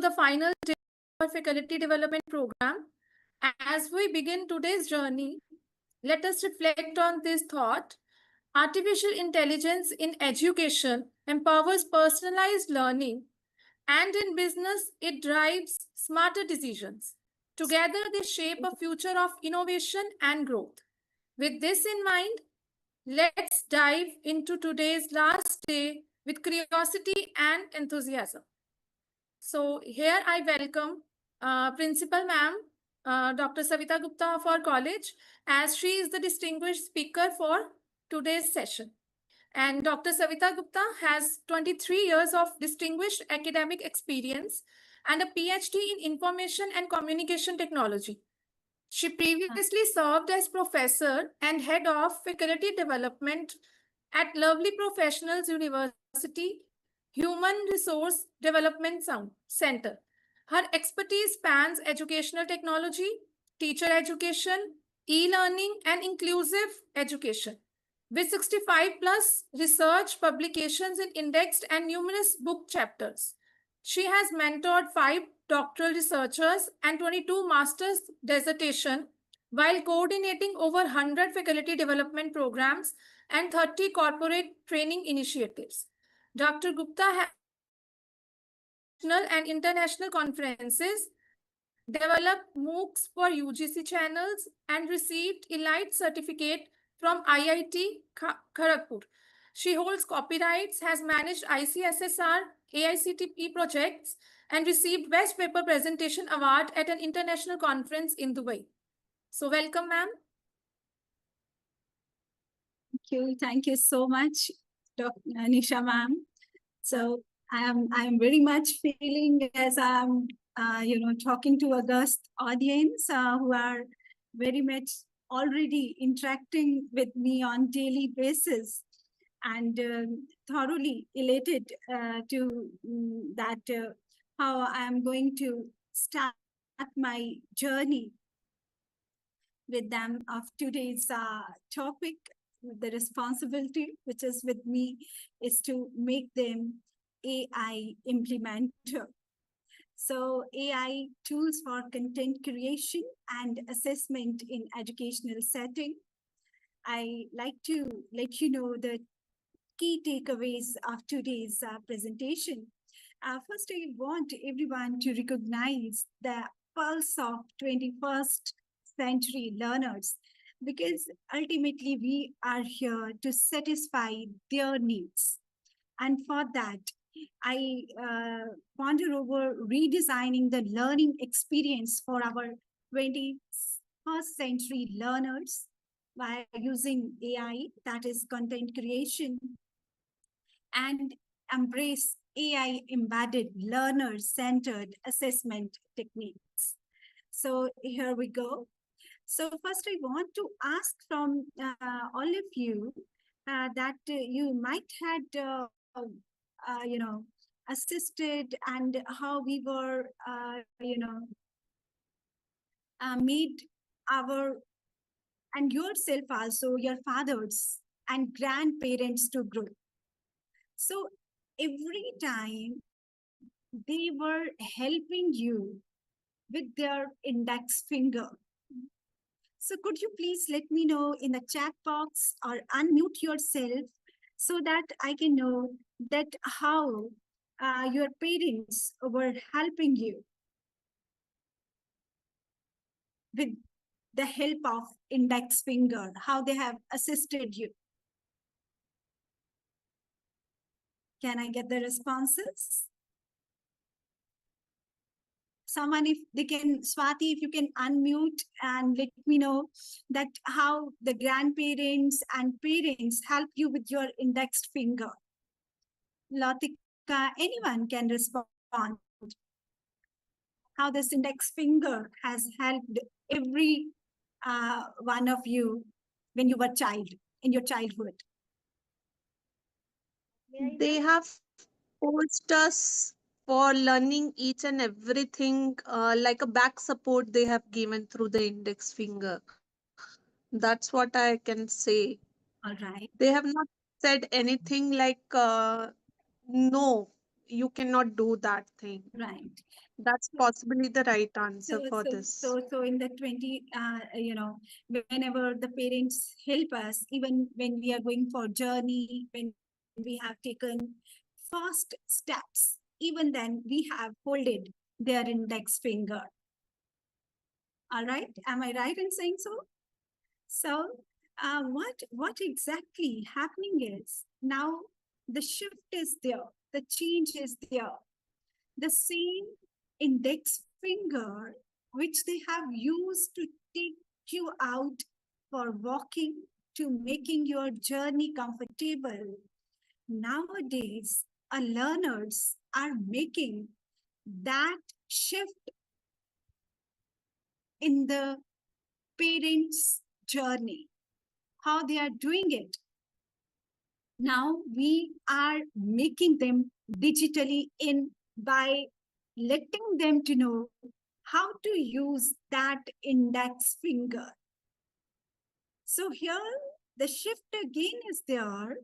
the final day of our faculty development program. As we begin today's journey, let us reflect on this thought. Artificial intelligence in education empowers personalized learning, and in business, it drives smarter decisions. Together, they shape a future of innovation and growth. With this in mind, let's dive into today's last day with curiosity and enthusiasm. So here I welcome Principal Ma'am, Dr. Savita Gupta of our college, as she is the distinguished speaker for today's session. And Dr. Savita Gupta has 23 years of distinguished academic experience and a PhD in Information and Communication Technology. She previously served as professor and head of faculty development at Lovely Professionals University Human Resource Development Center. Her expertise spans educational technology, teacher education, e-learning, and inclusive education. With 65 plus research publications in indexed and numerous book chapters. She has mentored 5 doctoral researchers and 22 master's dissertation while coordinating over 100 faculty development programs and 30 corporate training initiatives. Dr. Gupta has national and international conferences, developed MOOCs for UGC channels, and received elite certificate from IIT Kharagpur. She holds copyrights, has managed ICSSR, AICTE projects, and received Best Paper Presentation Award at an international conference in Dubai. So welcome, ma'am. Thank you so much, Dr. Nisha ma'am. So I am very much feeling as I'm talking to august audience who are very much already interacting with me on daily basis, and thoroughly elated to that how I am going to start my journey with them of today's topic. The responsibility which is with me is to make them AI implementer. So AI tools for content creation and assessment in educational setting. I like to let you know the key takeaways of today's presentation. First, I want everyone to recognize the pulse of 21st century learners, because ultimately we are here to satisfy their needs. And for that, I ponder over redesigning the learning experience for our 21st century learners by using AI, that is content creation, and embrace AI embedded learner-centered assessment techniques. So here we go. So first I want to ask from all of you that you might had, assisted, and how we were, made our, and yourself also, your fathers and grandparents to grow. So every time they were helping you with their index finger. So could you please let me know in the chat box or unmute yourself so that I can know that how your parents were helping you with the help of index finger, how they have assisted you. Can I get the responses? Someone, if they can, Swati, if you can unmute and let me know that how the grandparents and parents help you with your indexed finger. Latika, anyone can respond. How this index finger has helped every one of you when you were child, in your childhood. They have coached us for learning each and everything, like a back support they have given through the index finger. That's what I can say. All right. They have not said anything like no. you cannot do that thing. Right. That's possibly the right answer So, for so, this. so, so in the 20, whenever the parents help us, even when we are going for journey, when we have taken first steps, even then we have folded their index finger. All right. Am I right in saying so? So, what exactly happening is now the shift is there, the change is there. The same index finger which they have used to take you out for walking, to making your journey comfortable. Nowadays, our learners are making that shift in the parents' journey, how they are doing it. Now we are making them digitally in by letting them to know how to use that index finger. So here the shift again is there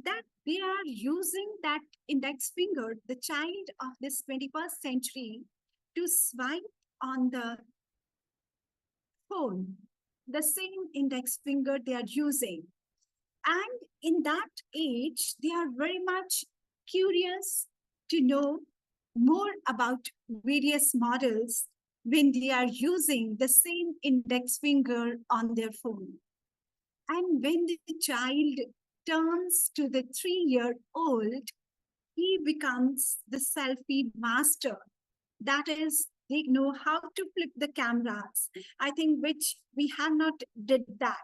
that they are using that index finger, the child of this 21st century, to swipe on the phone, the same index finger they are using. And in that age, they are very much curious to know more about various models when they are using the same index finger on their phone. And when the child turns to the 3-year-old, he becomes the selfie master. That is, they know how to flip the cameras. I think which we have not did that.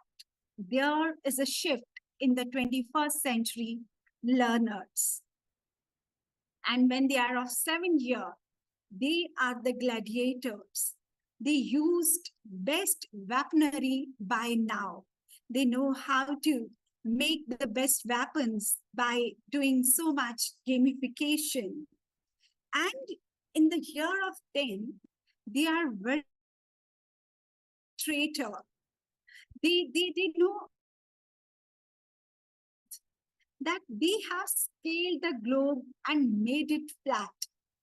There is a shift in the 21st century learners. And when they are of 7 years, they are the gladiators. They used best weaponry by now. They know how to make the best weapons by doing so much gamification. And in the year of 10, they are very traitor. They know that they have scaled the globe and made it flat.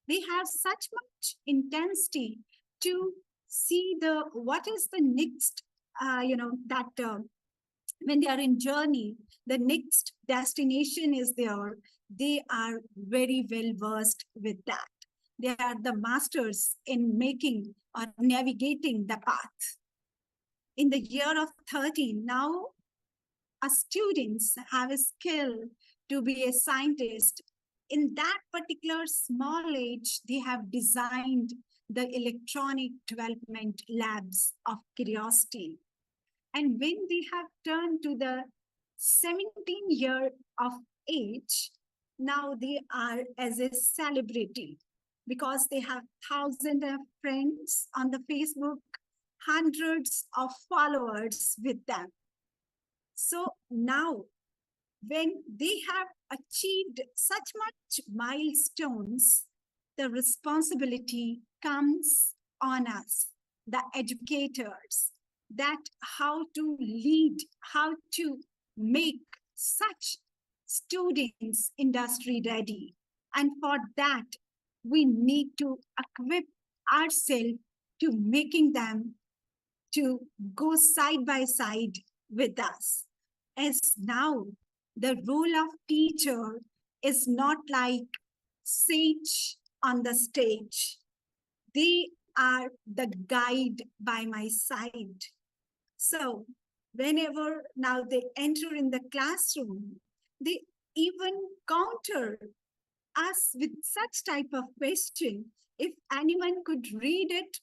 They have such much intensity to see the what is the next, that when they are in journey, the next destination is there. They are very well versed with that. They are the masters in making or navigating the path. In the year of 13, now our students have a skill to be a scientist. In that particular small age, they have designed the electronic development labs of curiosity. And when they have turned to the 17 year of age, now they are as a celebrity because they have thousands of friends on the Facebook, hundreds of followers with them. So now when they have achieved such much milestones, the responsibility comes on us, the educators, that how to lead, how to make such students industry ready. And for that, we need to equip ourselves to making them to go side by side with us. As now, the role of teacher is not like sage on the stage. They are the guide by my side. So whenever now they enter in the classroom, they even counter us with such type of question. If anyone could read it,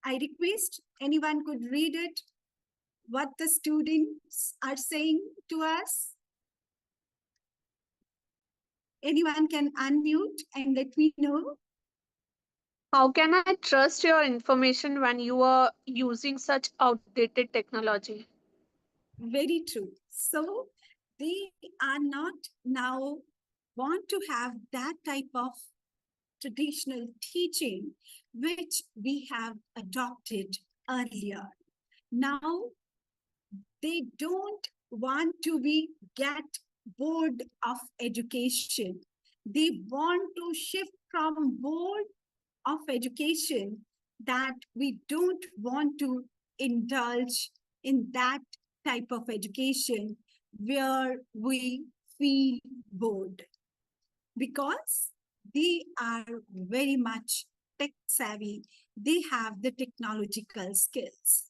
I request anyone could read it, what the students are saying to us. Anyone can unmute and let me know. How can I trust your information when you are using such outdated technology? Very true. So they are not now want to have that type of traditional teaching which we have adopted earlier. Now they don't want to be get bored of education. They want to shift from board of education that we don't want to indulge in that type of education where we feel bored, because they are very much tech savvy. They have the technological skills.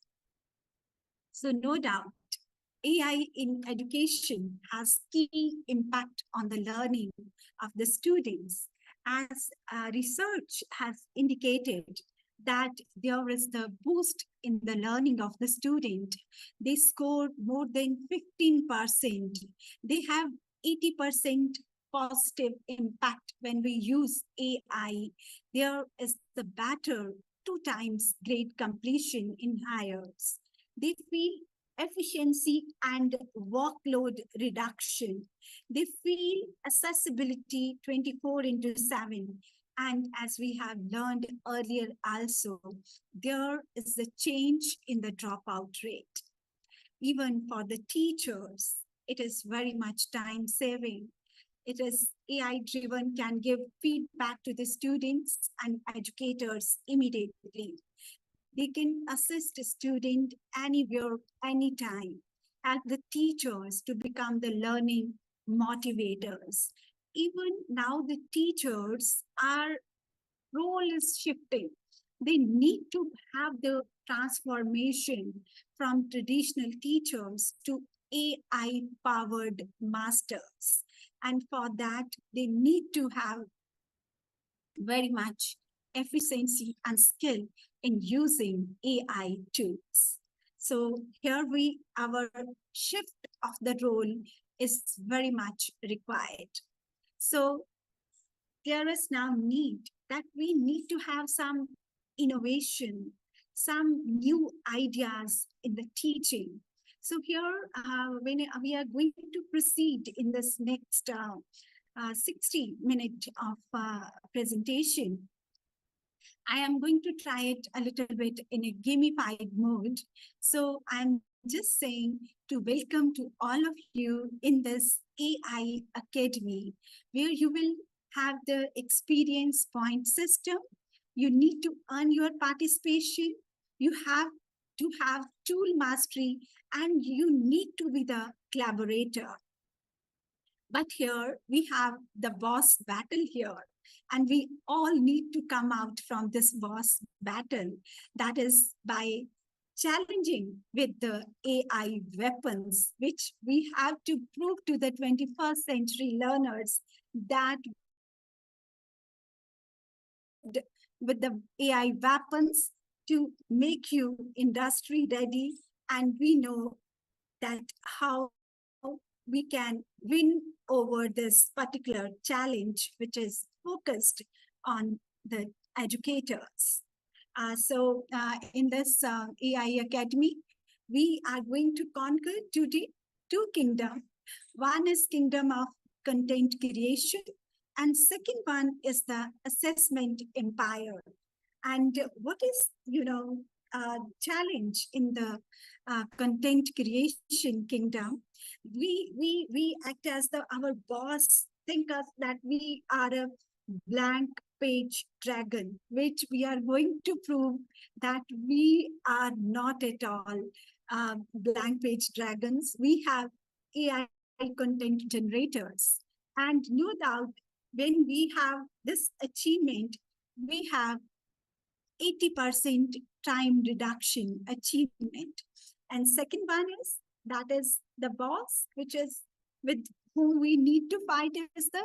So no doubt, AI in education has key impact on the learning of the students, as research has indicated that there is the boost in the learning of the student. They score more than 15%. They have 80% positive impact when we use AI. There is the better 2 times grade completion in hires. They feel efficiency and workload reduction. They feel accessibility 24 into 7. And as we have learned earlier also, there is a change in the dropout rate. Even for the teachers, it is very much time saving. It is AI driven, can give feedback to the students and educators immediately. They can assist a student anywhere, anytime, help the teachers to become the learning motivators. Even now, the teachers, our role is shifting. They need to have the transformation from traditional teachers to AI powered masters. And for that, they need to have very much efficiency and skill in using AI tools. So here our shift of the role is very much required. So there is now need that we need to have some innovation, some new ideas in the teaching. So here, when we are going to proceed in this next 60 minute of presentation, I am going to try it a little bit in a gamified mode. So I'm just saying to welcome to all of you in this AI Academy, where you will have the experience point system. You need to earn your participation. You have to have tool mastery, and you need to be the collaborator. But here we have the boss battle here, and we all need to come out from this boss battle. That is by challenging with the AI weapons, which we have to prove to the 21st century learners that with the AI weapons to make you industry ready. And we know that how we can win over this particular challenge, which is focused on the educators. In this AI Academy, we are going to conquer today 2 kingdoms. One is kingdom of content creation, and second one is the assessment empire. And what is, challenge in the content creation kingdom? We act as our boss. Think of that we are a blank page dragon, which we are going to prove that we are not at all blank page dragons. We have AI content generators. And no doubt, when we have this achievement, we have 80% time reduction achievement. And second one is, that is the boss, which is with whom we need to fight, is the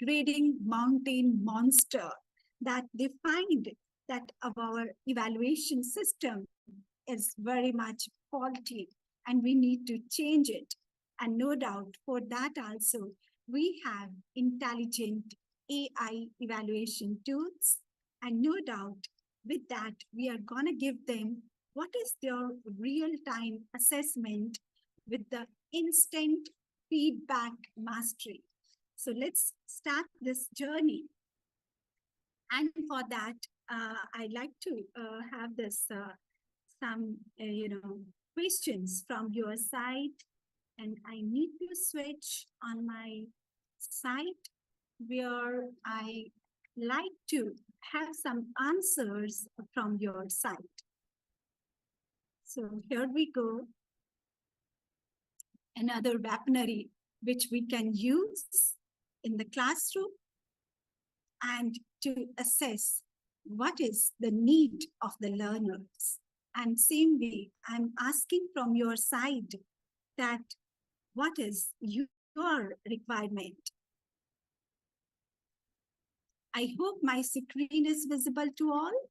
grading mountain monster, that they find that our evaluation system is very much faulty and we need to change it. And no doubt for that also, we have intelligent AI evaluation tools. And no doubt with that, we are going to give them what is their real-time assessment with the instant feedback mastery. So let's start this journey. And for that, I'd like to have some questions from your side. And I need to switch on my side where I like to have some answers from your side. So here we go. Another weaponry which we can use in the classroom and to assess what is the need of the learners. And same way, I'm asking from your side that what is your requirement? I hope my screen is visible to all.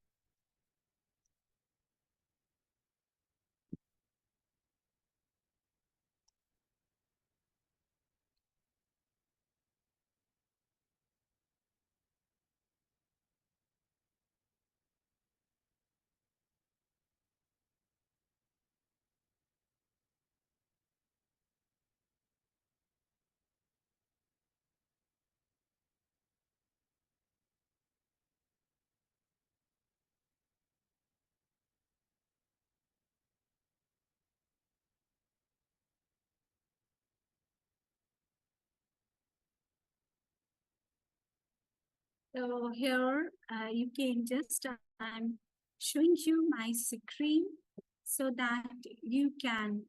So here you can just, I'm showing you my screen so that you can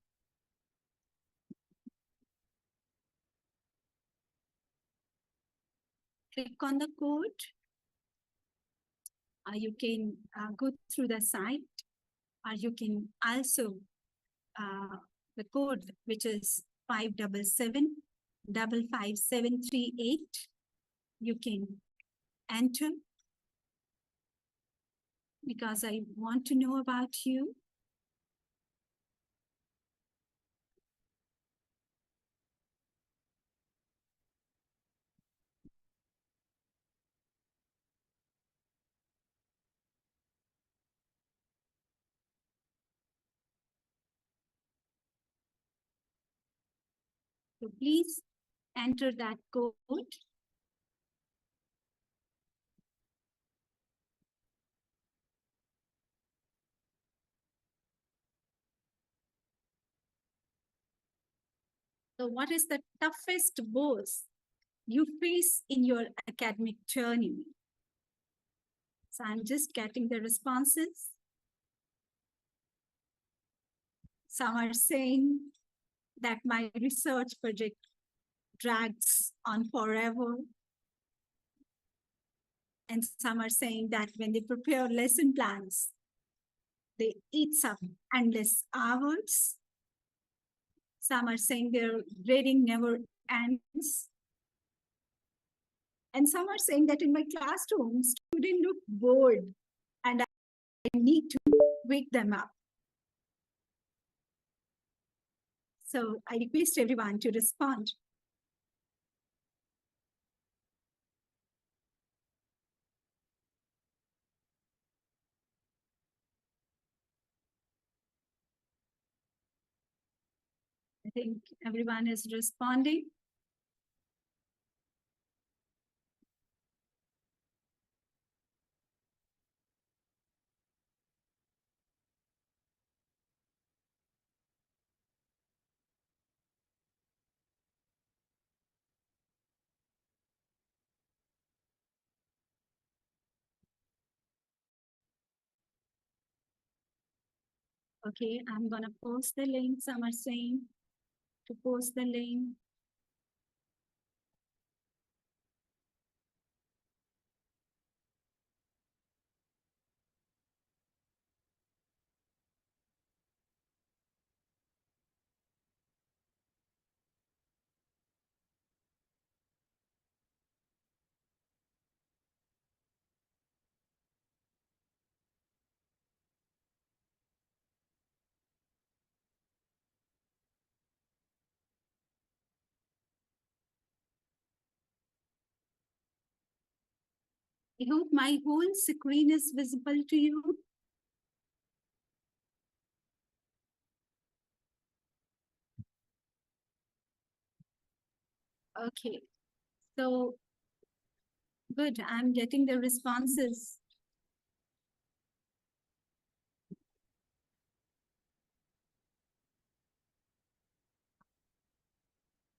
click on the code. You can go through the site, or you can also the code, which is 577-55738. You can enter because I want to know about you. So please enter that code. So what is the toughest boss you face in your academic journey? So I'm just getting the responses. Some are saying that my research project drags on forever. And some are saying that when they prepare lesson plans, they eat some endless hours. Some are saying their grading never ends. And some are saying that in my classroom, students look bored and I need to wake them up. So I request everyone to respond. I think everyone is responding. Okay, I'm gonna post the link. Some are saying to post the link. I hope my whole screen is visible to you. Okay, so good, I'm getting the responses.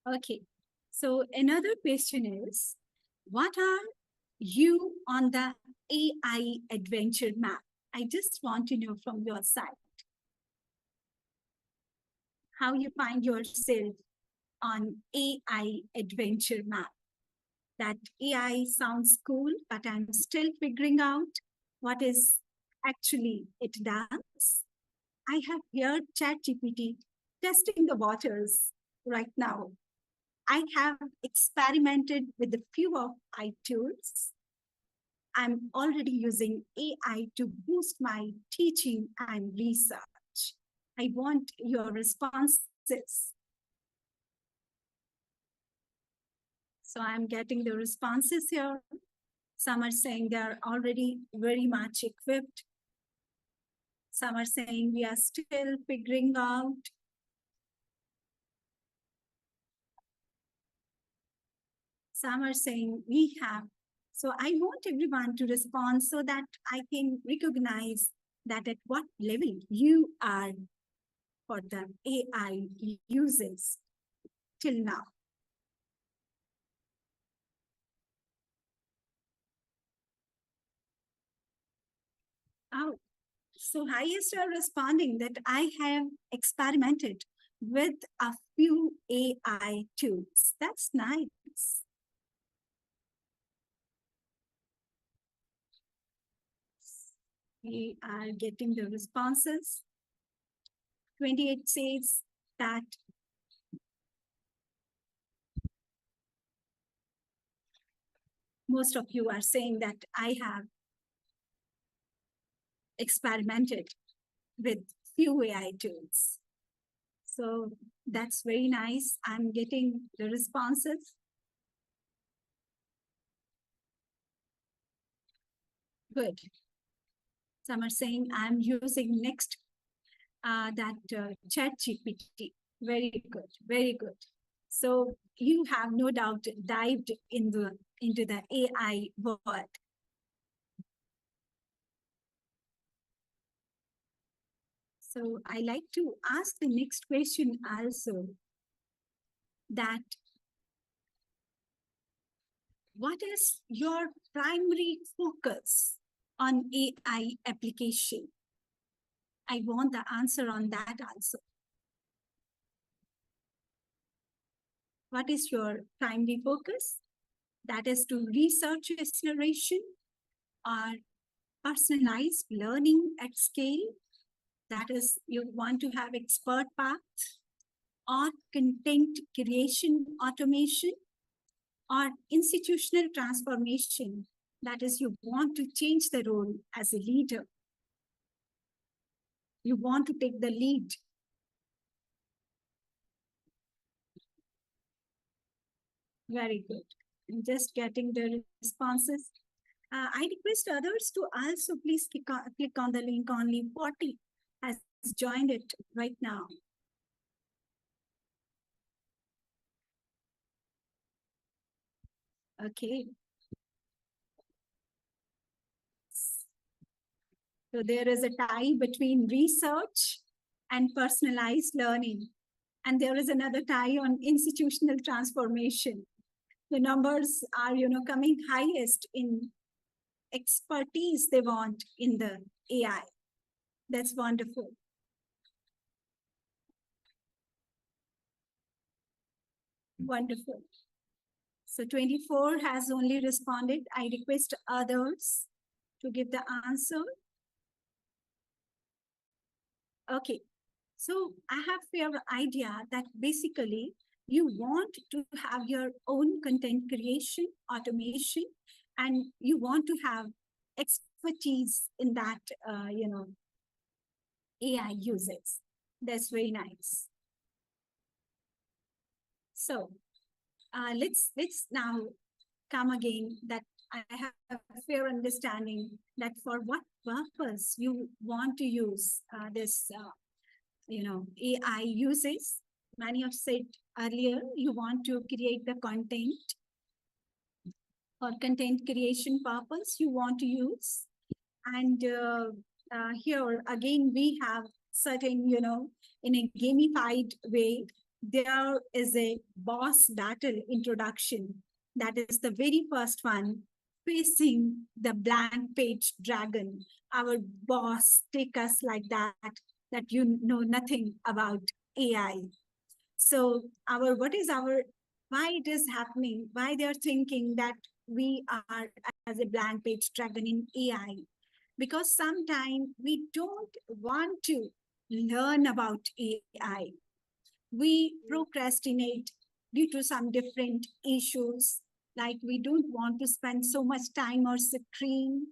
Okay, so another question is what are you on the AI adventure map? I just want to know from your side how you find yourself on AI adventure map. That AI sounds cool, but I'm still figuring out what is actually it does. I have heard ChatGPT testing the waters right now. I have experimented with a few of I tools. I'm already using AI to boost my teaching and research. I want your responses. So I'm getting the responses here. Some are saying they're already very much equipped. Some are saying we are still figuring out. Some are saying we have. So I want everyone to respond so that I can recognize that at what level you are for the AI uses till now. Oh, so highest are responding that I have experimented with a few AI tools. That's nice. We are getting the responses. 28 says that most of you are saying that I have experimented with few AI tools. So that's very nice. I'm getting the responses. Good. Some are saying I'm using next ChatGPT. Very good, very good. So you have no doubt dived into the AI world. So I like to ask the next question also, that what is your primary focus on AI application? I want the answer on that also. What is your primary focus? That is to research acceleration or personalized learning at scale. That is, you want to have expert path, or content creation automation, or institutional transformation. That is, you want to change the role as a leader. You want to take the lead. Very good. I'm just getting the responses. I request others to also please click on the link. Only 40 has joined it right now. Okay. So there is a tie between research and personalized learning. And there is another tie on institutional transformation. The numbers are, coming highest in expertise they want in the AI. That's wonderful. Wonderful. So 24 has only responded. I request others to give the answer. Okay. So I have your idea that basically you want to have your own content creation, automation, and you want to have expertise in that, AI uses. That's very nice. So let's now come again that I have a fair understanding that for what purpose you want to use this, AI uses. Many have said earlier, you want to create the content for content creation purpose you want to use. And here again, we have certain, in a gamified way, there is a boss battle introduction that is the very first one, facing the blank page dragon. Our boss take us like that you know nothing about AI. So what is our, why it is happening, why they are thinking that we are as a blank page dragon in AI? Because sometimes we don't want to learn about AI. We procrastinate due to some different issues, like we don't want to spend so much time on screen,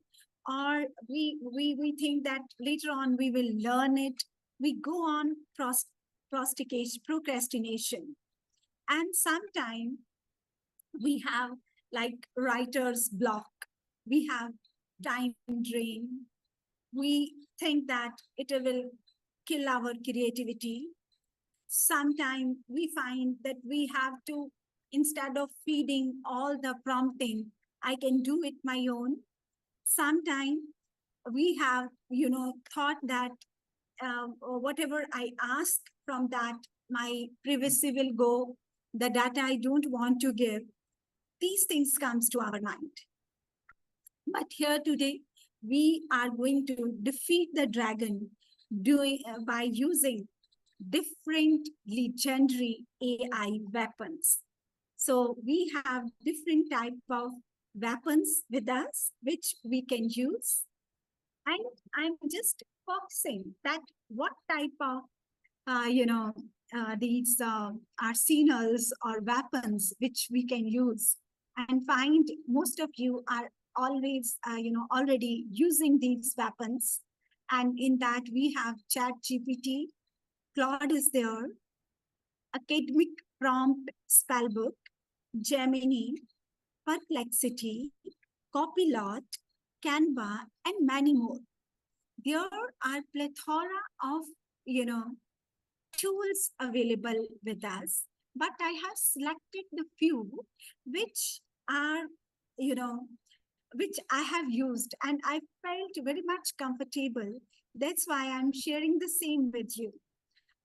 or we think that later on we will learn it. We go on procrastination. And sometimes we have like writer's block, we have time drain, we think that it will kill our creativity. Sometimes we find that we have to, instead of feeding all the prompting, I can do it my own. Sometimes we have, thought that whatever I ask from that, my privacy will go, the data I don't want to give. These things comes to our mind. But here today, we are going to defeat the dragon by using different legendary AI weapons. So we have different type of weapons with us, which we can use. And I'm just focusing that what type of, these arsenals or weapons which we can use, and find most of you are always, already using these weapons. And in that we have Chat GPT, Claude is there, Academic Prompt Spellbook, Gemini, Perplexity, Copilot, Canva, and many more. There are plethora of, tools available with us, but I have selected the few which are, which I have used and I felt very much comfortable. That's why I'm sharing the same with you.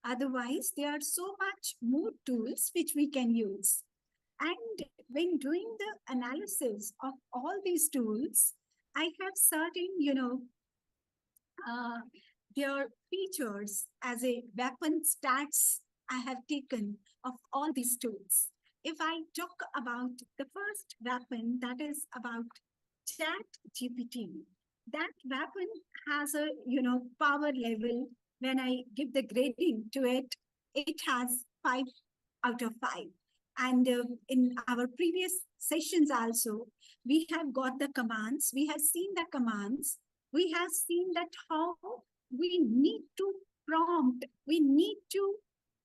Otherwise, there are so much more tools which we can use. And when doing the analysis of all these tools, I have certain, uh, their features as a weapon stats I have taken of all these tools. If I talk about the first weapon, that is about Chat GPT. That weapon has a, power level. When I give the grading to it, it has 5 out of 5. And in our previous sessions also, we have got the commands, we have seen the commands, we have seen that how we need to prompt, we need to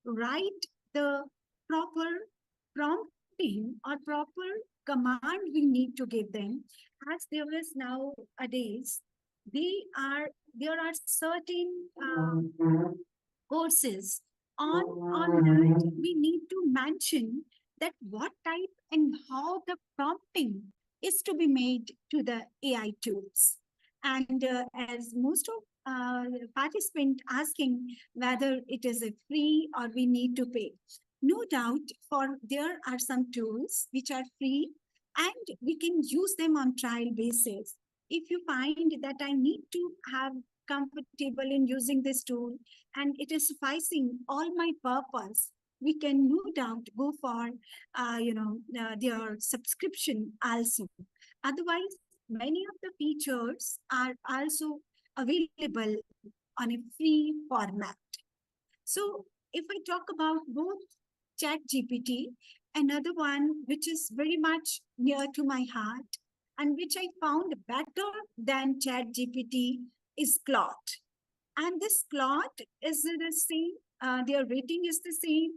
write the proper prompting or proper command we need to give them. As there is nowadays, there are certain courses on that we need to mention that what type and how the prompting is to be made to the AI tools. And as most of participants asking whether it is a free or we need to pay. No doubt, for there are some tools which are free and we can use them on trial basis. If you find that I need to have comfortable in using this tool and it is sufficing all my purpose, we can no doubt go for their subscription also. Otherwise, many of the features are also available on a free format. So if I talk about both Chat GPT, another one which is very much near to my heart and which I found better than Chat GPT is Claude. And this Claude is the same, their rating is the same,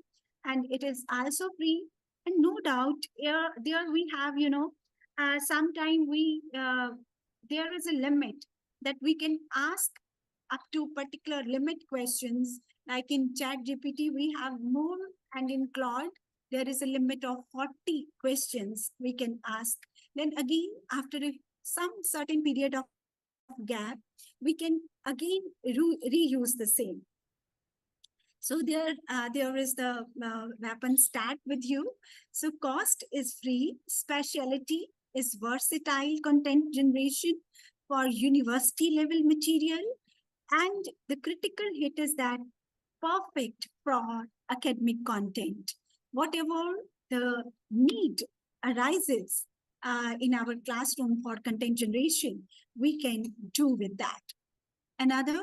and it is also free. And no doubt, there we have, sometime there is a limit that we can ask up to particular limit questions. Like in Chat GPT, we have more, and in Claude, there is a limit of 40 questions we can ask. Then again, after some certain period of gap, we can again reuse the same. So there is the weapon stat with you. So cost is free, specialty is versatile content generation for university level material, and the critical hit is that perfect for academic content. Whatever the need arises in our classroom for content generation, we can do with that. Another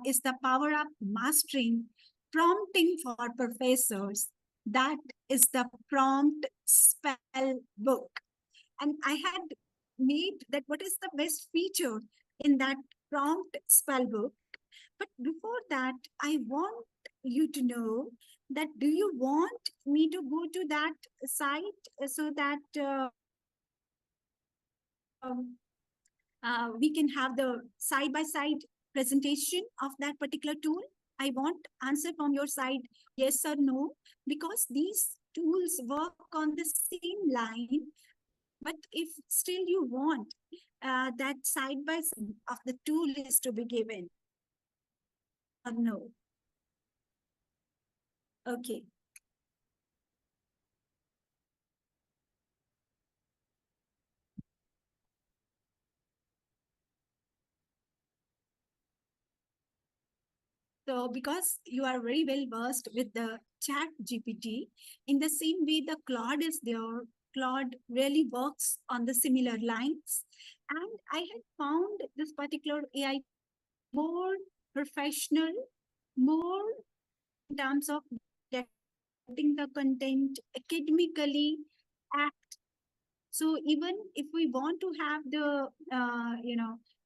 is the power up mastering prompting for professors. That is the prompt spell book. And I had made that what is the best feature in that prompt spell book. But before that, I want you to know that do you want me to go to that site so that we can have the side-by-side presentation of that particular tool? I want answer from your side, yes or no, because these tools work on the same line. But if still you want that side-by-side of the tool is to be given, or no? Okay. So because you are very well versed with the chat GPT, in the same way the Claude is there, Claude really works on the similar lines. And I had found this particular AI more professional, more in terms of getting the content academically apt. So even if we want to have the,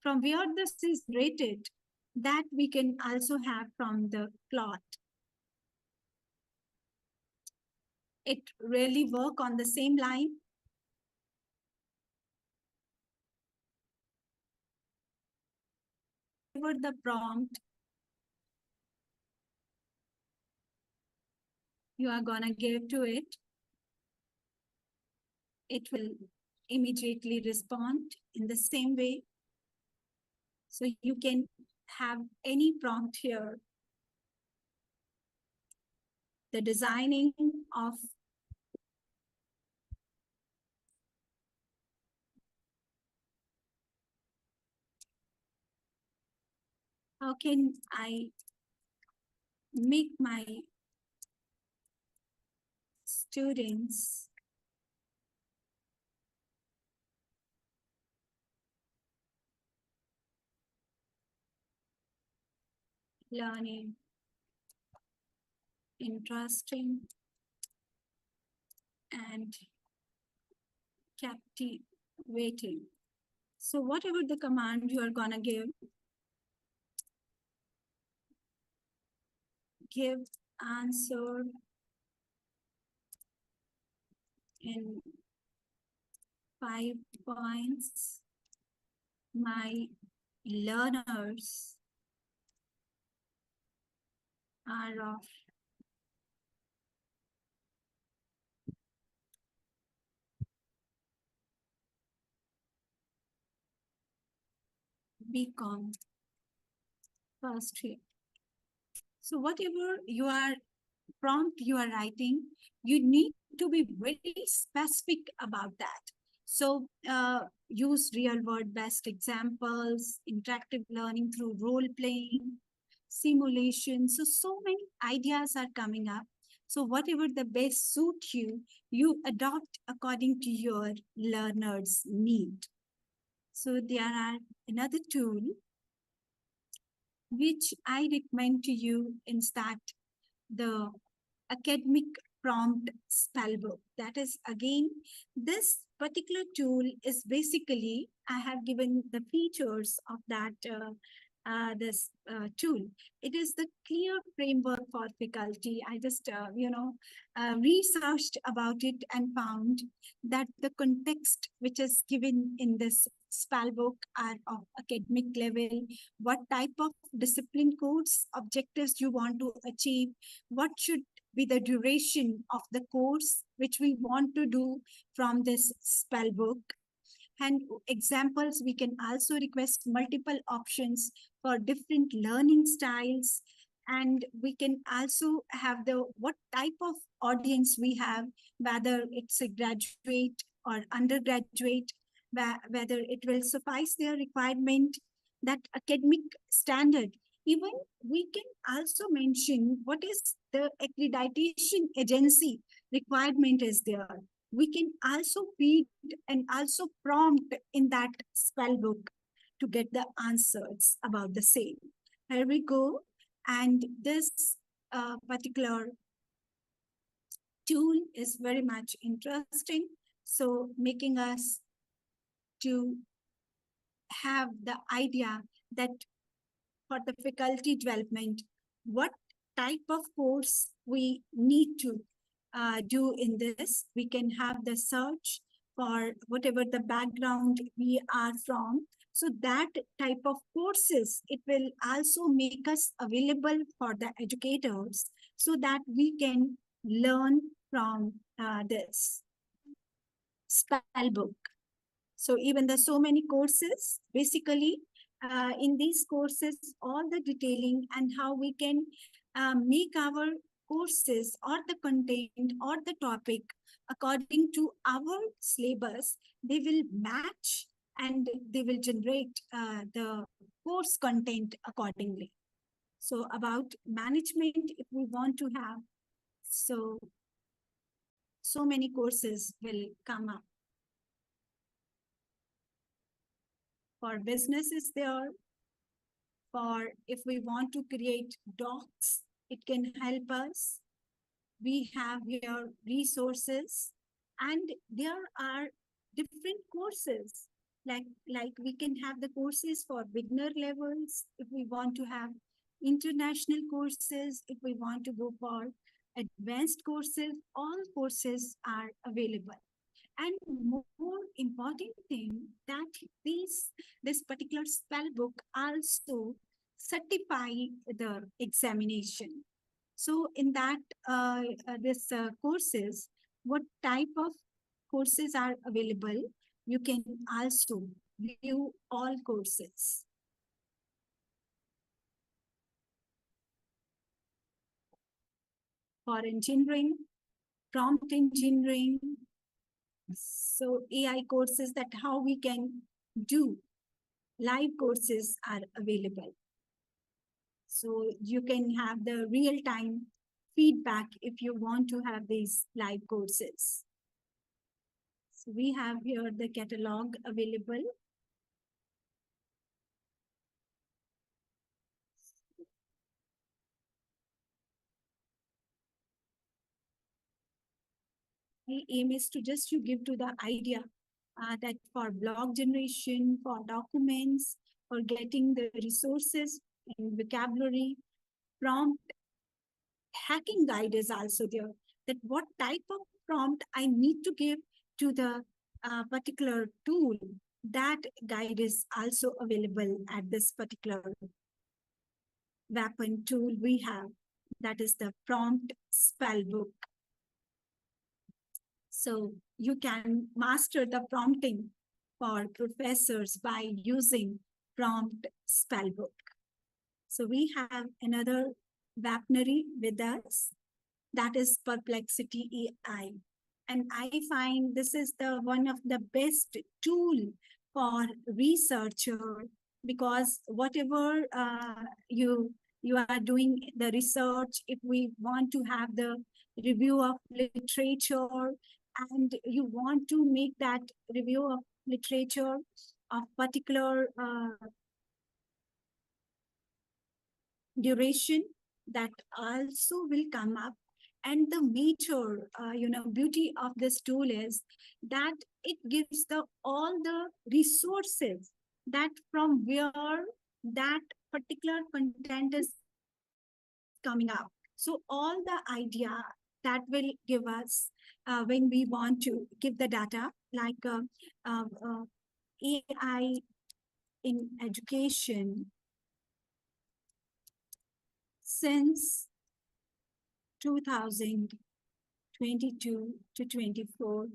from where this is rated, that we can also have from the plot. It really work on the same line. Whatever the prompt you are gonna give to it, it will immediately respond in the same way. So you can have any prompt here. The designing of how can I make my students learning interesting and captivating. So whatever the command you are gonna give answer in 5 points. My learners are of BCom first year. So whatever you are prompt you are writing, you need to be very specific about that. So use real world best examples, interactive learning through role playing, simulation. So many ideas are coming up. So whatever the best suit you, you adopt according to your learner's need. So there are another tool which I recommend to you is that the academic prompt spellbook. That is again, this particular tool is basically, I have given the features of that this tool. It is the clear framework for faculty. I just, researched about it and found that the context which is given in this spellbook are of academic level, what type of discipline codes, objectives you want to achieve, what should be the duration of the course which we want to do from this spellbook. And examples, we can also request multiple options for different learning styles and we can also have the what type of audience we have, whether it's a graduate or undergraduate, whether it will suffice their requirement, that academic standard. Even we can also mention what is the accreditation agency requirement is there. We can also feed and also prompt in that spell book to get the answers about the same. Here we go. And this particular tool is very much interesting. So making us to have the idea that for the faculty development, what type of course we need to do in this. We can have the search for whatever the background we are from. So that type of courses, it will also make us available for the educators so that we can learn from this spell book. So even there's so many courses, basically in these courses, all the detailing and how we can make our courses or the content or the topic according to our syllabus, they will match and they will generate the course content accordingly. So about management, if we want to have, so many courses will come up. For businesses there, for if we want to create docs, it can help us. We have here resources, and there are different courses. Like we can have the courses for beginner levels, if we want to have international courses, if we want to go for advanced courses, all courses are available. And more important thing that this particular spell book also certify the examination. So in that this courses, what type of courses are available, you can also view all courses. For engineering, prompt engineering, so AI courses, that how we can do live courses are available. So you can have the real-time feedback if you want to have these live courses. So we have here the catalog available. The aim is to just you give to the idea that for blog generation, for documents, for getting the resources and vocabulary, prompt hacking guide is also there. That what type of prompt I need to give to the particular tool, that guide is also available at this particular weapon tool we have. That is the prompt spell book. So you can master the prompting for professors by using prompt spell book. So we have another weaponry with us, that is Perplexity AI. And I find this is the one of the best tool for researcher, because whatever you are doing the research, if we want to have the review of literature and you want to make that review of literature of particular duration, that also will come up. And the major beauty of this tool is that it gives the all the resources that from where that particular content is coming up. So all the idea that will give us when we want to give the data, like AI in education since 2022 to 24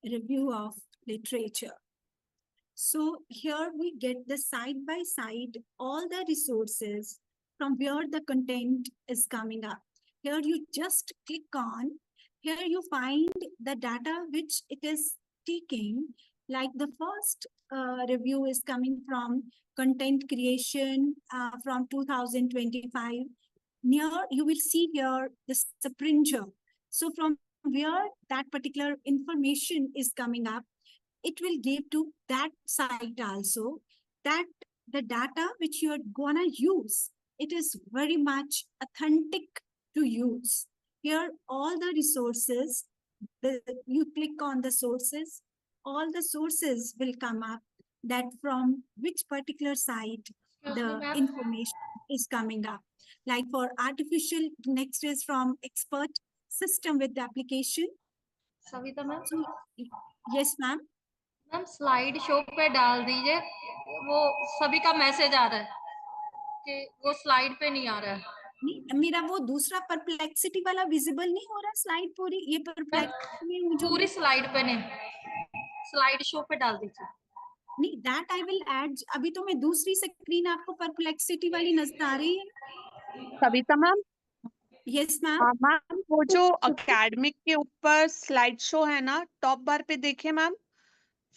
review of literature. So here we get the side by side all the resources from where the content is coming up. Here you just click on, here you find the data which it is taking. Like the first review is coming from content creation from 2025. Near you will see here the Springer. So from where that particular information is coming up, it will give to that site also that the data which you're gonna use, it is very much authentic to use. Here all the resources, you click on the sources, all the sources will come up that from which particular site the information is coming up. Like for artificial, next is from expert system with the application. Savita ma'am So, yes, ma'am. Ma'am slide show पे डाल दीजिए, वो सभी का message आ रहा है कि वो स्लाइड पे नहीं आ रहा है। नहीं, मेरा वो दूसरा परप्लेक्सिटी वाला विजिबल नहीं हो रहा स्लाइड पूरी, ये परप्लेक्सिटी में मुझे पूरी स्लाइड पे नहीं, स्लाइड शो पे डाल दीजिए। नहीं, दैट आई विल ऐड। अभी तो मैं दूसरी स्क्रीन आपको परप्लेक्सिटी वाली नजर आ रही है। Savita ma'am, yes ma'am. हाँ मैम, वो जो अकेडमिक के ऊपर स्लाइड शो है ना, टॉप बार पे देखिए ma'am,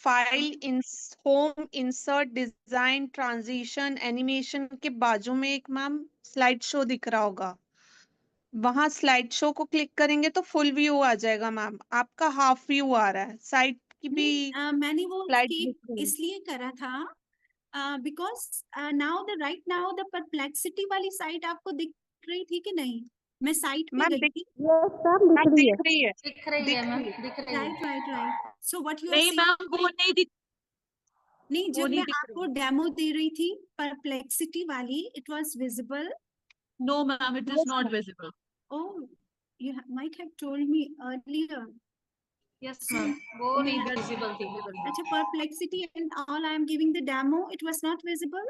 file in home insert design transition animation के बाजू में एक मैम स्लाइड शो दिख रहा होगा, वहां स्लाइड शो को क्लिक करेंगे तो फुल व्यू आ जाएगा मैम, आपका हाफ व्यू आ रहा है, साइड की भी मैंने वो स्लाइड दिख स्किप रही है। इसलिए करा था because now the right now the perplexity वाली साइट आपको दिख रही थी कि नहीं? मैं साइट पे मैम गई दिख थी। दिख रही है। दिख रही है मैम, दिख रही है। Right right right. So what you are नहीं सेइंग? मैम, वो नहीं दिख नहीं, वो जब नहीं मैं दिख आपको रही। डेमो दे रही थी परप्लेक्सिटी वाली, it was visible. No, ma'am, it is Yes, not ma'am. visible. Oh, you might have told me earlier. Yes So, ma'am, वो oh, नहीं that's विजिबल थी। अच्छा, perplexity and all I am giving the demo, it was not visible.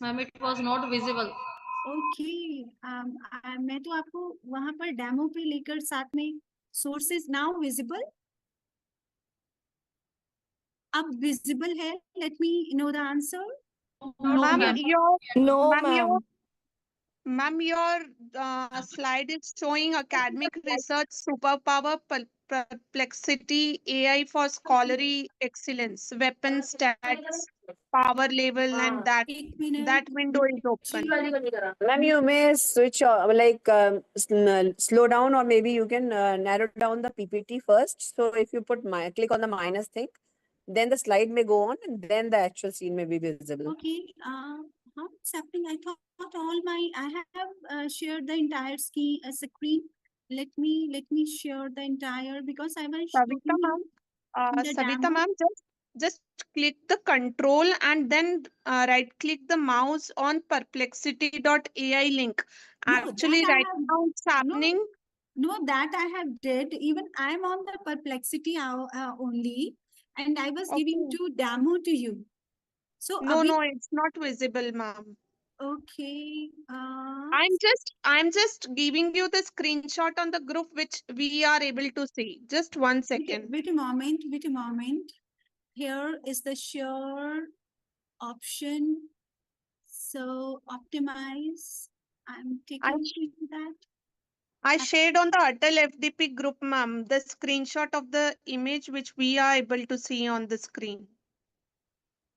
Ma'am it was not visible. Okay, मैं तो आपको वहां पर demo पे लेकर साथ में sources now visible. अब visible है? Let me know the answer. No, Ma'am, ma'am. your slide is showing academic research superpower perplexity AI for scholarly excellence, weapon stats, power level, and एक minute. that window is open. Ma'am, you may switch like slow down, or maybe you can narrow down the PPT first. So if you put click on the minus thing, then the slide may go on, and then the actual scene may be visible. Okay, how it's happening? I thought I have shared the entire screen. Let me share the entire, because I was Savita showing ma'am, the Savita demo. ma'am, just click the control and then right click the mouse on perplexity.ai link. No, Actually, that I right have- now it's happening. No, that I have did. Even I am on the perplexity only, and I was giving Okay. to demo to you. So No, abhi, no, it's not visible, ma'am. okay. I'm just giving you the screenshot on the group which we are able to see. Just 1 second. Wait a moment. Wait a moment. Here is the share option. So optimize. I'm taking to that. I shared on the Atal FDP group, ma'am, the screenshot of the image which we are able to see on the screen.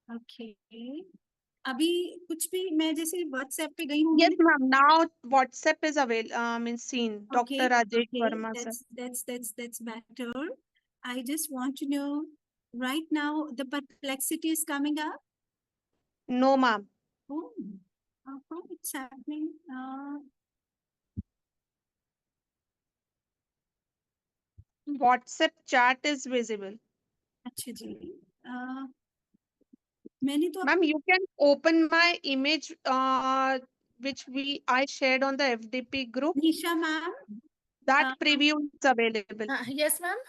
Okay. अभी कुछ भी मैं जैसे WhatsApp पे गई हूँ. Yes, ma'am. Now WhatsApp is available. Means seen. Okay, Dr. Rajesh okay, Verma, sir. that's better. I just want to know right now the perplexity is coming up. No, ma'am. Oh, how it's happening? WhatsApp chat is visible. अच्छा जी. मैंने तो Ma'am, you can open my image which I shared on the FDP group. Nisha ma'am. That preview is available. Yes, ma'am.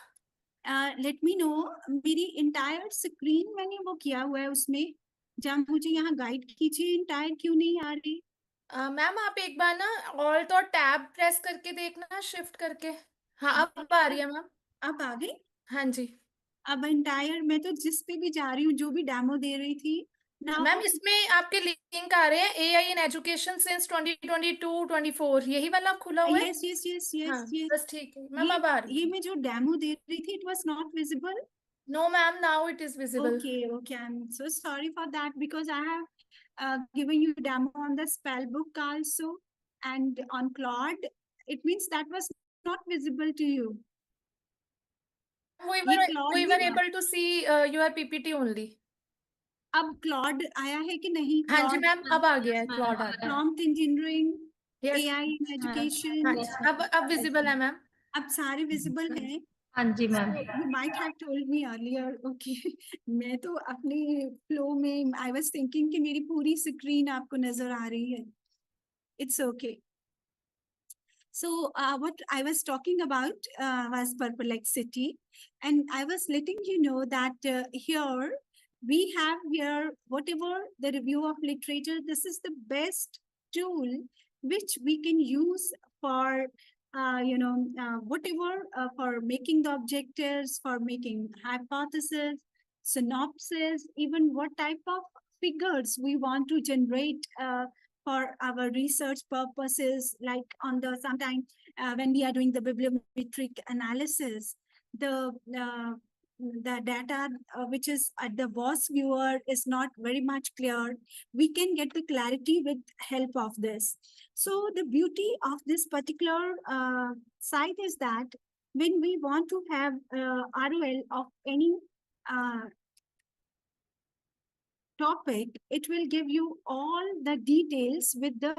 Let me know. मेरी entire screen मैंने वो किया हुआ है उसमें. जब मुझे यहाँ गाइड कीजिए, entire क्यों नहीं आ रही? मैम आप एक बार ना ऑल्ट और टैब प्रेस करके देखना, शिफ्ट करके। हाँ अब आ रही है मैम। अब आ गई? हाँ जी। अब entire मैं तो जिस पे भी जा रही हूँ, जो भी डेमो दे रही थी now मैम इसमें आपके लिंक आ रहे हैं AI इन एजुकेशन सिंस 2022-24 यही वाला खुला हुआ है? yes yes yes yes हाँ, yes बस ठीक है मैम, अब आ रही ये है। मैं जो डेमो दे रही थी it was not visible. No ma'am, now it is visible. Okay, I'm so sorry for that because I have given you demo on the spell book also and on Claude. It means that was not visible to you. we ये were Claude we भी were able to see your PPT only। अब Claude आया है कि नहीं? हाँ जी Claude, ma'am, अब आ गया है, क्लॉड आ गया है। prompt engineering, Yes, AI in हाँ education. जी, अब विजिबल है मैम। अब सारे visible हैं. हाँ जी ma'am. So you might have told me earlier. Okay, मैं तो अपने flow में I was thinking कि मेरी पूरी screen आपको नजर आ रही है. It's okay. So what I was talking about was perplexity, and I was letting you know that here we have here whatever the review of literature. This is the best tool which we can use for whatever for making the objectives, for making hypothesis, synopsis, even what type of figures we want to generate. For our research purposes, like on the sometime when we are doing the bibliometric analysis, the data which is at the VOS viewer is not very much clear. We can get the clarity with help of this. So the beauty of this particular site is that when we want to have ROL of any topic, it will give you all the details with the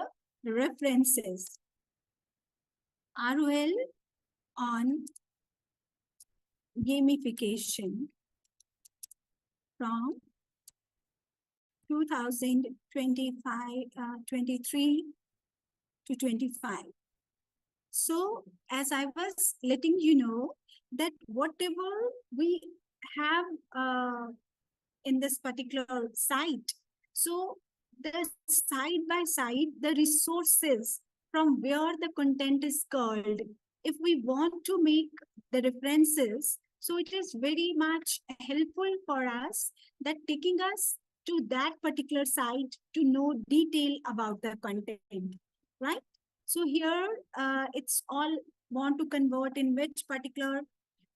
references. ROL on gamification from 23 to 25. So as I was letting you know that whatever we have in this particular site, so the side by side, the resources from where the content is culled, if we want to make the references, so it is very much helpful for us that taking us to that particular site to know detail about the content, right? So here it's all want to convert in which particular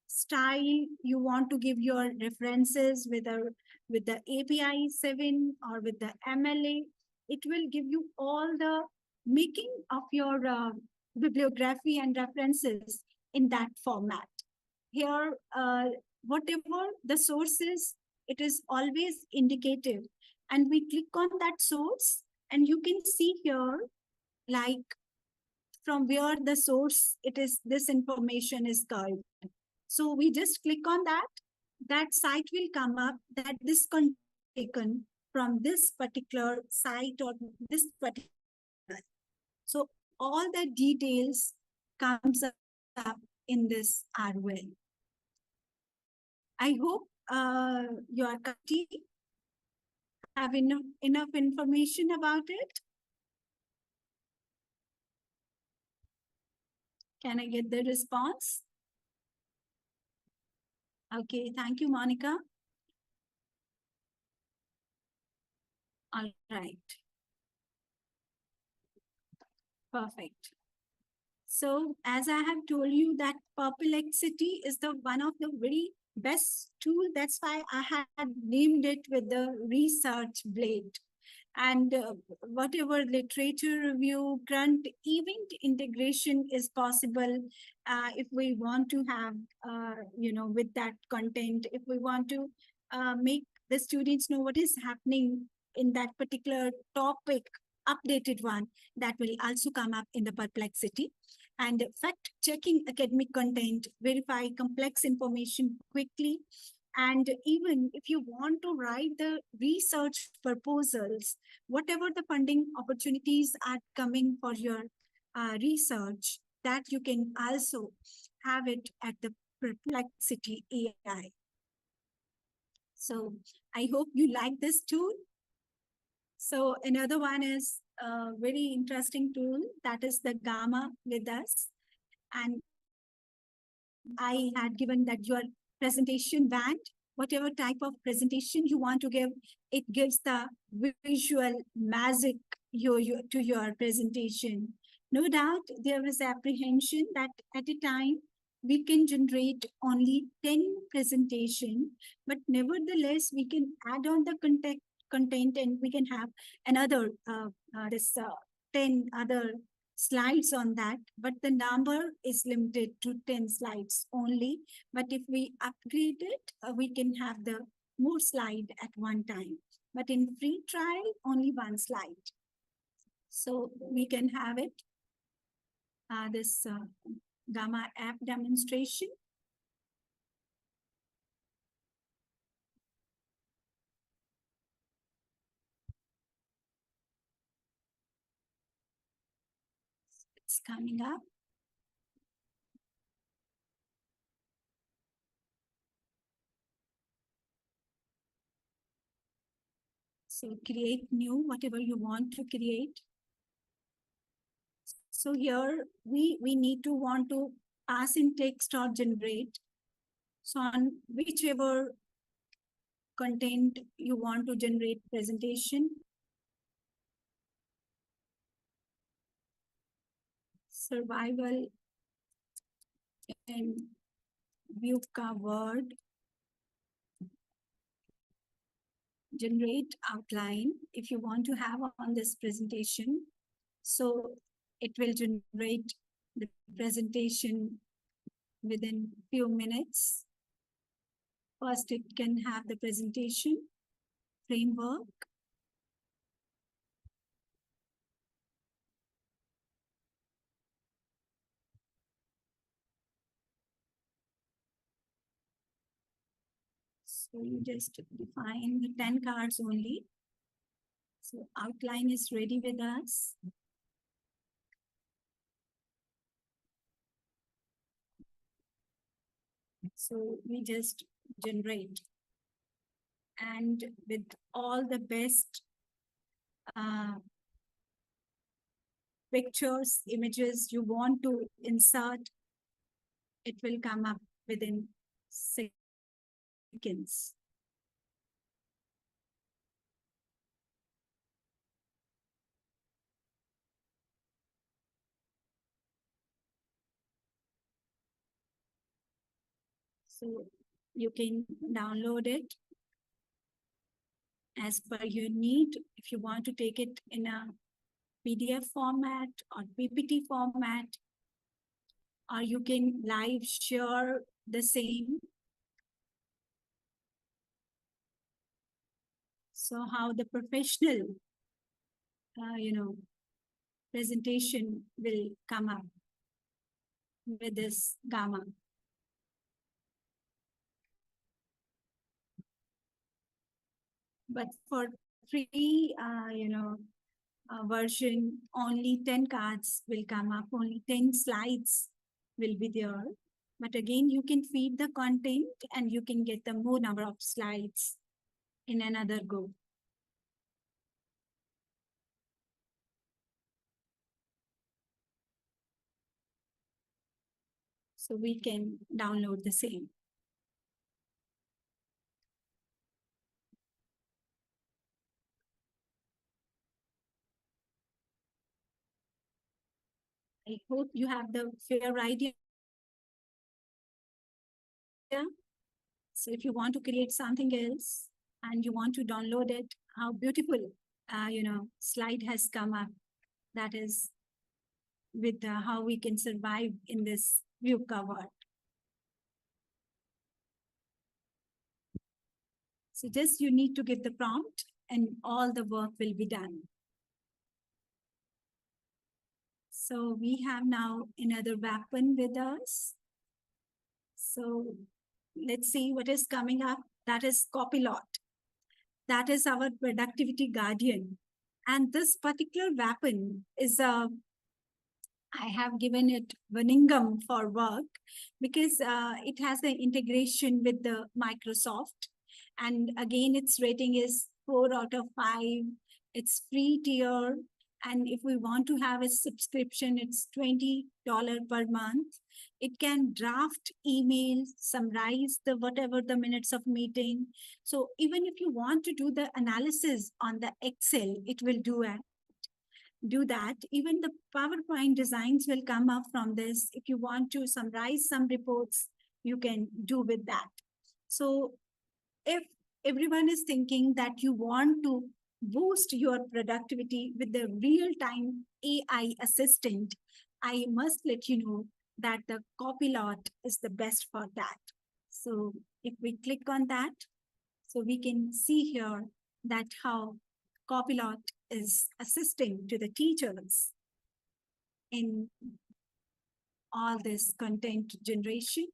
style you want to give your references, whether with the API 7 or with the MLA. It will give you all the making of your bibliography and references in that format. Here, whatever the source is, it is always indicative. And we click on that source and you can see here, like from where the source, it is this information is culled. So we just click on that site will come up that this content taken from this particular site or this particular. So all the details comes up in this ROL. I hope your committee have enough information about it. Can I get the response? Okay, thank you, Monica. All right. Perfect. So as I have told you that perplexity is the one of the very best tool. That's why I had named it with the research blade. And whatever literature review, grant, event integration is possible if we want to have, with that content, if we want to make the students know what is happening in that particular topic, updated one, that will also come up in the perplexity. And fact checking academic content, verify complex information quickly. And even if you want to write the research proposals, whatever the funding opportunities are coming for your research, that you can also have it at the Perplexity AI. So I hope you like this tool. So another one is a very interesting tool, that is the Gamma with us. And I had given that you are presentation band, whatever type of presentation you want to give, it gives the visual magic to your presentation. No doubt there is apprehension that at a time we can generate only 10 presentation, but nevertheless we can add on the content and we can have another this 10 other slides on that, but the number is limited to 10 slides only. But if we upgrade it, we can have the more slide at one time. But in free trial, only one slide. So we can have it, this Gamma app demonstration. It's coming up. So create new, whatever you want to create. So here we need to want to pass in text or generate. So on whichever content you want to generate presentation. Survival in VUCA word. Generate outline if you want to have on this presentation. So it will generate the presentation within few minutes. First, it can have the presentation framework. So you just define the 10 cards only. So outline is ready with us. So we just generate. And with all the best pictures, images you want to insert, it will come up within seconds. So you can download it as per your need. If you want to take it in a PDF format or PPT format, or you can live share the same. So how the professional, presentation will come up with this Gamma. But for free, version, only 10 cards will come up, only 10 slides will be there. But again, you can feed the content and you can get the more number of slides in another go. So we can download the same. I hope you have the fair idea. So if you want to create something else and you want to download it, how beautiful, slide has come up. That is with how we can survive in this VUCA world. So just you need to give the prompt and all the work will be done. So we have now another weapon with us. So let's see what is coming up. That is Copilot. That is our productivity guardian. And this particular weapon is I have given it Vaningam for work because it has the integration with the Microsoft. And again, its rating is 4 out of 5. It's free tier. And if we want to have a subscription, it's $20 per month. It can draft emails, summarize the whatever the minutes of meeting. So even if you want to do the analysis on the Excel, it will do that. Even the PowerPoint designs will come up from this. If you want to summarize some reports, you can do with that. So if everyone is thinking that you want to boost your productivity with the real-time AI assistant, I must let you know that the Copilot is the best for that. So if we click on that, so we can see here that how Copilot is assisting to the teachers in all this content generation.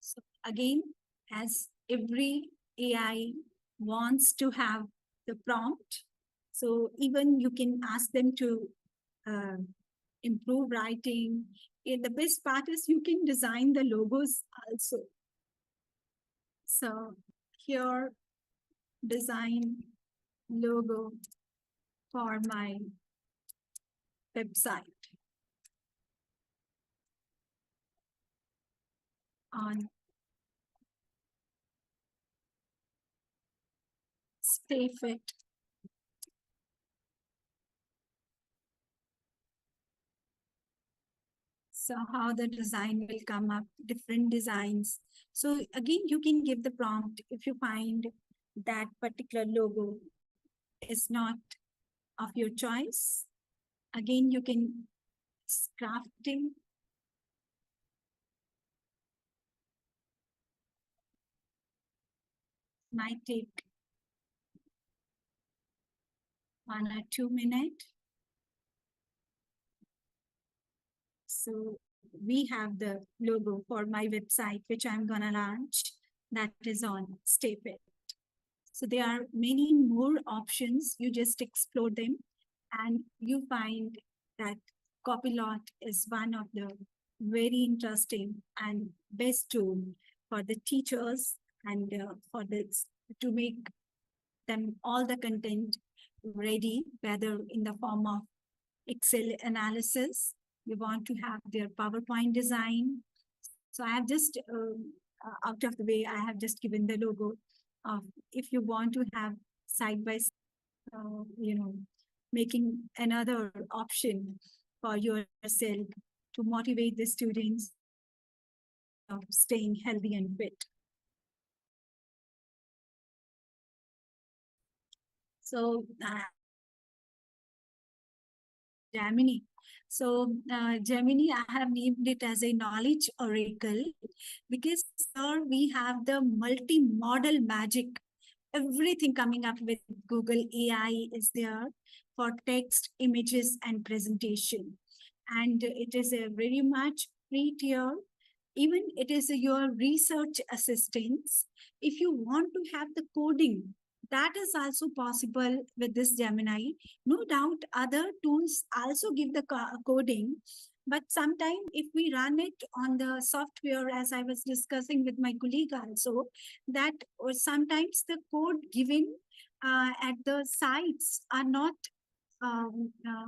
So again, as every AI wants to have the prompt, so even you can ask them to improve writing. The best part is you can design the logos also. So here, design logo for my website on Stay Fit. So how the design will come up, different designs. So again, you can give the prompt if you find that particular logo is not of your choice. Again, you can crafting. Might take 1 or 2 minutes. So we have the logo for my website, which I'm gonna launch, that is on Stay Fit. So there are many more options. You just explore them and you find that Copilot is one of the very interesting and best tool for the teachers and for this to make them all the content ready, whether in the form of Excel analysis, you want to have their PowerPoint design. So I have just, out of the way, I have just given the logo of if you want to have side by side, making another option for yourself to motivate the students of staying healthy and fit. So Gemini. So Gemini, I have named it as a knowledge oracle because here we have the multi-model magic. Everything coming up with Google AI is there for text, images, and presentation. And it is a very much free tier. Even it is your research assistance. If you want to have the coding, that is also possible with this Gemini. No doubt other tools also give the coding, but sometimes if we run it on the software, as I was discussing with my colleague also, that or sometimes the code given at the sites are not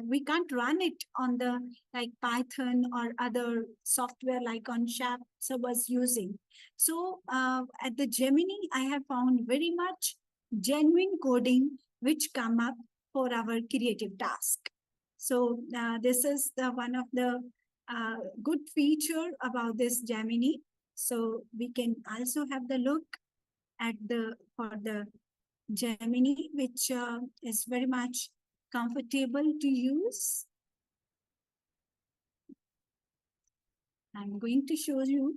we can't run it on the like Python or other software like on Sharp was using. So at the Gemini, I have found very much genuine coding which come up for our creative task. So this is the one of the good feature about this Gemini. So we can also have the look at for the Gemini, which is very much comfortable to use. I'm going to show you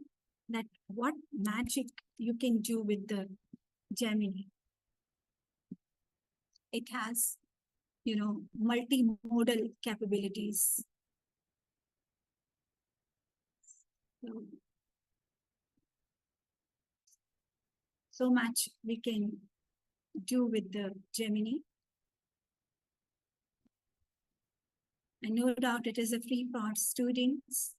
that what magic you can do with the Gemini. It has, multimodal capabilities. So much we can do with the Gemini. And no doubt it is a free for students.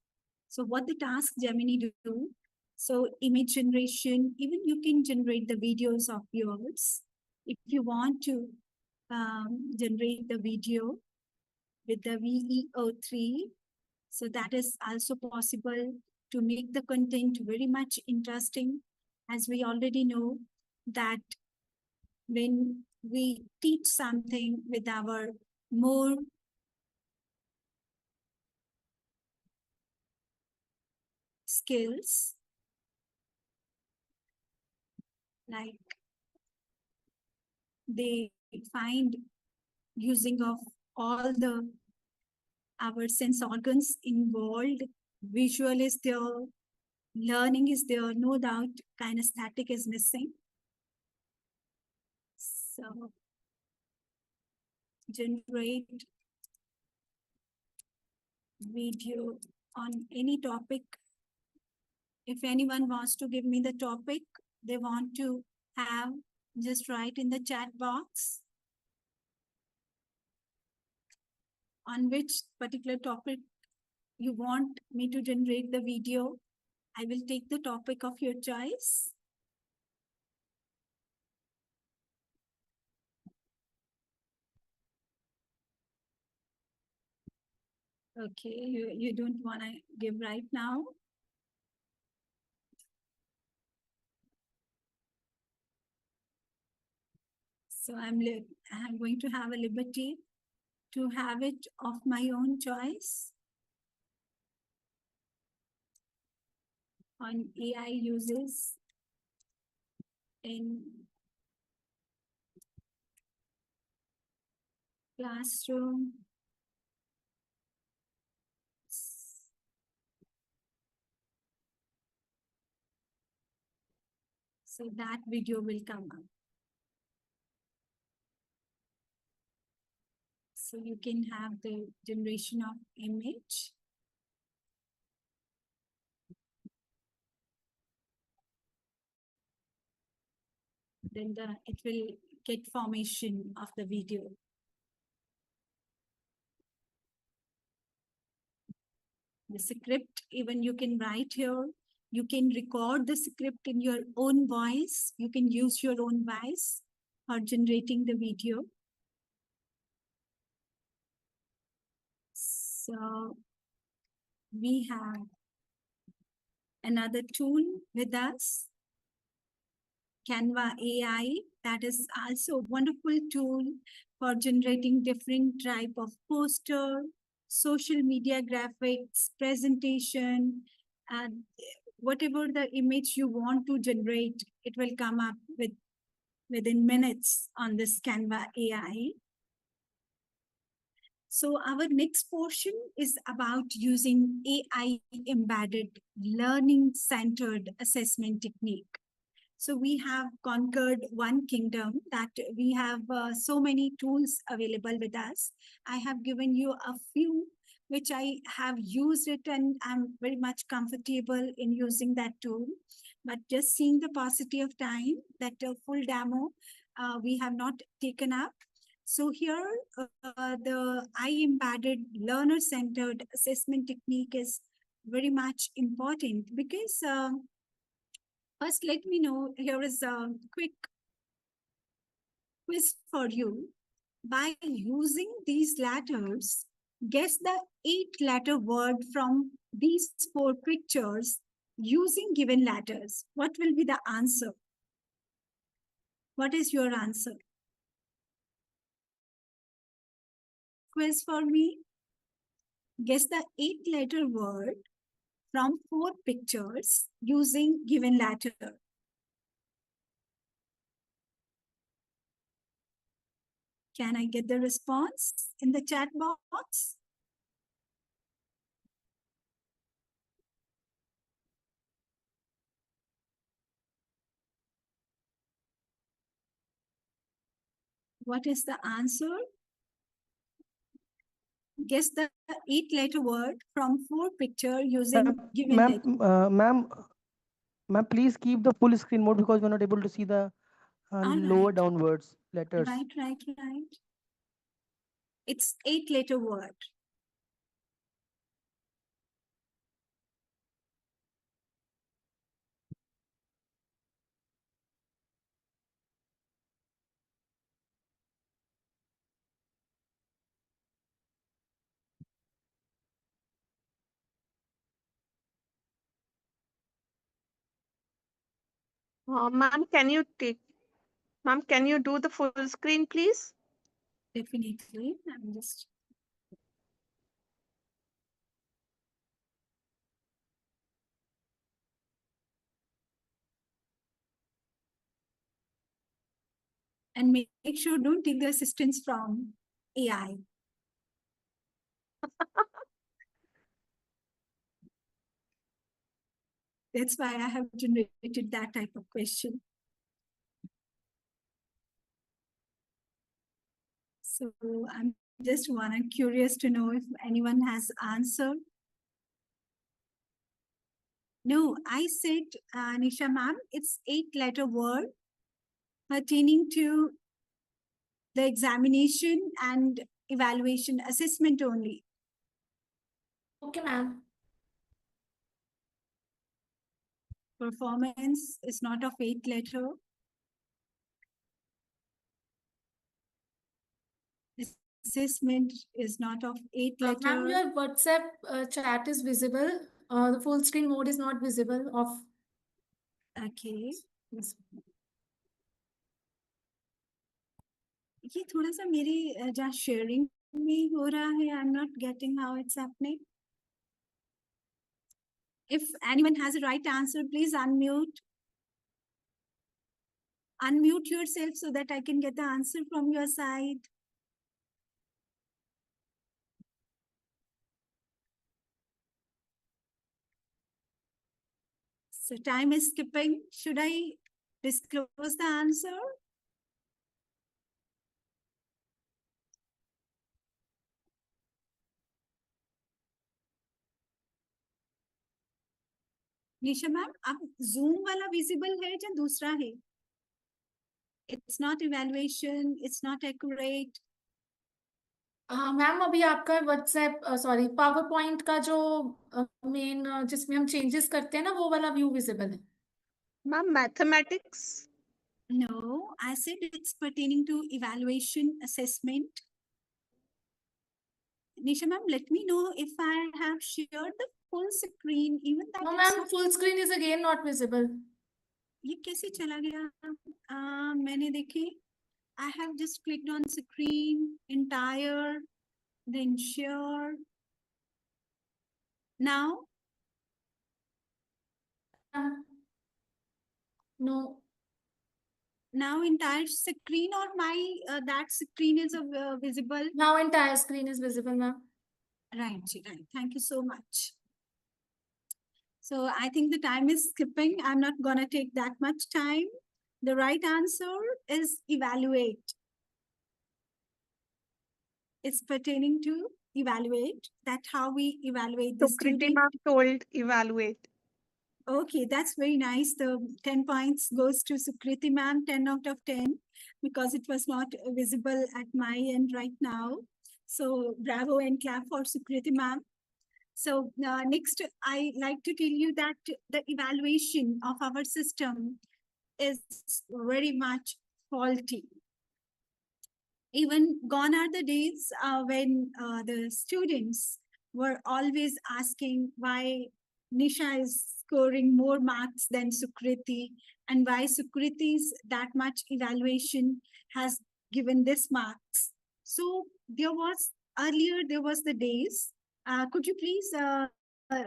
So what the task Gemini do? So image generation, even you can generate the videos of yours. If you want to generate the video with the VEO3, so that is also possible to make the content very much interesting. As we already know that when we teach something with our more skills, like they find using of all the our sense organs involved, visual is there, learning is there, no doubt kinesthetic is missing. So generate video on any topic. If anyone wants to give me the topic they want to have, just write in the chat box on which particular topic you want me to generate the video. I will take the topic of your choice. Okay, you don't want to give right now. So I'm going to have a liberty to have it of my own choice on AI uses in classroom. So that video will come up. So you can have the generation of image. Then it will get formation of the video. The script, even you can write here. You can record the script in your own voice. You can use your own voice for generating the video. So we have another tool with us, Canva AI. That is also a wonderful tool for generating different type of poster, social media graphics, presentation, and whatever the image you want to generate, it will come up within minutes on this Canva AI. So our next portion is about using AI embedded learning centered assessment technique. So we have conquered one kingdom that we have so many tools available with us. I have given you a few which I have used it and I'm very much comfortable in using that tool. But just seeing the paucity of time, that full demo we have not taken up. So here the I-embedded learner-centered assessment technique is very much important because first, let me know, here is a quick quiz for you. By using these letters, guess the 8-letter word from these 4 pictures using given letters. What will be the answer? What is your answer? Quiz for me. Guess the 8-letter word from 4 pictures using given letter. Can I get the response in the chat box? What is the answer? Guess the 8-letter word from 4 picture using given letter. Ma'am, please keep the full screen mode because we're not able to see the lower Right. downwards letters. Right. It's 8-letter word. Ma'am, can you do the full screen, please? Definitely. I'm just. And make sure don't take the assistance from AI. That's why I have generated that type of question. So I'm just curious to know if anyone has answered. No, I said, Nisha ma'am, it's 8-letter word pertaining to the examination and evaluation assessment only. Okay, ma'am. Performance is not of 8-letter. Assessment is not of 8-letter. Ma'am, your WhatsApp chat is visible. The full screen mode is not visible of. Okay. Yes. ये थोड़ा सा मेरी जहाँ sharing में हो रहा है, I'm not getting how it's happening. If anyone has a right answer, please unmute. Unmute yourself so that I can get the answer from your side. So time is skipping. Should I disclose the answer? Nisha ma'am, अब Zoom वाला visible है या दूसरा है? It's not evaluation. It's not accurate. Ma'am अभी आपका WhatsApp sorry power point का जो मेन जिसमें हम चेंजेस करते हैं ना वो वाला व्यू विजिबल है. Ma'am, mathematics. No, I said it's pertaining to evaluation assessment. Nisha ma'am, let me know if I have shared the full screen, even that. No, it's ma'am, full screen is again not visible. ये कैसे चला गया? मैंने देखी. I have just clicked on screen, entire, then share. Now, No. now entire screen or my that screen is visible. Now entire screen is visible, ma'am. Right, right. Thank you so much. So I think the time is skipping. I'm not gonna take that much time. The right answer is evaluate. It's pertaining to evaluate. That's how we evaluate the Sukriti student. ma'am told evaluate. Okay, that's very nice. The 10 points goes to Sukriti ma'am, 10 out of 10, because it was not visible at my end right now. So bravo and clap for Sukriti ma'am. So next, I like to tell you that the evaluation of our system is very much faulty. Even gone are the days when the students were always asking why Nisha is scoring more marks than Sukriti and why Sukriti's that much evaluation has given this marks. So there was the days. Could you please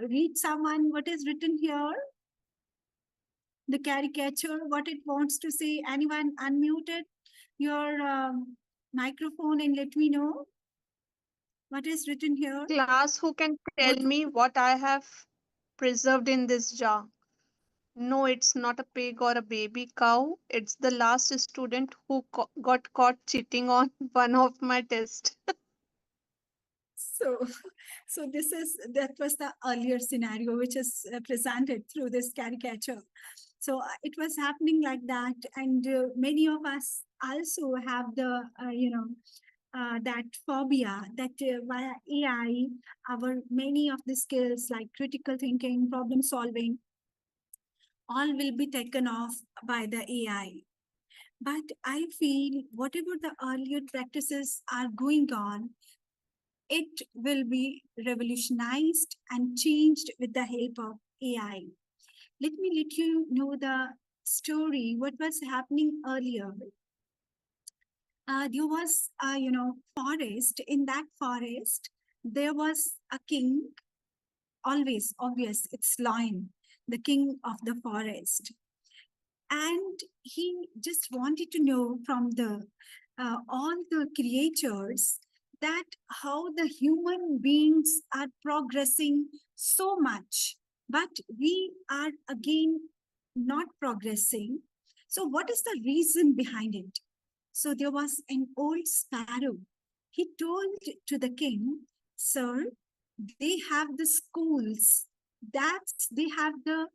read someone what is written here? The caricature, what it wants to say. Anyone unmuted your microphone and let me know what is written here. Class, who can tell me what I have preserved in this jar? No, it's not a pig or a baby cow. It's the last student who got caught cheating on one of my tests. So, so that was the earlier scenario which is presented through this caricature. So it was happening like that, and many of us also have the that phobia that via AI, our many of the skills like critical thinking, problem solving, all will be taken off by the AI. But I feel whatever the earlier practices are going on, it will be revolutionized and changed with the help of AI. Let me let you know the story, what was happening earlier. There was, forest. In that forest, there was a king. Always obvious, it's lion, the king of the forest, and he just wanted to know from the all the creatures that how the human beings are progressing so much, but we are again not progressing. So what is the reason behind it? So there was an old sparrow. He told to the king, sir, they have the schools, that's they have the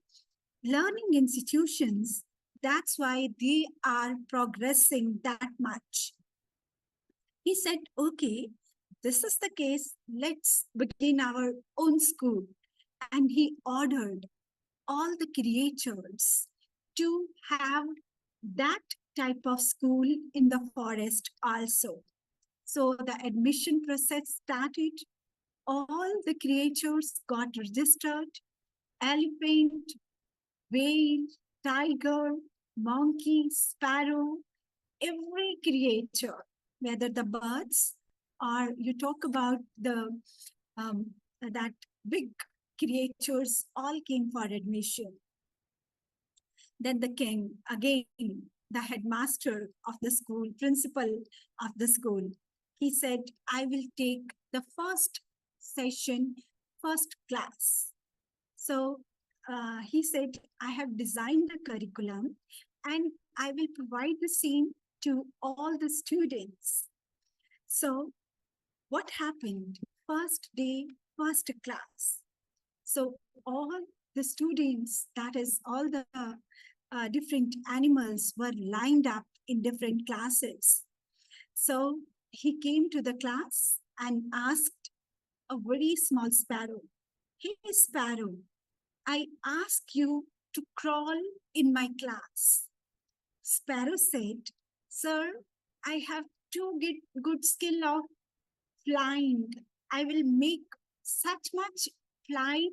learning institutions, that's why they are progressing that much. He said, okay, this is the case, let's begin our own school. And he ordered all the creatures to have that type of school in the forest also. So the admission process started. All the creatures got registered. Elephant, whale, tiger, monkey, sparrow, every creature, whether the birds or you talk about the that big creatures, all came for admission. Then the king, again, the headmaster of the school, principal of the school, he said, I will take the first session, first class. So he said, I have designed the curriculum and I will provide the same to all the students. So what happened? First day, first class. So all the students, that is all the different animals were lined up in different classes. So he came to the class and asked a very small sparrow, hey sparrow, I ask you to crawl in my class. Sparrow said, sir, I have too good skill of flying. I will make such much flight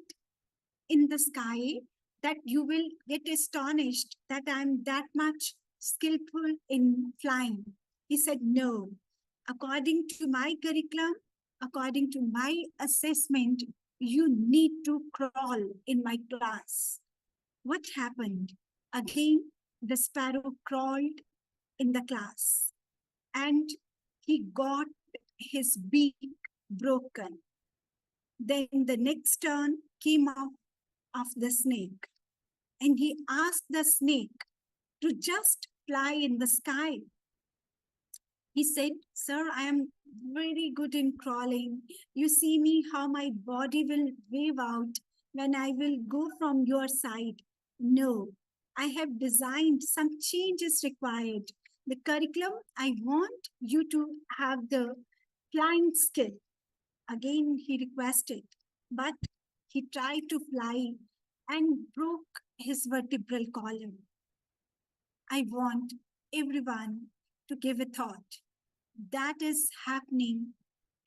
in the sky that you will get astonished that I'm that much skillful in flying. He said, no, according to my curriculum, according to my assessment, you need to crawl in my class. What happened? Again, the sparrow crawled in the class and he got his beak broken. Then the next turn came off of the snake and he asked the snake to just fly in the sky. He said, sir, I am very good in crawling. You see me how my body will wave out when I will go from your side. No, I have designed some changes required. The curriculum, I want you to have the flying skill. Again, he requested, but he tried to fly and broke his vertebral column. I want everyone to give a thought. That is happening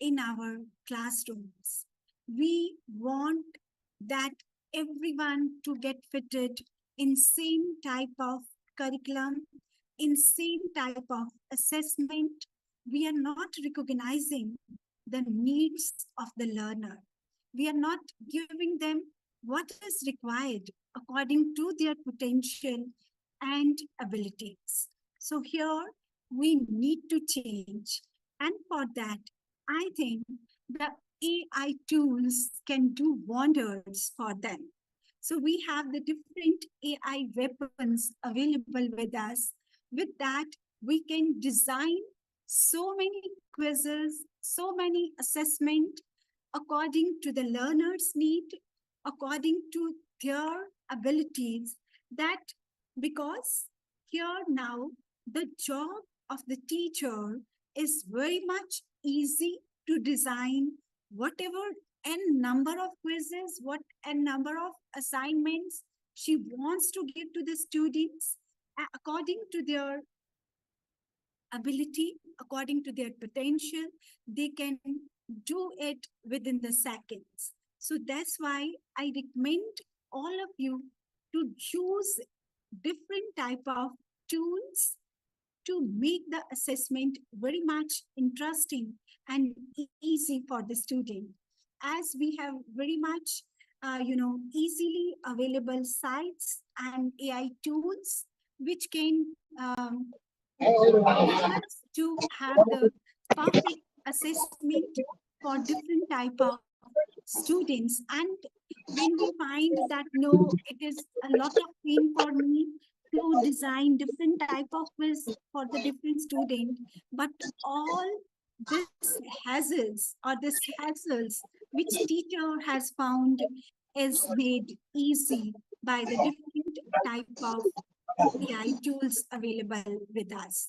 in our classrooms. We want that everyone to get fitted in same type of curriculum, in same type of assessment. We are not recognizing the needs of the learner. We are not giving them what is required according to their potential and abilities. So here we need to change. And for that, I think the AI tools can do wonders for them. So we have the different AI weapons available with us. With that, we can design so many quizzes, so many assessment according to the learner's need, according to their abilities, that because here now the job of the teacher is very much easy to design whatever n number of quizzes, what n number of assignments she wants to give to the students according to their ability, according to their potential, they can do it within the seconds. So that's why I recommend all of you to choose different type of tools to make the assessment very much interesting and easy for the student. As we have very much, easily available sites and AI tools, which can help us to have the perfect assessment for different type of students. And when we find that no, it is a lot of pain for me to design different type of quiz for the different student, but all this hassles which teacher has found is made easy by the different type of AI tools available with us.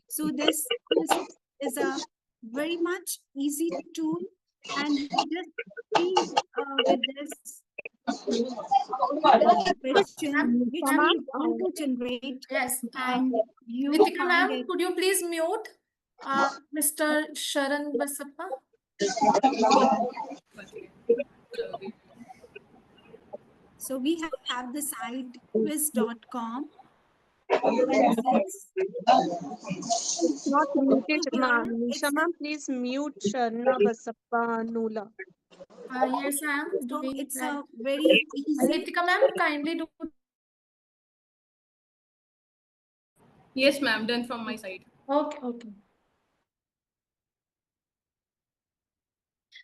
So this quizzes is a very much easy tool, and you just feed with this the question which Ma'am, we want to generate, yes. and you Nitika find ma'am, it. could you please mute Mr. Sharan Basappa? So we have the site quiz.com, and since It's not muted, ma'am. here Nisha it's ma'am, please mute Sharna Basappa Nula. Yes, I am so doing it's that. a very easy. Nitika ma'am, kindly do. Yes, ma'am. Done from my side. Okay, okay.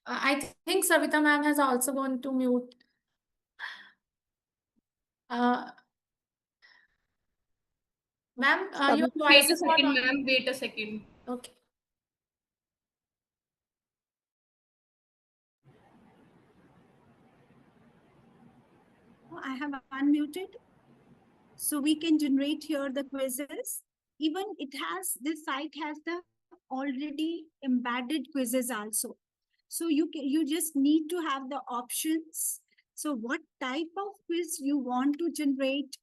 I think Savita ma'am has also gone to mute. Ma'am, your voice Wait a is not second, on. ma'am. Wait a second. Okay. I have unmuted. So we can generate here the quizzes. Even this site has the already embedded quizzes also. So you just need to have the options. So what type of quiz you want to generate,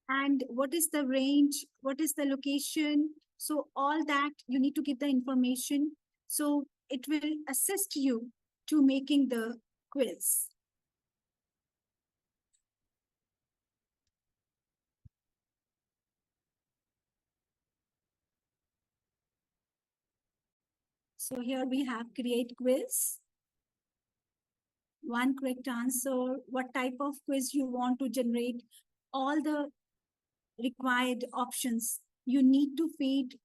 and what is the range, what is the location. So all that you need to give the information. So it will assist you to making the quiz. So here we have create quiz. One correct answer, what type of quiz you want to generate, all the required options you need to feed,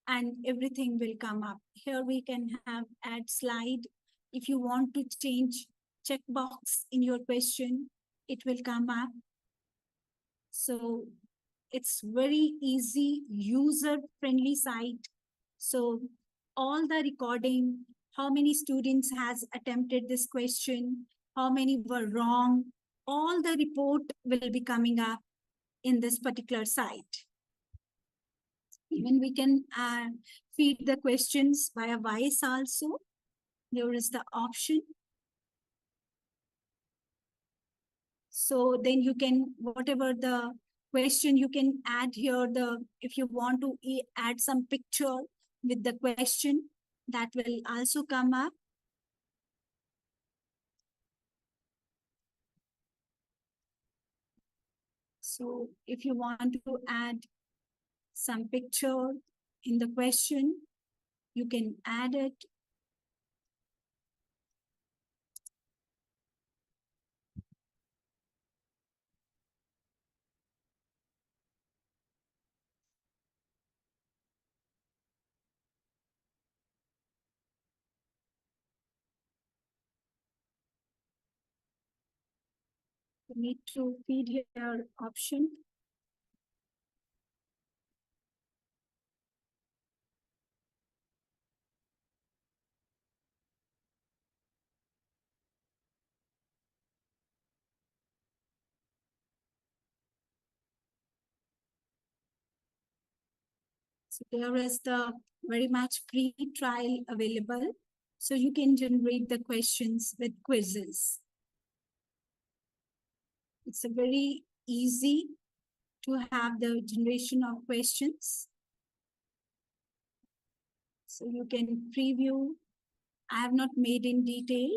and everything will come up. Here we can have add slide. If you want to change checkbox in your question, it will come up. So it's very easy, user-friendly site. So all the recording, how many students has attempted this question, how many were wrong, all the report will be coming up in this particular site. Even we can feed the questions via voice also. There is the option. So then you can, whatever the question, you can add here if you want to add some picture with the question, that will also come up. So if you want to add some picture in the question, you can add it. You need to feed here option. So there is the very much free trial available. So you can generate the questions with quizzes. It's a very easy to have the generation of questions. So you can preview. I have not made in detail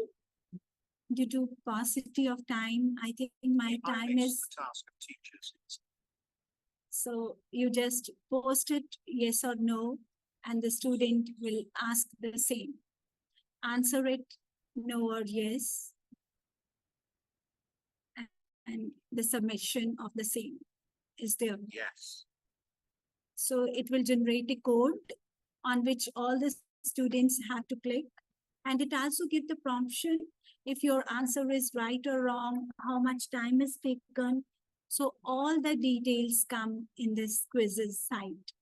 due to paucity of time. I think my time is So you just post it yes or no, and the student will ask the same. Answer it no or yes, and the submission of the same is there. Yes. So it will generate a code on which all the students have to click. And it also gives the promption if your answer is right or wrong, how much time is taken. So all the details come in this quizzes site.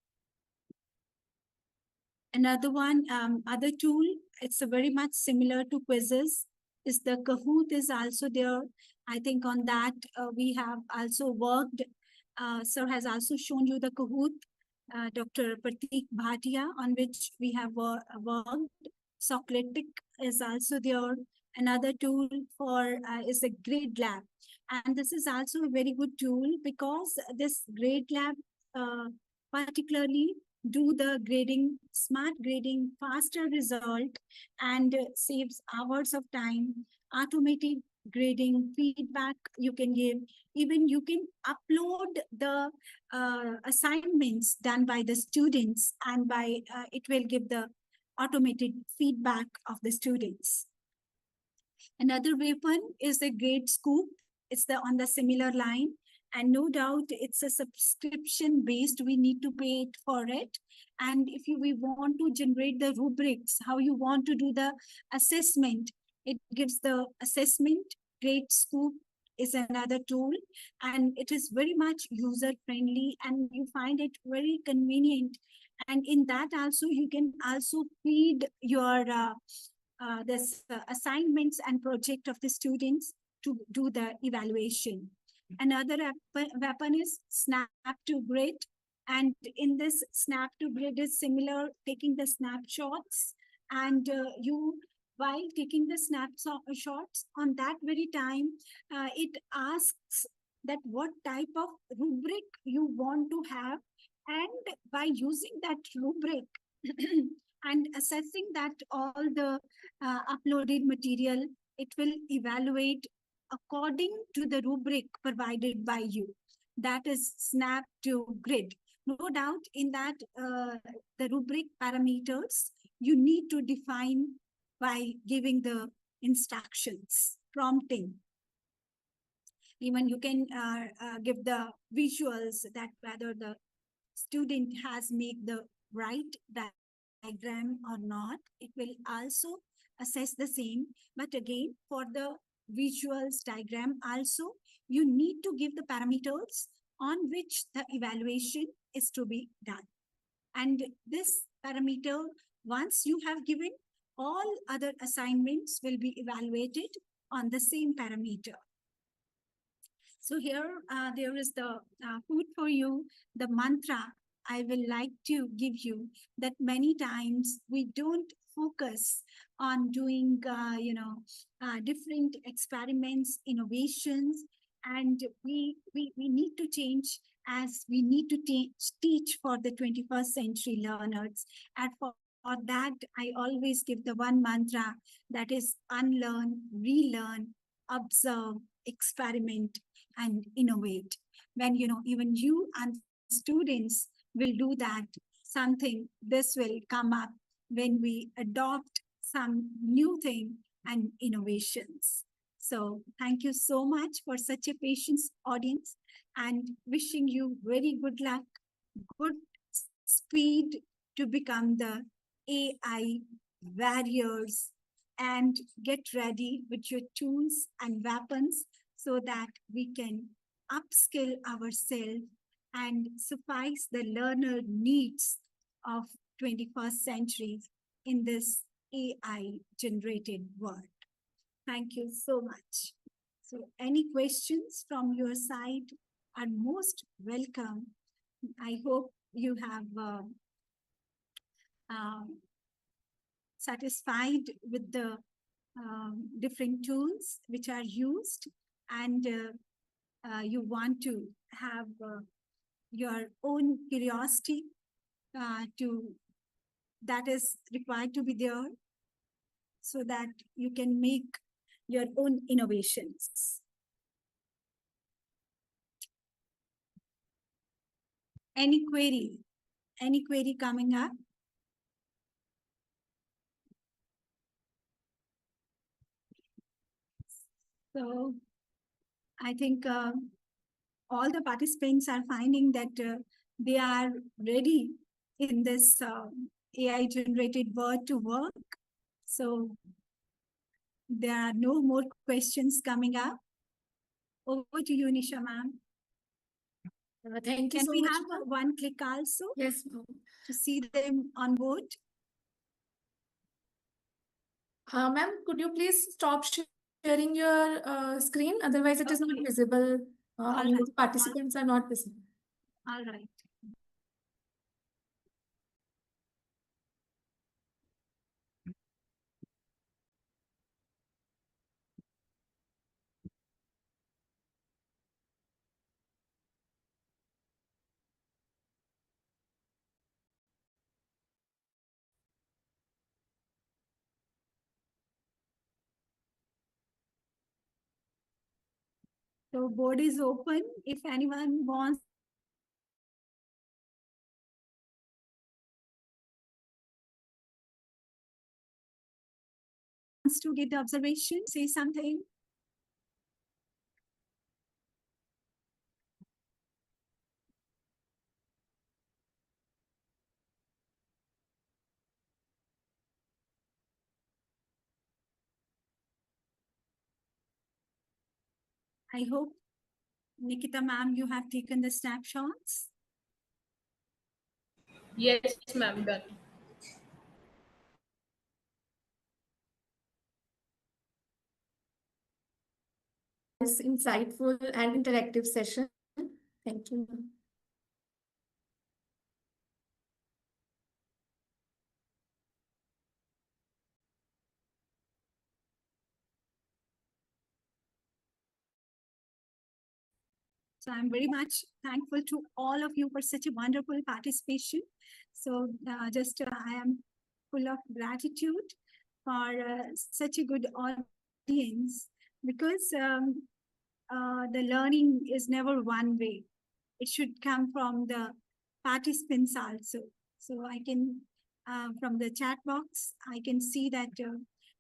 Another one, other tool, it's a very much similar to quizzes, is the Kahoot is also there. I think on that we have also worked. Sir has also shown you the Kahoot, Dr. Pratik Bhatia, on which we have worked. Socratic is also there. Another tool for is a grade lab. And this is also a very good tool because this grade lab particularly do the grading, smart grading, faster result, and saves hours of time, automatic grading, feedback you can give. Even you can upload the assignments done by the students, and by it will give the automated feedback of the students. Another weapon is the Grade Scoop. It's on the similar line. And no doubt it's a subscription based. We need to pay it for it. And if we want to generate the rubrics, how you want to do the assessment, it gives the assessment. Grade Scoop is another tool, and it is very much user friendly, and you find it very convenient. And in that also, you can also feed your assignments and project of the students to do the evaluation. Another weapon is Snap to Grid. And in this Snap to Grid is similar, taking the snapshots, and while taking the snapshots on that very time, it asks that what type of rubric you want to have. And by using that rubric and assessing that all the uploaded material, it will evaluate according to the rubric provided by you. That is Snap to Grid. No doubt in that the rubric parameters you need to define by giving the instructions, prompting. Even you can give the visuals that whether the student has made the right diagram or not. It will also assess the same. But again, for the visuals diagram also, you need to give the parameters on which the evaluation is to be done. And this parameter, once you have given, all other assignments will be evaluated on the same parameter. So here there is the food for you, the mantra I will like to give you, that many times we don't focus on doing, different experiments, innovations, and we need to change, as we need to teach for the 21st century learners. And for that, I always give the one mantra, that is unlearn, relearn, observe, experiment, and innovate. When, even you and students will do that, something this will come up when we adopt some new thing and innovations. So thank you so much for such a patient audience, and wishing you very good luck, good speed to become the AI warriors, and get ready with your tools and weapons so that we can upskill ourselves and suffice the learner needs of 21st century in this AI generated world. Thank you so much. So any questions from your side are most welcome. I hope you have satisfied with the different tools which are used, and you want to have your own curiosity that is required to be there, so that you can make your own innovations. any query coming up? So I think all the participants are finding that they are ready in this AI generated word to work. So there are no more questions coming up. Over to you, Nisha ma'am. Thank you Can so we much. have one click also Yes, ma'am. to see them on board? Ma'am, could you please stop sharing your screen? Otherwise, it is not Okay. visible. All All right. the participants are not visible. All right. So board is open. If anyone wants to get the observation, say something. I hope, Nikita ma'am, you have taken the snapshots. Yes, ma'am, done. This insightful and interactive session. Thank you, ma'am. So I'm very much thankful to all of you for such a wonderful participation. So I am full of gratitude for such a good audience, because the learning is never one way. It should come from the participants also. So I can, from the chat box, I can see that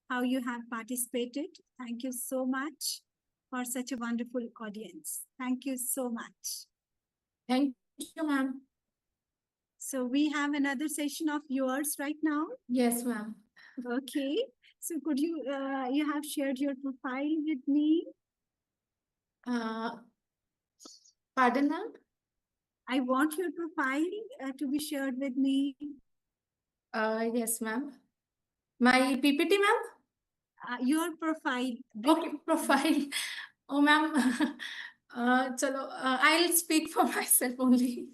how you have participated. Thank you so much for such a wonderful audience. Thank you so much. Thank you, ma'am. So we have another session of yours right now. Yes, ma'am. Okay. So could you, you have shared your profile with me. Pardon, ma'am? I want your profile to be shared with me. Yes, ma'am. My PPT, ma'am? Your profile. Okay, profile. Oh, ma'am. Chalo, I'll speak for myself only.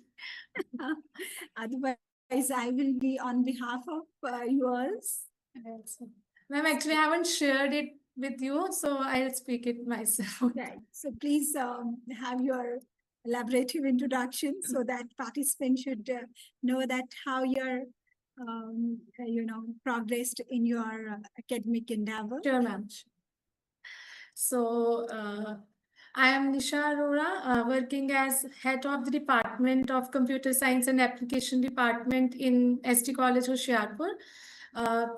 Otherwise, I will be on behalf of yours. Yes. Ma'am, actually, I haven't shared it with you, so I'll speak it myself. Right. So please have your elaborative introduction so that participants should know that how you're, progressed in your academic endeavor. Sure, ma'am. So, I am Nisha Arora, working as head of the Department of Computer Science and Application Department in ST College, Hoshiarpur.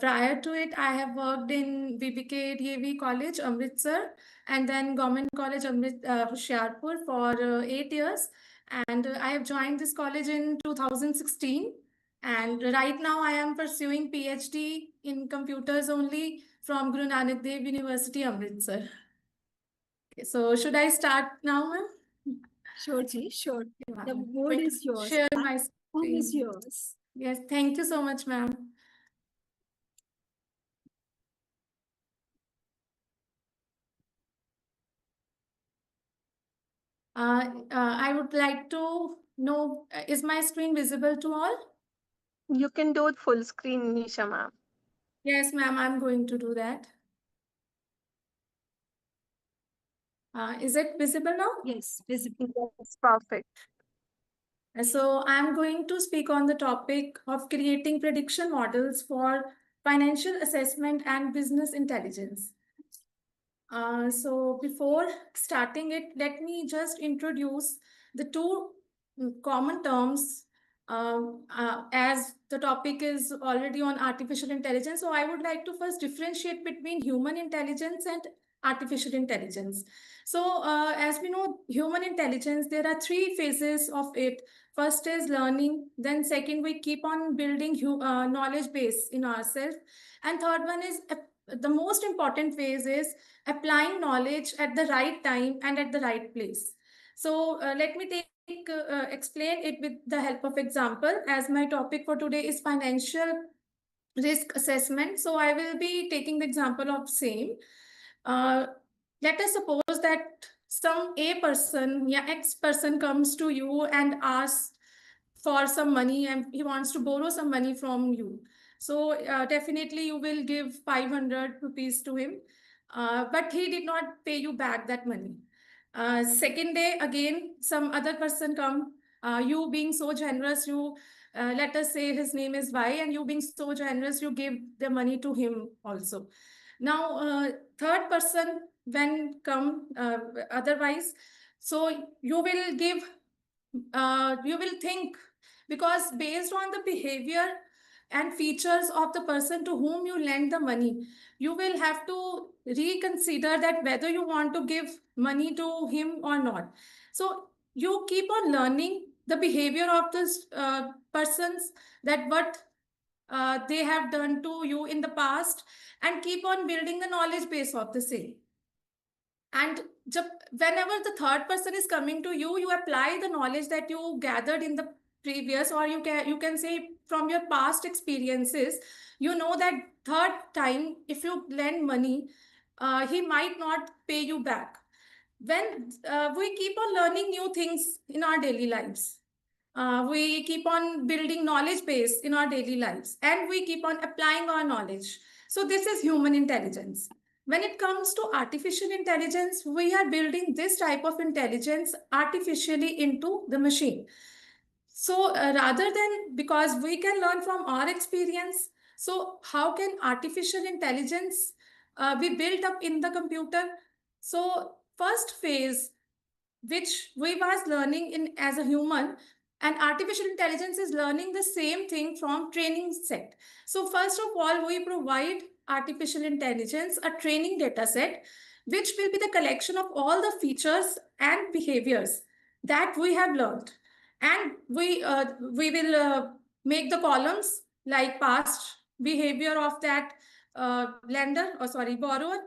Prior to it, I have worked in BBK DAV College, Amritsar, and then Government College, Hoshiarpur for 8 years. And I have joined this college in 2016. And right now I am pursuing PhD in computers only from Guru Nanak Dev University, Amritsar. Okay, so should I start now, ma'am? Sure, Ji, sure. Yeah, The I'm board going to is yours. share my Platform is screen. yours. Yes, thank you so much, ma'am. I would like to know, is my screen visible to all? You can do it full screen, Nisha ma'am. Yes, ma'am, I'm going to do that. Is it visible now? Yes, visible. Yes, perfect. So I'm going to speak on the topic of creating prediction models for financial assessment and business intelligence. So before starting it, let me just introduce the two common terms, as the topic is already on artificial intelligence. So I would like to first differentiate between human intelligence and artificial intelligence. So as we know, human intelligence, there are three phases of it. First is learning. Then second, we keep on building knowledge base in ourselves. And third one is the most important phase is applying knowledge at the right time and at the right place. So let me explain it with the help of example, as my topic for today is financial risk assessment. So I will be taking the example of same. Uh, Let us suppose that some A person, yeah, X person comes to you and asks for some money and he wants to borrow some money from you. So definitely you will give 500 rupees to him, but he did not pay you back that money. Second day, again, some other person come, you being so generous, you let us say his name is Y, and you being so generous, you give the money to him also. Now, third person when come otherwise, so you will think, because based on the behavior and features of the person to whom you lend the money, you will have to reconsider that whether you want to give money to him or not. So you keep on learning the behavior of this persons, that what they have done to you in the past, and keep on building the knowledge base of the same. And whenever the third person is coming to you, you apply the knowledge that you gathered in the previous, or you can say from your past experiences. You know that third time, if you lend money, he might not pay you back. When we keep on learning new things in our daily lives, we keep on building knowledge base in our daily lives, and we keep on applying our knowledge. So this is human intelligence. When it comes to artificial intelligence, we are building this type of intelligence artificially into the machine. So rather than, because we can learn from our experience, so how can artificial intelligence be built up in the computer? So first phase, which we was learning in as a human, and artificial intelligence is learning the same thing from training set. So first of all, we provide artificial intelligence a training data set, which will be the collection of all the features and behaviors that we have learned. And we will make the columns like past behavior of that lender, or sorry, borrower,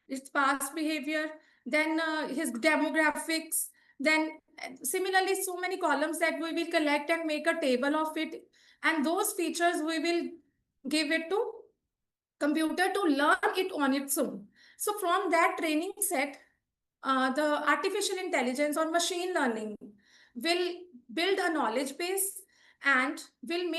its past behavior, then his demographics, then similarly so many columns that we will collect and make a table of it, and those features we will give it to computer to learn it on its own. So from that training set, the artificial intelligence or machine learning will build a knowledge base and will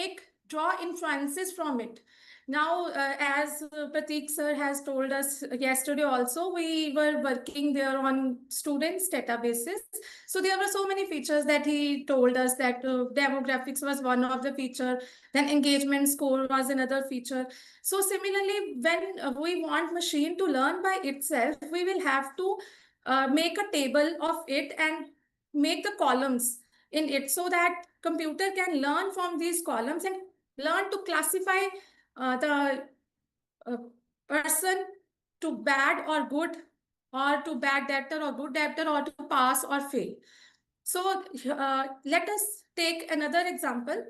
draw inferences from it. Now, as Pratik sir has told us yesterday also, we were working there on students databases. So there were so many features that he told us, that demographics was one of the feature, then engagement score was another feature. So similarly, when we want machine to learn by itself, we will have to make a table of it and make the columns in it, so that computer can learn from these columns and learn to classify the uh, person to bad or good, or to bad debtor or good debtor, or to pass or fail. So let us take another example.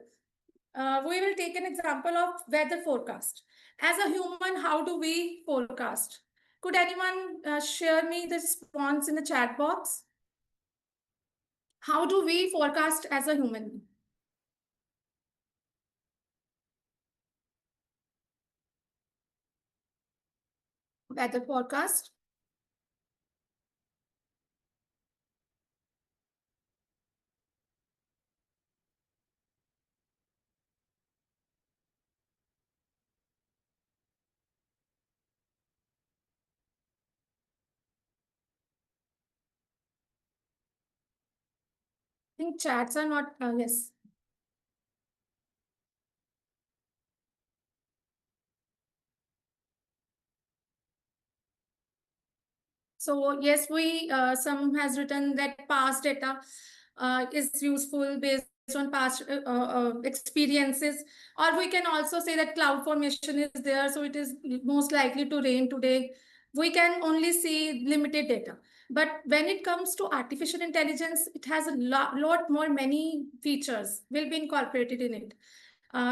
We will take an example of weather forecast. As a human, how do we forecast? Could anyone share me the response in the chat box? How do we forecast as a human? Weather forecast. I think chats are not, yes. So yes, we some has written that past data. is useful based on past experiences, or we can also say that cloud formation is there, so it is most likely to rain today. We can only see limited data. But when it comes to artificial intelligence, it has a lot more, many features will be incorporated in it,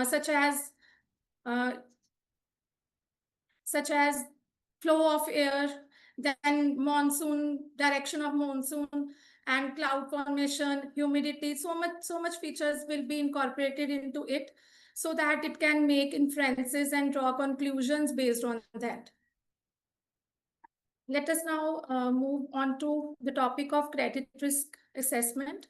such as uh, such as flow of air, then monsoon, direction of monsoon, and cloud formation, humidity. So much features will be incorporated into it, so that it can make inferences and draw conclusions based on that. Let us now move on to the topic of credit risk assessment.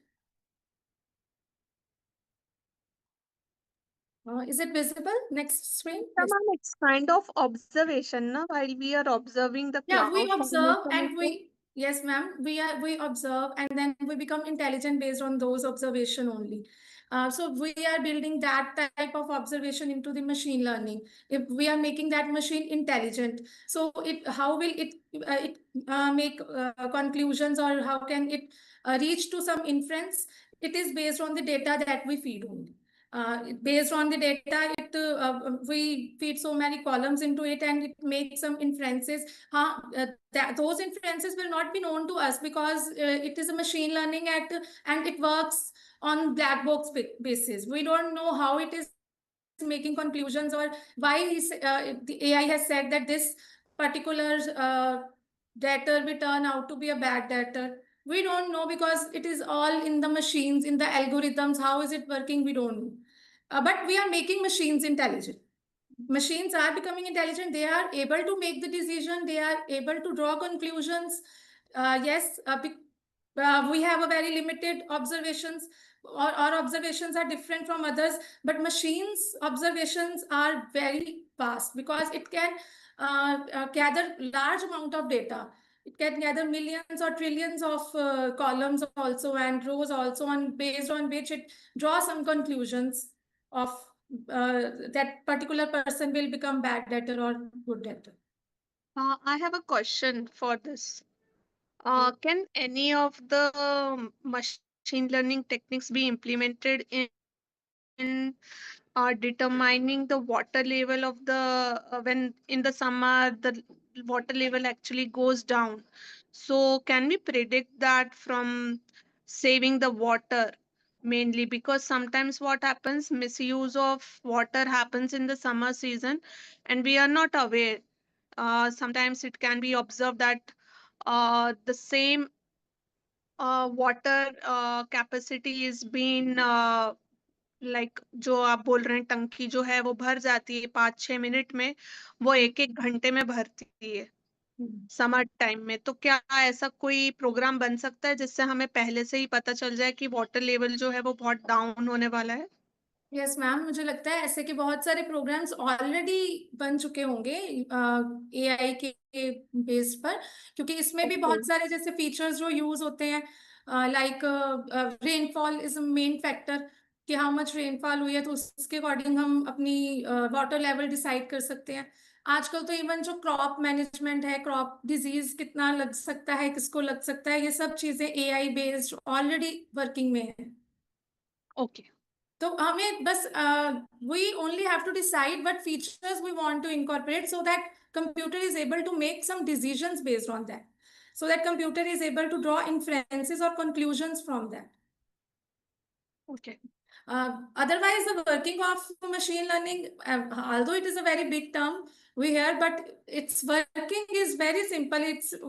Is it visible? Next screen. Yeah, Yes. ma'am, it's kind of observation, na? While we are observing the Yeah, we cloud observe formation and also. yes, ma'am, we observe and then we become intelligent based on those observation only. So we are building that type of observation into the machine learning. If we are making that machine intelligent, so how will it make conclusions, or how can it reach to some inference? It is based on the data that we feed only. Based on the data, we feed so many columns into it, and it makes some inferences. Those inferences will not be known to us, because it is a machine learning and it works on black box basis. We don't know how it is making conclusions, or why the AI has said that this particular debtor will turn out to be a bad debtor. We don't know, because it is all in the machines, in the algorithms. How is it working? We don't know. But we are making machines intelligent. Machines are becoming intelligent. They are able to make the decision. They are able to draw conclusions. Yes, we have a very limited observations. Our observations are different from others, but machines observations are very fast, because it can gather large amount of data. It can gather millions or trillions of columns also, and rows also, and based on which it draws some conclusions of that particular person will become bad debtor or good debtor. I have a question for this. Can any of the machine learning techniques be implemented in determining the water level of the when in the summer the water level actually goes down? So can we predict that from saving the water mainly? Because sometimes what happens, misuse of water happens in the summer season and we are not aware. Sometimes it can be observed that the same water capacity is being like जो आप बोल रहे हैं टंकी जो है वो भर जाती है 5-6 मिनट में, वो 1-1 घंटे में भरती है समर टाइम में। तो क्या ऐसा कोई प्रोग्राम बन सकता है जिससे हमें पहले से ही पता चल जाए कि वाटर लेवल जो है वो बहुत डाउन होने वाला है? यस मैम, मुझे लगता है ऐसे कि बहुत सारे प्रोग्राम्स ऑलरेडी बन चुके होंगे एआई के बेस पर, क्योंकि इसमें भी ओके। बहुत सारे जैसे फीचर्स जो यूज होते हैं, like rainfall is main factor, कि हाउ मच रेनफॉल हुई है, तो उसके अकॉर्डिंग हम अपनी वाटर लेवल डिसाइड कर सकते हैं। आजकल तो इवन जो क्रॉप मैनेजमेंट है, क्रॉप डिजीज कितना लग सकता है, किसको लग सकता है, ये सब चीजें एआई बेस्ड ऑलरेडी वर्किंग में है। ओके। तो हमें बस we only have to decide what features we want to incorporate, so that computer is able to make some decisions based on that, so that computer is able to draw inferences or conclusions from that. Okay. Otherwise, the working of machine learning, although it is a very big term we hear, but its working is very simple.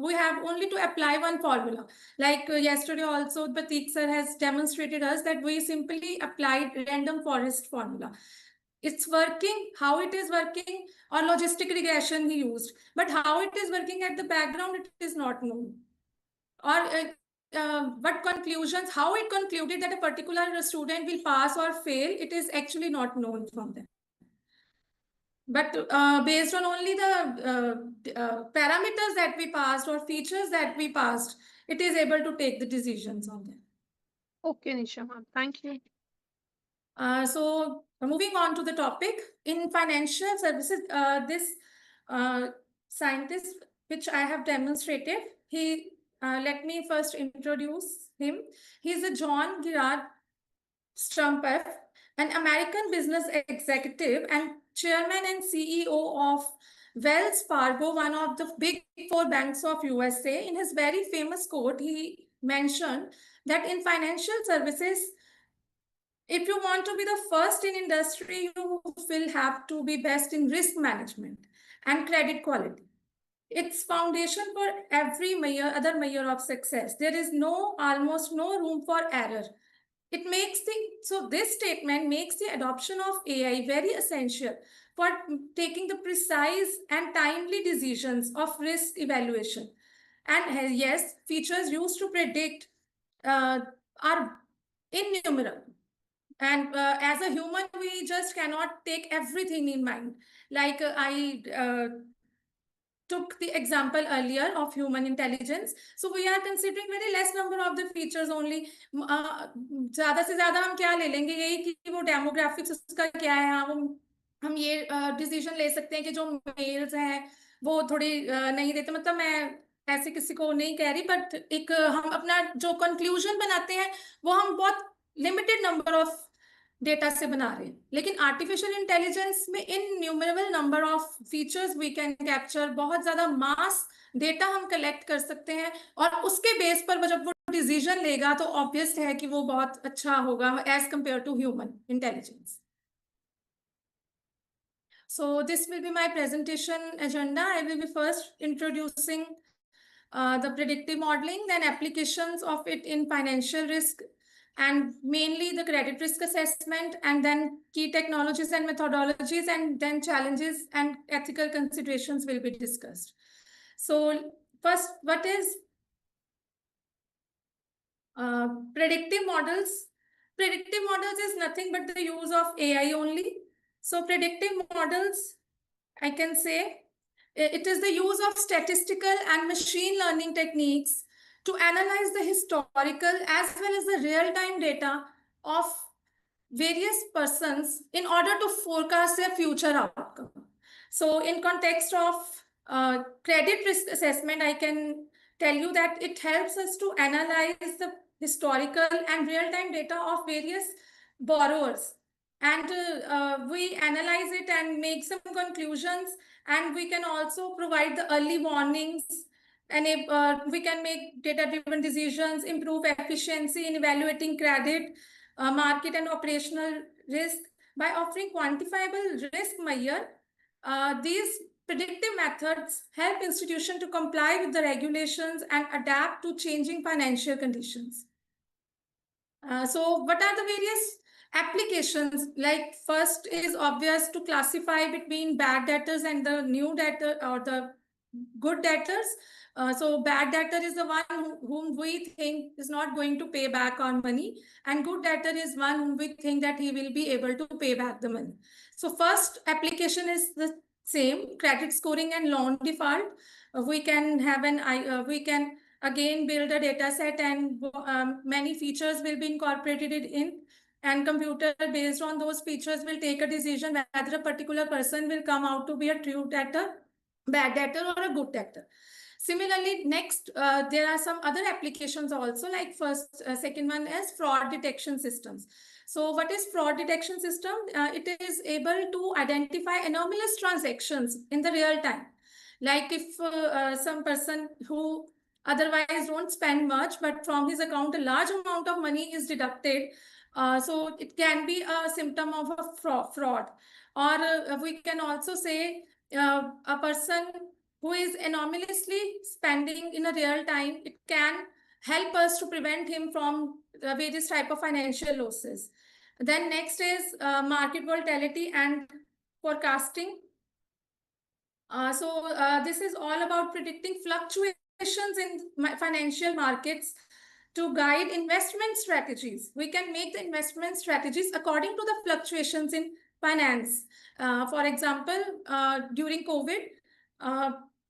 We have only to apply one formula. Like yesterday also, Pratik sir has demonstrated us that we simply applied random forest formula. It's working, how it is working, or logistic regression he used. But how it is working at the background, it is not known. Or what conclusions, how it concluded that a particular student will pass or fail, it is actually not known from them. But based on only the parameters that we passed or features that we passed, it is able to take the decisions on them. Okay, Nisha ma'am, thank you. So moving on to the topic, in financial services, this scientist which I have demonstrated, he let me first introduce him. He's a John Girard Strumpf, an American business executive and chairman and CEO of Wells Fargo, one of the big four banks of USA. In his very famous quote, he mentioned that in financial services, if you want to be the first in industry, you will have to be best in risk management and credit quality. It's foundation for every other measure of success. There is almost no room for error. This statement makes the adoption of AI very essential for taking the precise and timely decisions of risk evaluation. And yes, features used to predict are innumerable. And as a human, we just cannot take everything in mind. Like I took the example earlier of human intelligence. So we are considering very less number of the features only. ज़्यादा से ज़्यादा हम क्या ले लेंगे, यही कि वो demographics उसका क्या है, हाँ वो हम ये डिसीजन ले सकते हैं कि जो मेल्स हैं वो थोड़ी नहीं देते. मतलब मैं ऐसे किसी को नहीं कह रही, बट एक हम अपना जो कंक्लूजन बनाते हैं वो हम बहुत लिमिटेड नंबर ऑफ डेटा से बना रहे हैं. लेकिन आर्टिफिशियल इंटेलिजेंस में innumerable number of features we can capture, बहुत ज्यादा मास डेटा हम कलेक्ट कर सकते हैं और उसके बेस पर जब वो डिसीजन लेगा तो ऑब्वियस है कि वो बहुत अच्छा होगा as compare to human intelligence. So this will be my presentation agenda. I will be first introducing the predictive modeling, then applications of it in financial risk, and mainly the credit risk assessment, and then key technologies and methodologies, and then challenges and ethical considerations will be discussed. So first, what is predictive models? Predictive models is nothing but the use of AI only. So predictive models, I can say, it is the use of statistical and machine learning techniques to analyze the historical as well as the real-time data of various persons in order to forecast their future outcome. So in context of credit risk assessment, I can tell you that it helps us to analyze the historical and real-time data of various borrowers. And we analyze it and make some conclusions, and we can also provide the early warnings, and we can make data-driven decisions, improve efficiency in evaluating credit, market and operational risk by offering quantifiable risk measure. These predictive methods help institutions to comply with the regulations and adapt to changing financial conditions. So what are the various applications? Like first is obvious to classify between bad debtors and the new debtor or the good debtors. So bad debtor is the one whom we think is not going to pay back our money, and good debtor is one whom we think that he will be able to pay back the money. So first application is the same, credit scoring and loan default. We can have we can again build a data set, and many features will be incorporated in, and computer based on those features will take a decision whether a particular person will come out to be a true debtor, bad debtor, or a good debtor. Similarly, next, there are some other applications also, like second one is fraud detection systems. So what is fraud detection system? It is able to identify anomalous transactions in the real time. Like if some person who otherwise don't spend much, but from his account a large amount of money is deducted, so it can be a symptom of a fraud. Or we can also say a person who is anomalously spending in a real time, it can help us to prevent him from various type of financial losses. Then next is market volatility and forecasting. This is all about predicting fluctuations in financial markets to guide investment strategies. We can make the investment strategies according to the fluctuations in finance. For example, during COVID,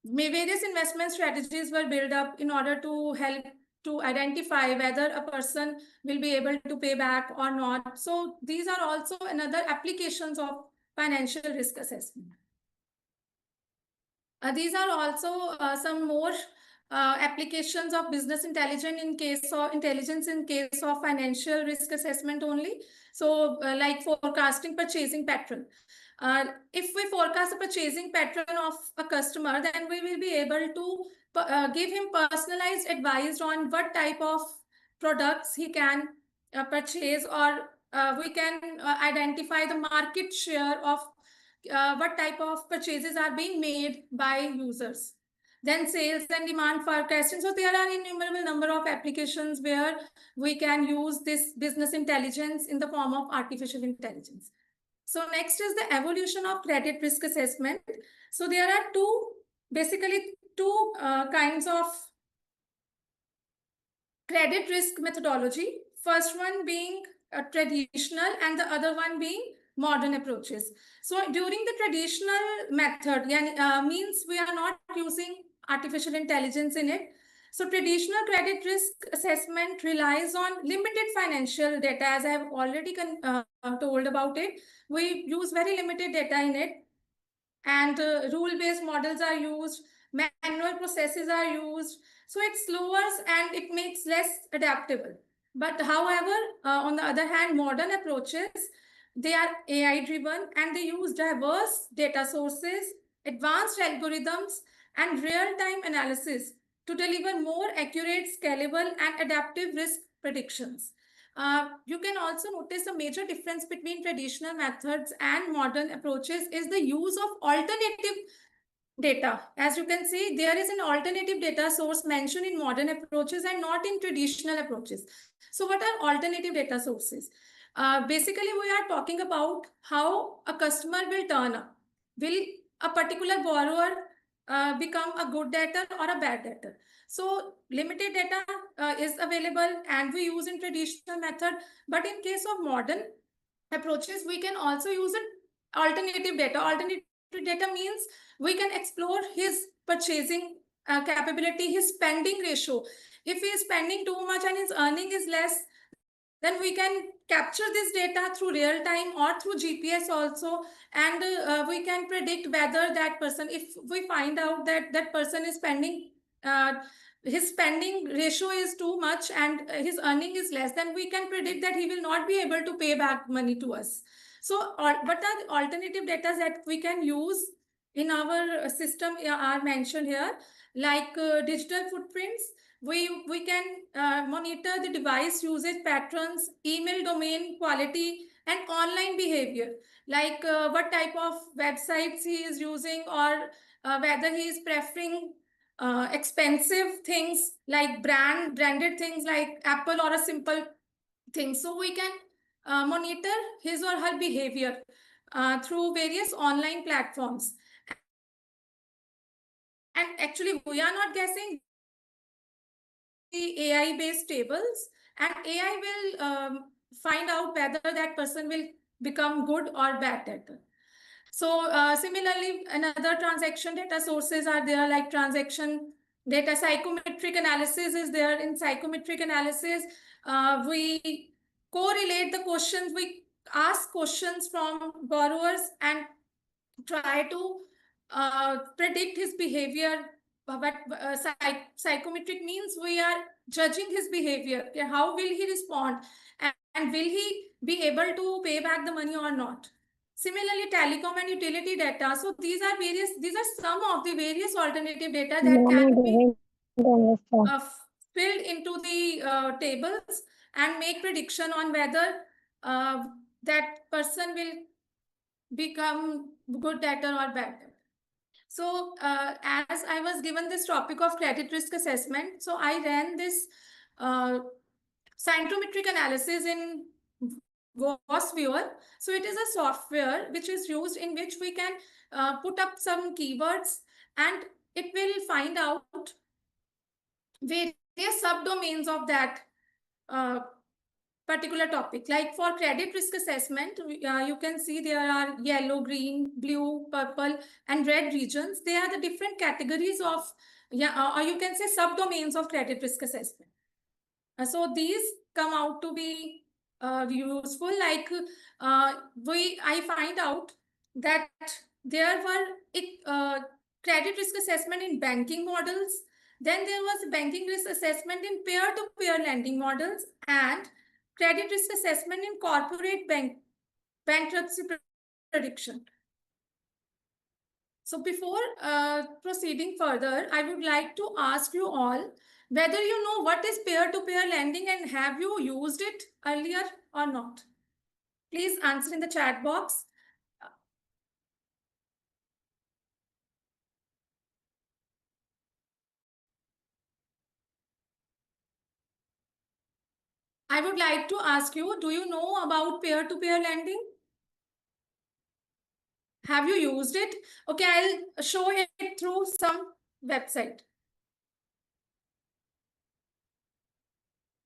various investment strategies were built up in order to help to identify whether a person will be able to pay back or not. So these are also another applications of financial risk assessment. These are also some more applications of business intelligence in case of financial risk assessment only. So like forecasting purchasing pattern. If we forecast a purchasing pattern of a customer, then we will be able to give him personalized advice on what type of products he can purchase, or we can identify the market share of what type of purchases are being made by users. Then sales and demand forecasting. So there are innumerable number of applications where we can use this business intelligence in the form of artificial intelligence. So next is the evolution of credit risk assessment. So there are basically two kinds of credit risk methodology. First one being traditional and the other one being modern approaches. So during the traditional method, means we are not using artificial intelligence in it. So traditional credit risk assessment relies on limited financial data, as I have already told about it. We use very limited data in it, and rule-based models are used, manual processes are used. So it lowers and it makes less adaptable. But however, on the other hand, modern approaches, they are AI driven and they use diverse data sources, advanced algorithms, and real-time analysis to deliver more accurate, scalable, and adaptive risk predictions. You can also notice a major difference between traditional methods and modern approaches is the use of alternative data. As you can see, there is an alternative data source mentioned in modern approaches and not in traditional approaches. So what are alternative data sources? Basically, we are talking about how a customer will turn up. Will a particular borrower become a good debtor or a bad debtor? So limited data is available and we use in traditional method. But in case of modern approaches, we can also use an alternative data. Alternative data means we can explore his purchasing capability, his spending ratio. If he is spending too much and his earning is less, then we can capture this data through real time or through GPS also, and we can predict whether that person, if we find out that that person is spending, his spending ratio is too much and his earning is less, then we can predict that he will not be able to pay back money to us. So what are the alternative data that we can use in our system are mentioned here, like digital footprints. We can monitor the device usage patterns, email domain quality, and online behavior, like what type of websites he is using, or whether he is preferring expensive things like branded things like Apple, or a simple thing. So we can monitor his or her behavior through various online platforms. And actually, we are not guessing. The AI-based tables, and AI will find out whether that person will become good or bad debtor. So similarly, another transaction data sources are there, like transaction data. Psychometric analysis is there. In psychometric analysis, we correlate the questions. We ask questions from borrowers and try to predict his behavior. But psychometric means we are judging his behavior. Okay, how will he respond, and will he be able to pay back the money or not? Similarly, telecom and utility data. So these are some of the various alternative data that can be filled into the tables and make prediction on whether that person will become good debtor or bad debtor. So as I was given this topic of credit risk assessment, so I ran this psychometric analysis in VOS Viewer. So it is a software which is used in which we can put up some keywords, and it will find out various subdomains of that particular topic. Like for credit risk assessment, you can see there are yellow, green, blue, purple, and red regions. They are the different categories of, or you can say subdomains of credit risk assessment. So these come out to be useful. Like I find out that there were credit risk assessment in banking models, Then there was banking risk assessment in peer-to-peer lending models and credit risk assessment in corporate bankruptcy prediction. So before proceeding further, I would like to ask you all whether you know what is peer-to-peer lending and have you used it earlier or not. Please answer in the chat box. I would like to ask you, do you know about peer-to-peer lending? Have you used it? Okay, I'll show it through some website.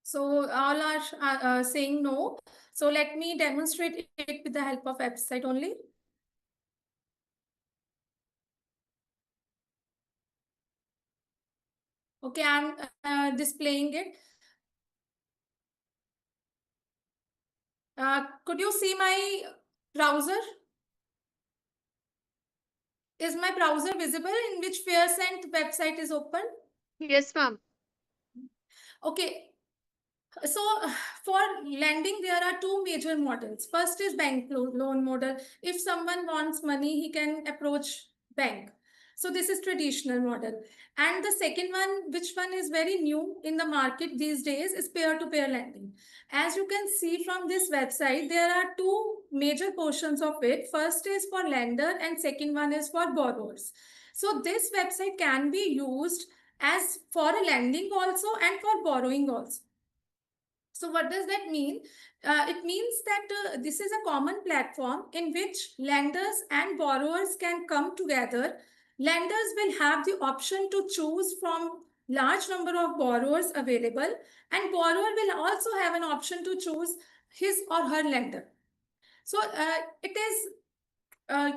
So all are saying no. So let me demonstrate it with the help of website only. Okay, I'm displaying it. Could you see my browser? Is my browser visible in which FairSend website is open? Yes, ma'am. Okay. So for lending, there are two major models. First is bank loan model. If someone wants money, he can approach bank. So this is traditional model. And the second one, which one is very new in the market these days, is peer-to-peer lending. As you can see from this website, there are two major portions of it. First is for lender and second one is for borrowers. So this website can be used as for lending also and for borrowing also. So what does that mean? It means that this is a common platform in which lenders and borrowers can come together. Lenders will have the option to choose from large number of borrowers available, and borrower will also have an option to choose his or her lender. So it is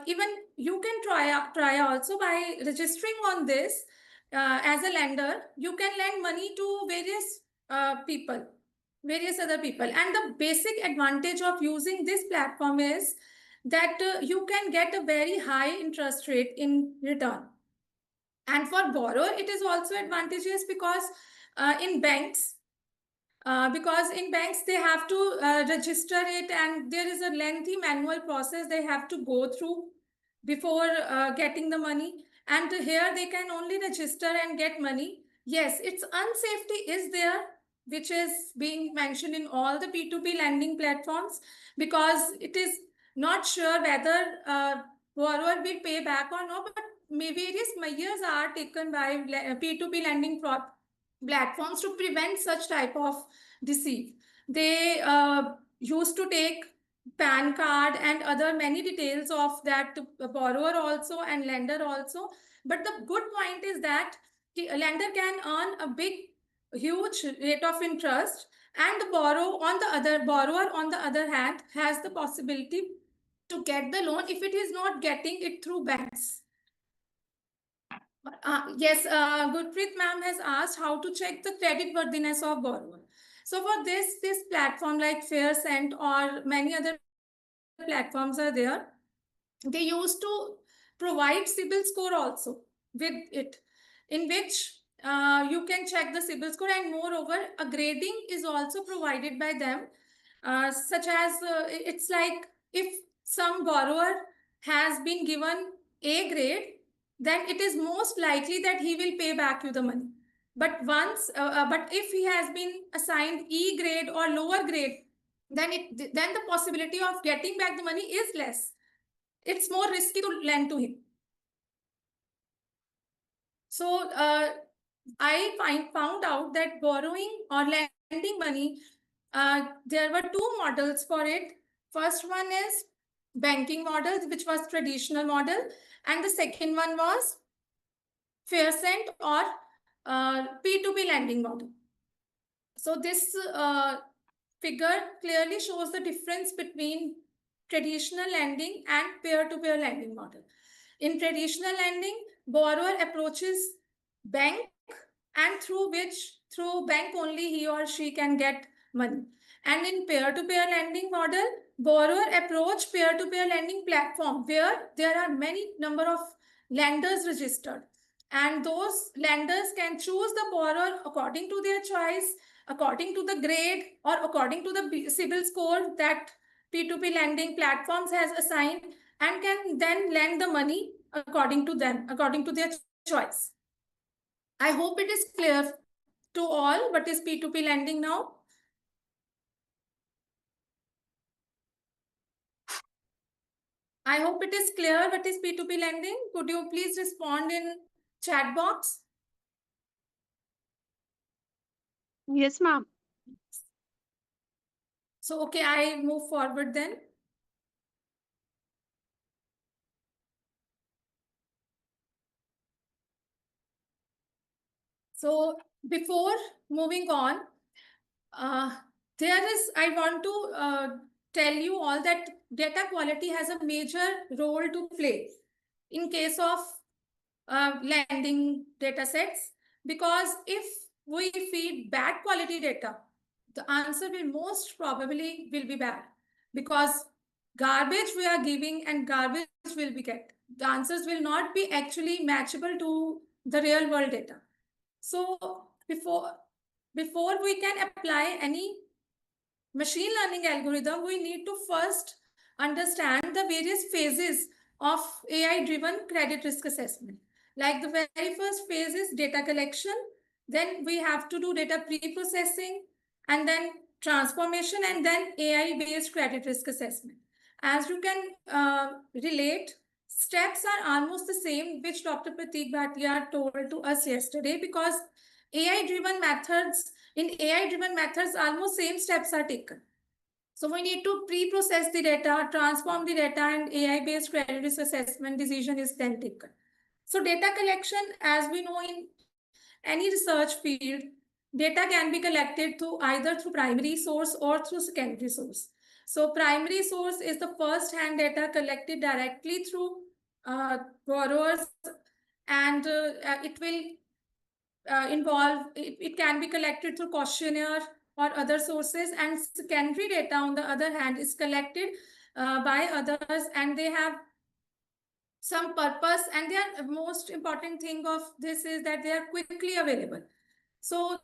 even you can try also by registering on this as a lender. You can lend money to various people, various other people, and the basic advantage of using this platform is that you can get a very high interest rate in return. And for borrower, it is also advantageous because in banks they have to register it, and there is a lengthy manual process they have to go through before getting the money. And here they can only register and get money. Yes, its unsafety is there, which is being mentioned in all the P2P lending platforms, because it is not sure whether borrower will pay back or not, but various measures are taken by P2P lending platforms to prevent such type of deceit. They used to take PAN card and other many details of that borrower also and lender also. But the good point is that the lender can earn a huge rate of interest, and the borrower on the other hand has the possibility to get the loan if it is not getting it through banks. Yes, Gurpreet ma'am has asked how to check the credit worthiness of borrower. So for this platform like FairSend or many other platforms are there. They used to provide CIBIL score also with it, in which you can check the CIBIL score, and moreover, a grading is also provided by them, such as it's like if some borrower has been given A grade, then it is most likely that he will pay back you the money. But but if he has been assigned E grade or lower grade, then the possibility of getting back the money is less. It's more risky to lend to him. So I found out that borrowing or lending money, there were two models for it. First one is banking model, which was traditional model, and the second one was FairSend or P2P lending model. So this figure clearly shows the difference between traditional lending and peer-to-peer lending model. In traditional lending, borrower approaches bank, and through bank only he or she can get money. And in peer-to-peer lending model, borrower approach peer-to-peer lending platform where there are many number of lenders registered. And those lenders can choose the borrower according to their choice, according to the grade, or according to the CIBIL score that P2P lending platforms has assigned, and can then lend the money according to them, according to their choice. I hope it is clear to all what is P2P lending now. I hope it is clear what is P2P lending. Could you please respond in chat box? Yes, ma'am. So, okay, I move forward then. So before moving on, I want to tell you all that data quality has a major role to play in case of lending data sets, because if we feed bad quality data, the answer will most probably will be bad, because garbage we are giving and garbage will be get. The answers will not be actually matchable to the real world data. So before we can apply any machine learning algorithm, we need to first understand the various phases of AI-driven credit risk assessment. Like the very first phase is data collection, then we have to do data pre-processing, and then transformation, and then AI-based credit risk assessment. As you can relate, steps are almost the same which Dr. Prateek Bhatia told to us yesterday, because in AI-driven methods, almost same steps are taken. So we need to pre-process the data, transform the data, and AI-based credit risk assessment decision is then taken. So data collection, as we know in any research field, data can be collected through either through primary source or through secondary source. So primary source is the first-hand data collected directly through borrowers, and it will it can be collected through questionnaire or other sources, and secondary data on the other hand is collected by others, and they have some purpose, and the most important thing of this is that they are quickly available. So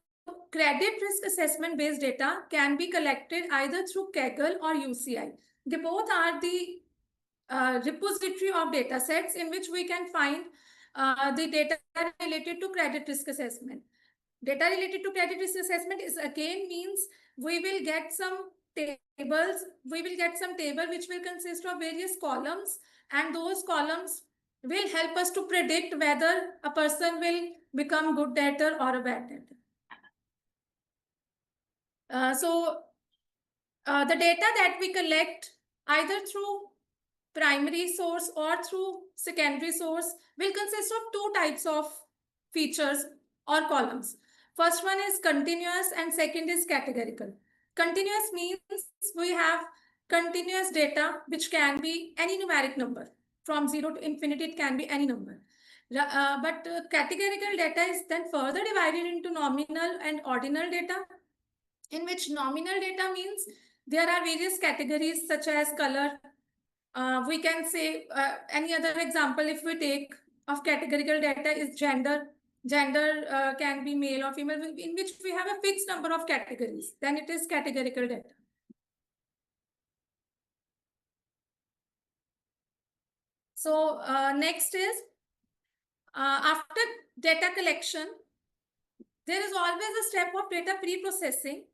credit risk assessment based data can be collected either through Kaggle or UCI. They both are the repository of data sets in which we can find the data related to credit risk assessment. Data related to credit risk assessment is again means we will get some tables, which will consist of various columns, and those columns will help us to predict whether a person will become good debtor or a bad debtor. The data that we collect either through primary source or through secondary source will consist of two types of features or columns. First one is continuous and second is categorical. Continuous means we have continuous data which can be any numeric number. From 0 to infinity, it can be any number. But categorical data is then further divided into nominal and ordinal data, in which nominal data means there are various categories such as color. We can say any other example if we take of categorical data is gender. Gender can be male or female, in which we have a fixed number of categories. Then it is categorical data. So next is after data collection, there is always a step of data pre-processing,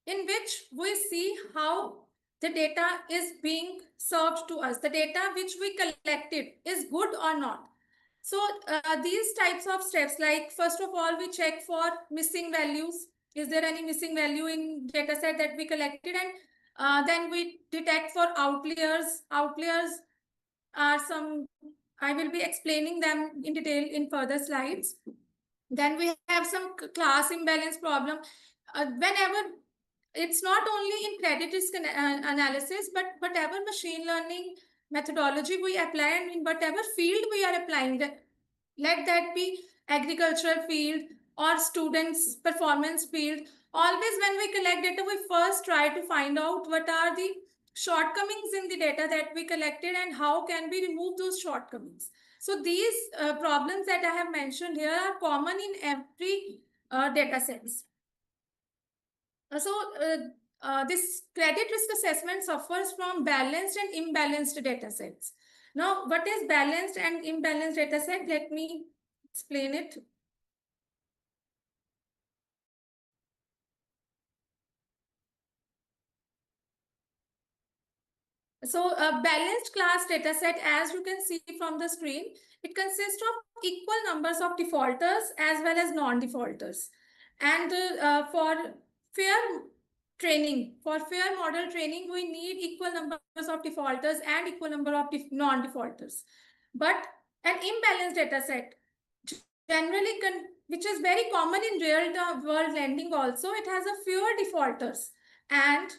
in which we see how the data is being served to us. The data which we collected is good or not. So these types of steps, like first of all, we check for missing values. Is there any missing value in data set that we collected? And then we detect for outliers. Outliers are some, I will be explaining them in detail in further slides. Then we have some class imbalance problem. Whenever it's not only in credit risk analysis, but whatever machine learning methodology we apply, and in whatever field we are applying that, let that be agricultural field or students performance field, always when we collect data, we first try to find out what are the shortcomings in the data that we collected and how can we remove those shortcomings. So these problems that I have mentioned here are common in every data sets. This credit risk assessment suffers from balanced and imbalanced data sets. Now, what is balanced and imbalanced data set? Let me explain it. So a balanced class data set, as you can see from the screen, it consists of equal numbers of defaulters as well as non-defaulters. And for fair model training, we need equal numbers of defaulters and equal number of non-defaulters. But an imbalanced data set, generally, which is very common in real world lending also, it has a fewer defaulters and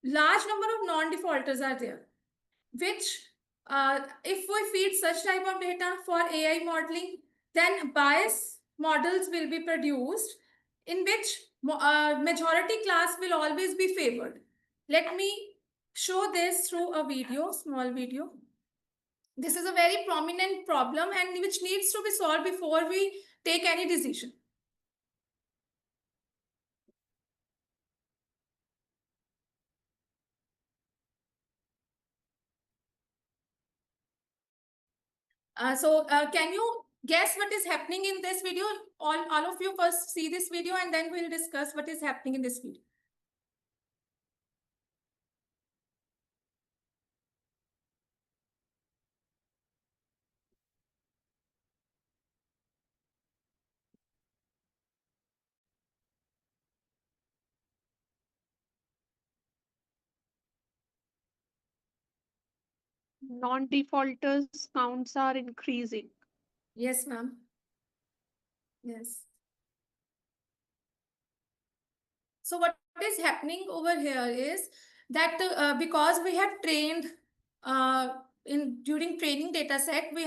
large number of non-defaulters are there, which if we feed such type of data for AI modeling, then bias models will be produced in which majority class will always be favored. Let me show this through a video, small video. This is a very prominent problem and which needs to be solved before we take any decision. Can you guess what is happening in this video? All of you first see this video and then we'll discuss what is happening in this video. Non-defaulters counts are increasing. Yes, ma'am. Yes. So what is happening over here is that because we have trained during training data set, we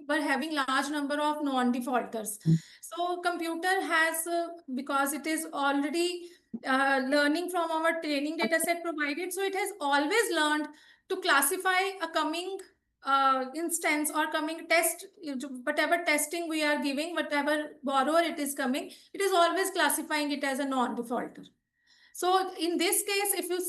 were having large number of non-defaulters. So computer has because it is already learning from our training data set provided, so it has always learned to classify a coming instance or coming test, whatever testing we are giving, whatever borrower it is coming, it is always classifying it as a non-defaulter. So in this case, if you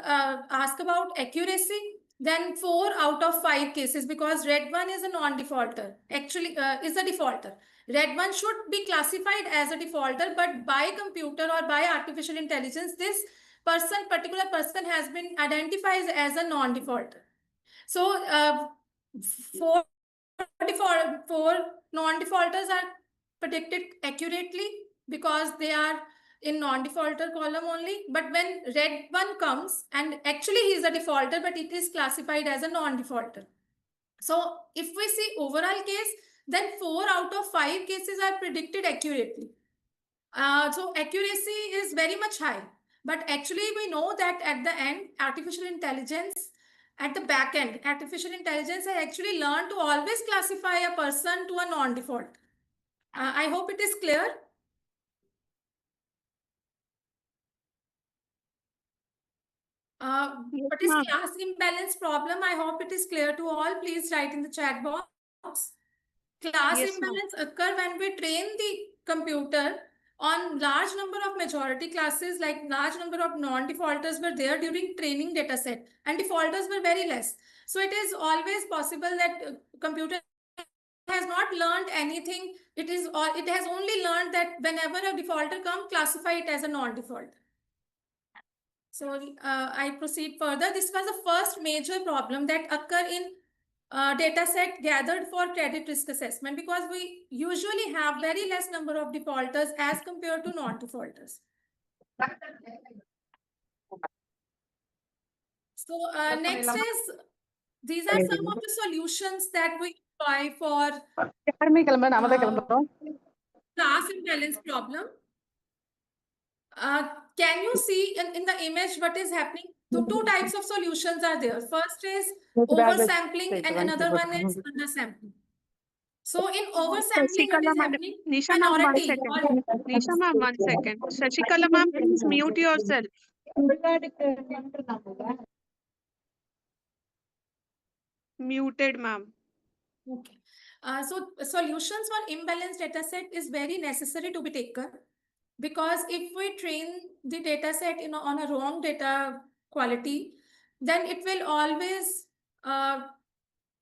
ask about accuracy, then 4 out of 5 cases, because red one is a non-defaulter, actually is a defaulter. Red one should be classified as a defaulter, but by computer or by artificial intelligence, this particular person has been identified as a non-defaulter. So four non-defaulters are predicted accurately because they are in non-defaulter column only. But when red one comes, and actually he is a defaulter, but it is classified as a non-defaulter. So if we see overall case, then 4 out of 5 cases are predicted accurately. So accuracy is very much high. But actually we know that at the end, artificial intelligence, at the back end, artificial intelligence has actually learned to always classify a person to a non-default. I hope it is clear. What is class imbalance problem? I hope it is clear to all. Please write in the chat box. Class imbalance occur when we train the computer on large number of majority classes, like large number of non-defaulters were there during training data set and defaulters were very less. So it is always possible that computer has not learned anything. It has only learned that whenever a defaulter comes, classify it as a non-default. So I proceed further. This was the first major problem that occur in data set gathered for credit risk assessment, because we usually have very less number of defaulters as compared to non-defaulters. So next is, these are some of the solutions that we apply for class imbalance problem. Can you see in the image what is happening? So two types of solutions are there. First is oversampling and another one is undersampling. So in oversampling, what is happening? Nisha ma'am, 1 second. Nisha ma'am, 1 second. Shashikala ma'am, please mute yourself. Muted, ma'am. Okay. So solutions for imbalanced data set is very necessary to be taken, because if we train the data set on a wrong data quality, then it will always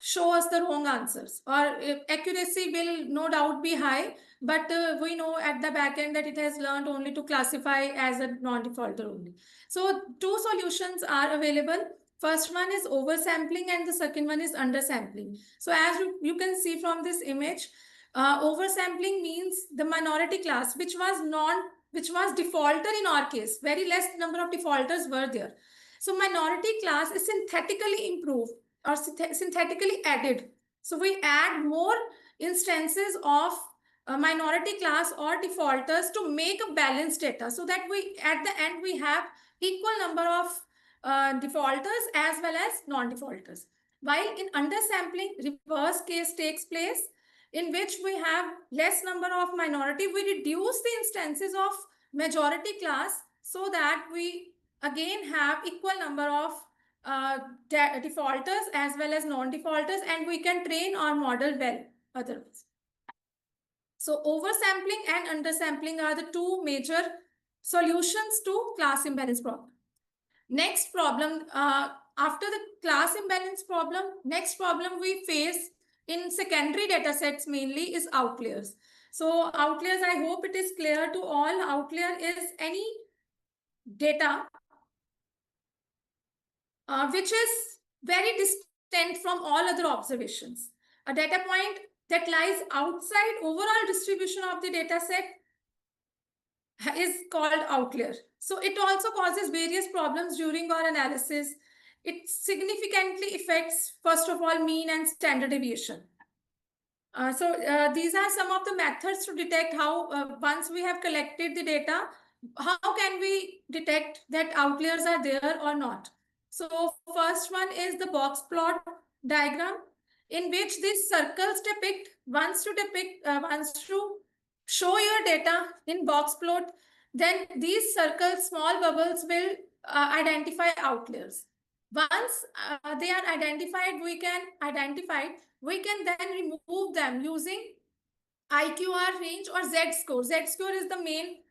show us the wrong answers, or accuracy will no doubt be high, but we know at the back end that it has learned only to classify as a non-defaulter only. So two solutions are available. First one is oversampling and the second one is undersampling. So as you can see from this image, oversampling means the minority class which was defaulter in our case. Very less number of defaulters were there. So minority class is synthetically improved or synthetically added. So we add more instances of minority class or defaulters to make a balanced data, so that we at the end we have equal number of defaulters as well as non-defaulters. While in undersampling, reverse case takes place, in which we have less number of minority. We reduce the instances of majority class, so that we again have equal number of defaulters as well as non-defaulters, and we can train our model well otherwise. So oversampling and undersampling are the two major solutions to class imbalance problem. Next problem, after the class imbalance problem, next problem we face in secondary data sets mainly is outliers. So outliers, I hope it is clear to all. Outlier is any data which is very distant from all other observations. A data point that lies outside overall distribution of the data set is called outlier. So it also causes various problems during our analysis. It significantly affects, first of all, mean and standard deviation. These are some of the methods to detect how, once we have collected the data, how can we detect that outliers are there or not. So first one is the box plot diagram, in which these circles depict, once to show your data in box plot, then these circles, small bubbles, will identify outliers. Once they are identified, we can then remove them using IQR range or Z-score. Z-score is the main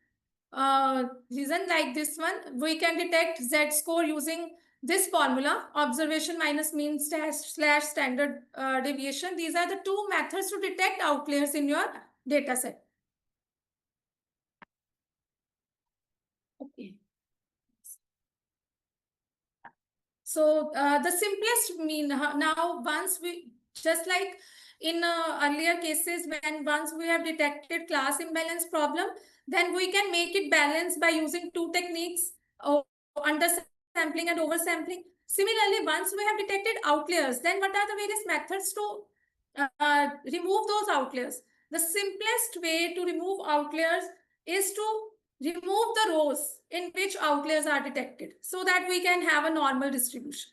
reason. Like this one, we can detect Z-score using this formula, observation minus mean slash standard deviation. These are the two methods to detect outliers in your data set. Okay. So the simplest mean, now once we, just like in earlier cases, when once we have detected class imbalance problem, then we can make it balanced by using two techniques, undersampling and oversampling. Similarly, once we have detected outliers, then what are the various methods to remove those outliers? The simplest way to remove outliers is to remove the rows in which outliers are detected, so that we can have a normal distribution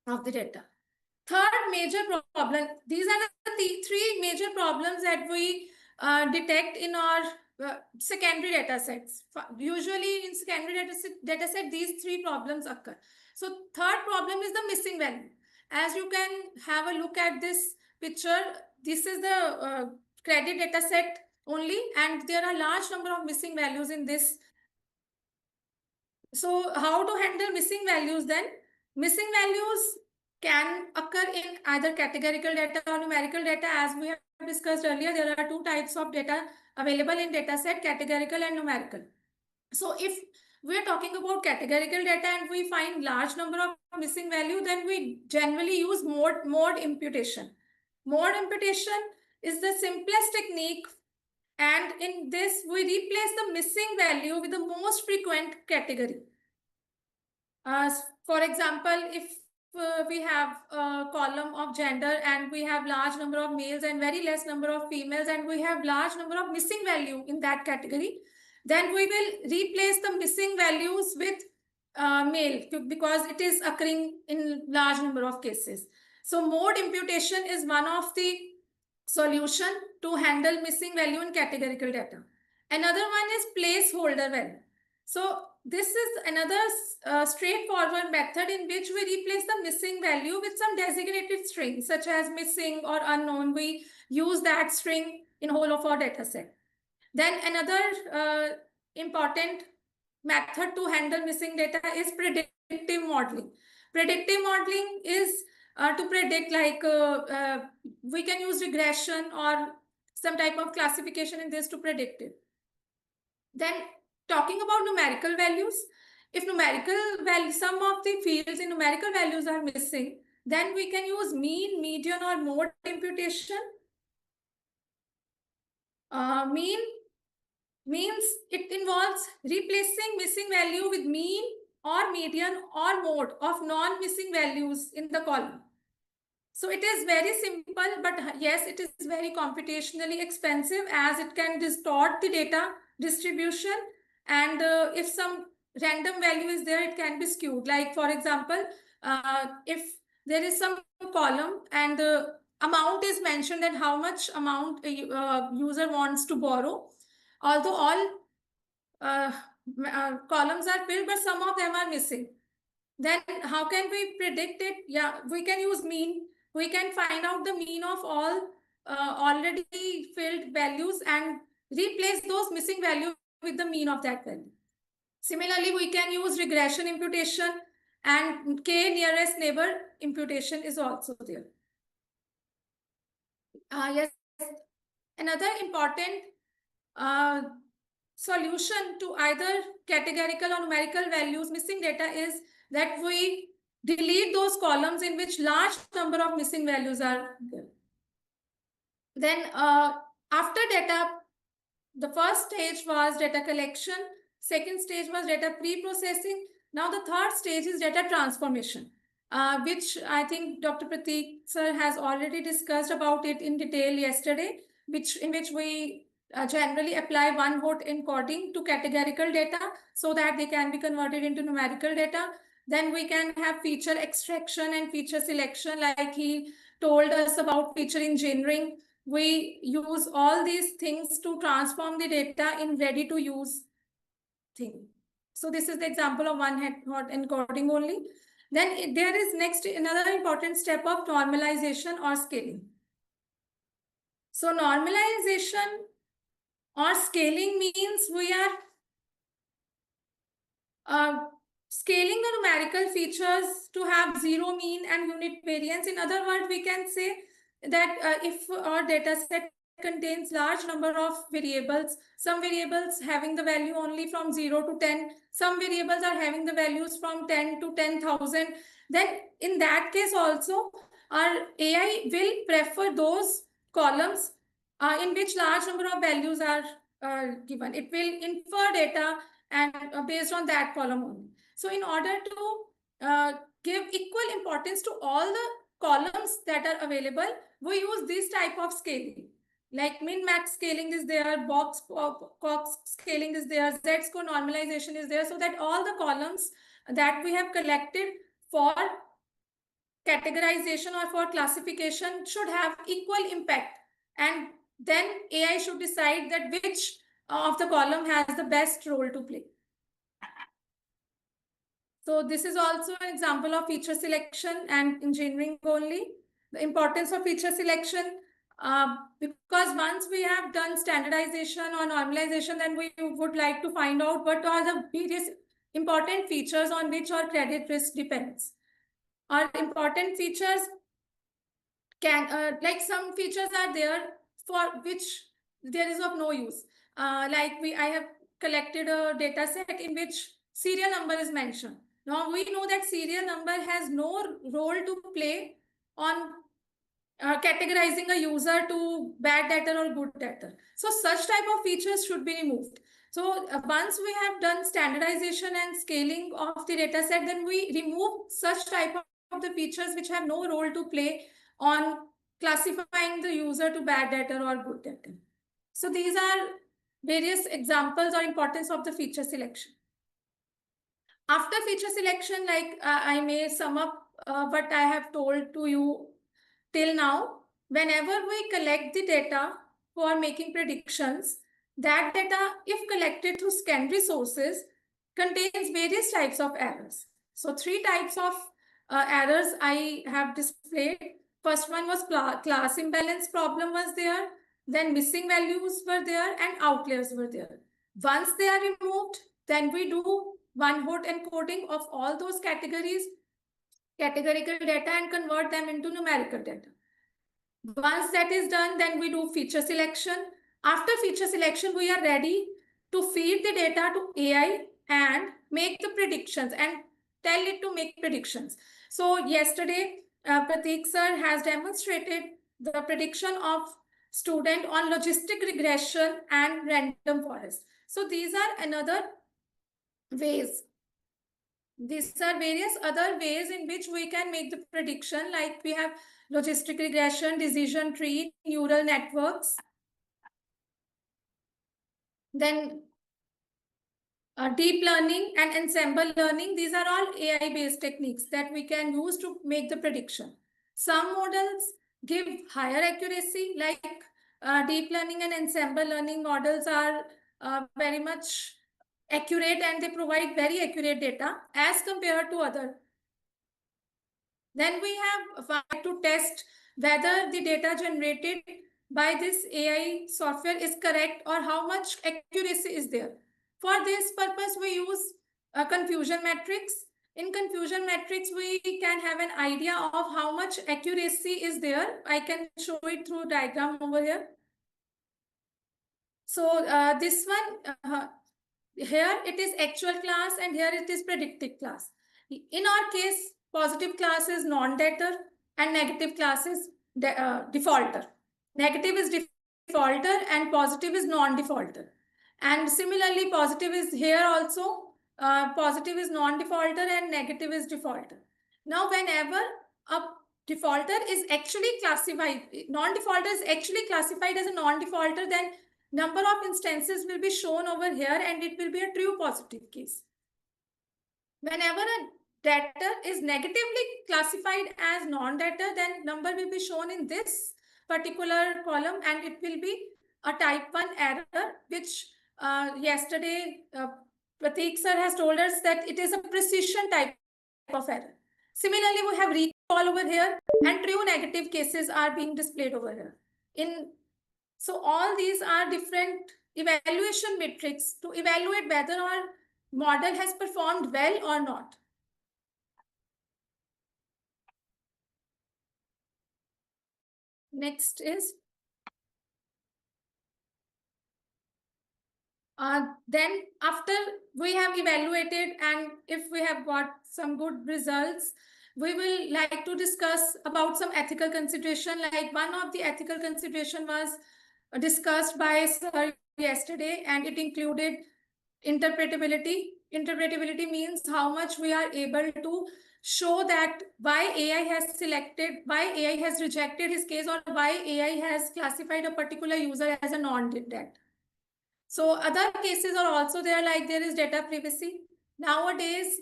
of the data. Third major problem, these are the three major problems that we detect in our secondary data sets. Usually in secondary data set, these three problems occur. So third problem is the missing value. As you can have a look at this picture, this is the credit data set only, and there are large number of missing values in this. So how to handle missing values then? Missing values can occur in either categorical data or numerical data. As we have discussed earlier, there are two types of data available in dataset, categorical and numerical. So if we are talking about categorical data and we find large number of missing value, then we generally use mode imputation. Mode imputation is the simplest technique, and in this we replace the missing value with the most frequent category. For example, if we have a column of gender and we have large number of males and very less number of females, and we have large number of missing value in that category, then we will replace the missing values with male, because it is occurring in large number of cases. So mode imputation is one of the solution to handle missing value in categorical data. Another one is placeholder value. So this is another straightforward method in which we replace the missing value with some designated string, such as missing or unknown. We use that string in whole of our data set. Then another important method to handle missing data is predictive modeling. Predictive modeling is to predict, like we can use regression or some type of classification in this to predict it. Then talking about numerical values, if numerical value, some of the fields in numerical values are missing, then we can use mean, median, or mode imputation. Mean means it involves replacing missing value with mean or median or mode of non-missing values in the column. So it is very simple, but yes, it is very computationally expensive, as it can distort the data distribution, and if some random value is there, it can be skewed. Like, for example, if there is some column and the amount is mentioned, that how much amount a user wants to borrow, although all columns are filled, but some of them are missing, then how can we predict it? Yeah, we can use mean. We can find out the mean of all already filled values and replace those missing values with the mean of that value. Similarly, we can use regression imputation, and k nearest neighbor imputation is also there. Yes, another important solution to either categorical or numerical values missing data is that we delete those columns in which large number of missing values are there. Then after data, the first stage was data collection, second stage was data pre-processing. Now the third stage is data transformation, which I think Dr. Prateek sir has already discussed about it in detail yesterday, in which we generally apply one-hot encoding to categorical data so that they can be converted into numerical data. Then we can have feature extraction and feature selection, like he told us about feature engineering. We use all these things to transform the data in ready-to-use thing. So this is the example of one-hot encoding only. Then there is next another important step of normalization or scaling. So normalization or scaling means we are scaling the numerical features to have zero mean and unit variance. In other words, we can say that if our data set contains large number of variables, some variables having the value only from 0 to 10, some variables are having the values from 10 to 10,000, then in that case also our AI will prefer those columns in which large number of values are given. It will infer data and based on that column only. So in order to give equal importance to all the columns that are available, we use this type of scaling. Like min-max scaling is there, Cox scaling is there, Z-score normalization is there, so that all the columns that we have collected for categorization or for classification should have equal impact. And then AI should decide that which of the column has the best role to play. So this is also an example of feature selection and engineering only. The importance of feature selection, because once we have done standardization or normalization, then we would like to find out what are the various important features on which our credit risk depends. Our important features can, like some features are there for which there is of no use. Like I have collected a data set in which serial number is mentioned. Now we know that serial number has no role to play on categorizing a user to bad debtor or good debtor. So such type of features should be removed. So once we have done standardization and scaling of the data set, then we remove such type of the features which have no role to play on classifying the user to bad debtor or good debtor. So these are various examples or importance of the feature selection. After feature selection, like I may sum up what I have told to you till now. Whenever we collect the data for making predictions, that data, if collected through secondary sources, contains various types of errors. So 3 types of errors I have displayed. First one was class imbalance problem was there, then missing values were there, and outliers were there. Once they are removed, then we do one-hot encoding of all those categories, categorical data, and convert them into numerical data. Once that is done, then we do feature selection. After feature selection, we are ready to feed the data to AI and make the predictions and tell it to make predictions. So yesterday, Pratik sir has demonstrated the prediction of student on logistic regression and random forest. So these are another ways. These are various other ways in which we can make the prediction, like we have logistic regression, decision tree, neural networks. Then deep learning and ensemble learning, these are all AI-based techniques that we can use to make the prediction. Some models give higher accuracy, like deep learning and ensemble learning models are very much accurate and they provide very accurate data as compared to other. Then we have tried to test whether the data generated by this AI software is correct or how much accuracy is there. For this purpose, we use a confusion matrix. In confusion matrix, we can have an idea of how much accuracy is there. I can show it through diagram over here. So this one, here it is actual class and here it is predicted class. In our case, positive class is non-debtor and negative class is defaulter. Negative is defaulter and positive is non-defaulter. And similarly, positive is here also. Positive is non-defaulter and negative is defaulter. Now, whenever a defaulter is actually classified, non-defaulter is actually classified as a non-defaulter, then number of instances will be shown over here and it will be a true positive case. Whenever a debtor is negatively classified as non-debtor, then number will be shown in this particular column and it will be a type 1 error, which yesterday Pratik sir has told us that it is a precision type of error. Similarly, we have recall over here and true negative cases are being displayed over here. So all these are different evaluation metrics to evaluate whether our model has performed well or not. Next is then after we have evaluated and if we have got some good results, we will like to discuss about some ethical consideration. Like one of the ethical consideration was discussed by sir yesterday and it included interpretability. Interpretability means how much we are able to show that why AI has rejected his case or why AI has classified a particular user as a non-debt. So other cases are also there, like there is data privacy. Nowadays,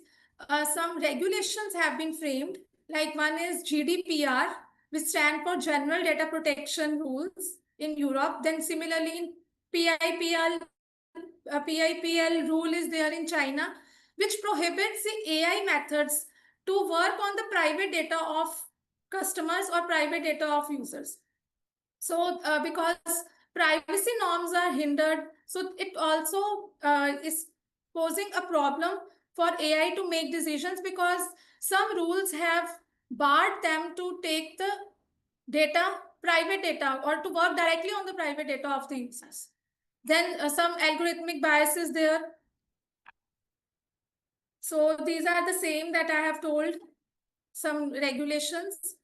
some regulations have been framed, like one is GDPR, which stand for General Data Protection Rules in Europe. Then similarly in PIPL rule is there in China, which prohibits the AI methods to work on the private data of customers or private data of users. So because privacy norms are hindered, so it also is posing a problem for AI to make decisions because some rules have barred them to take the data, private data, or to work directly on the private data of the users. Then some algorithmic biases there. So these are the same that I have told, some regulations.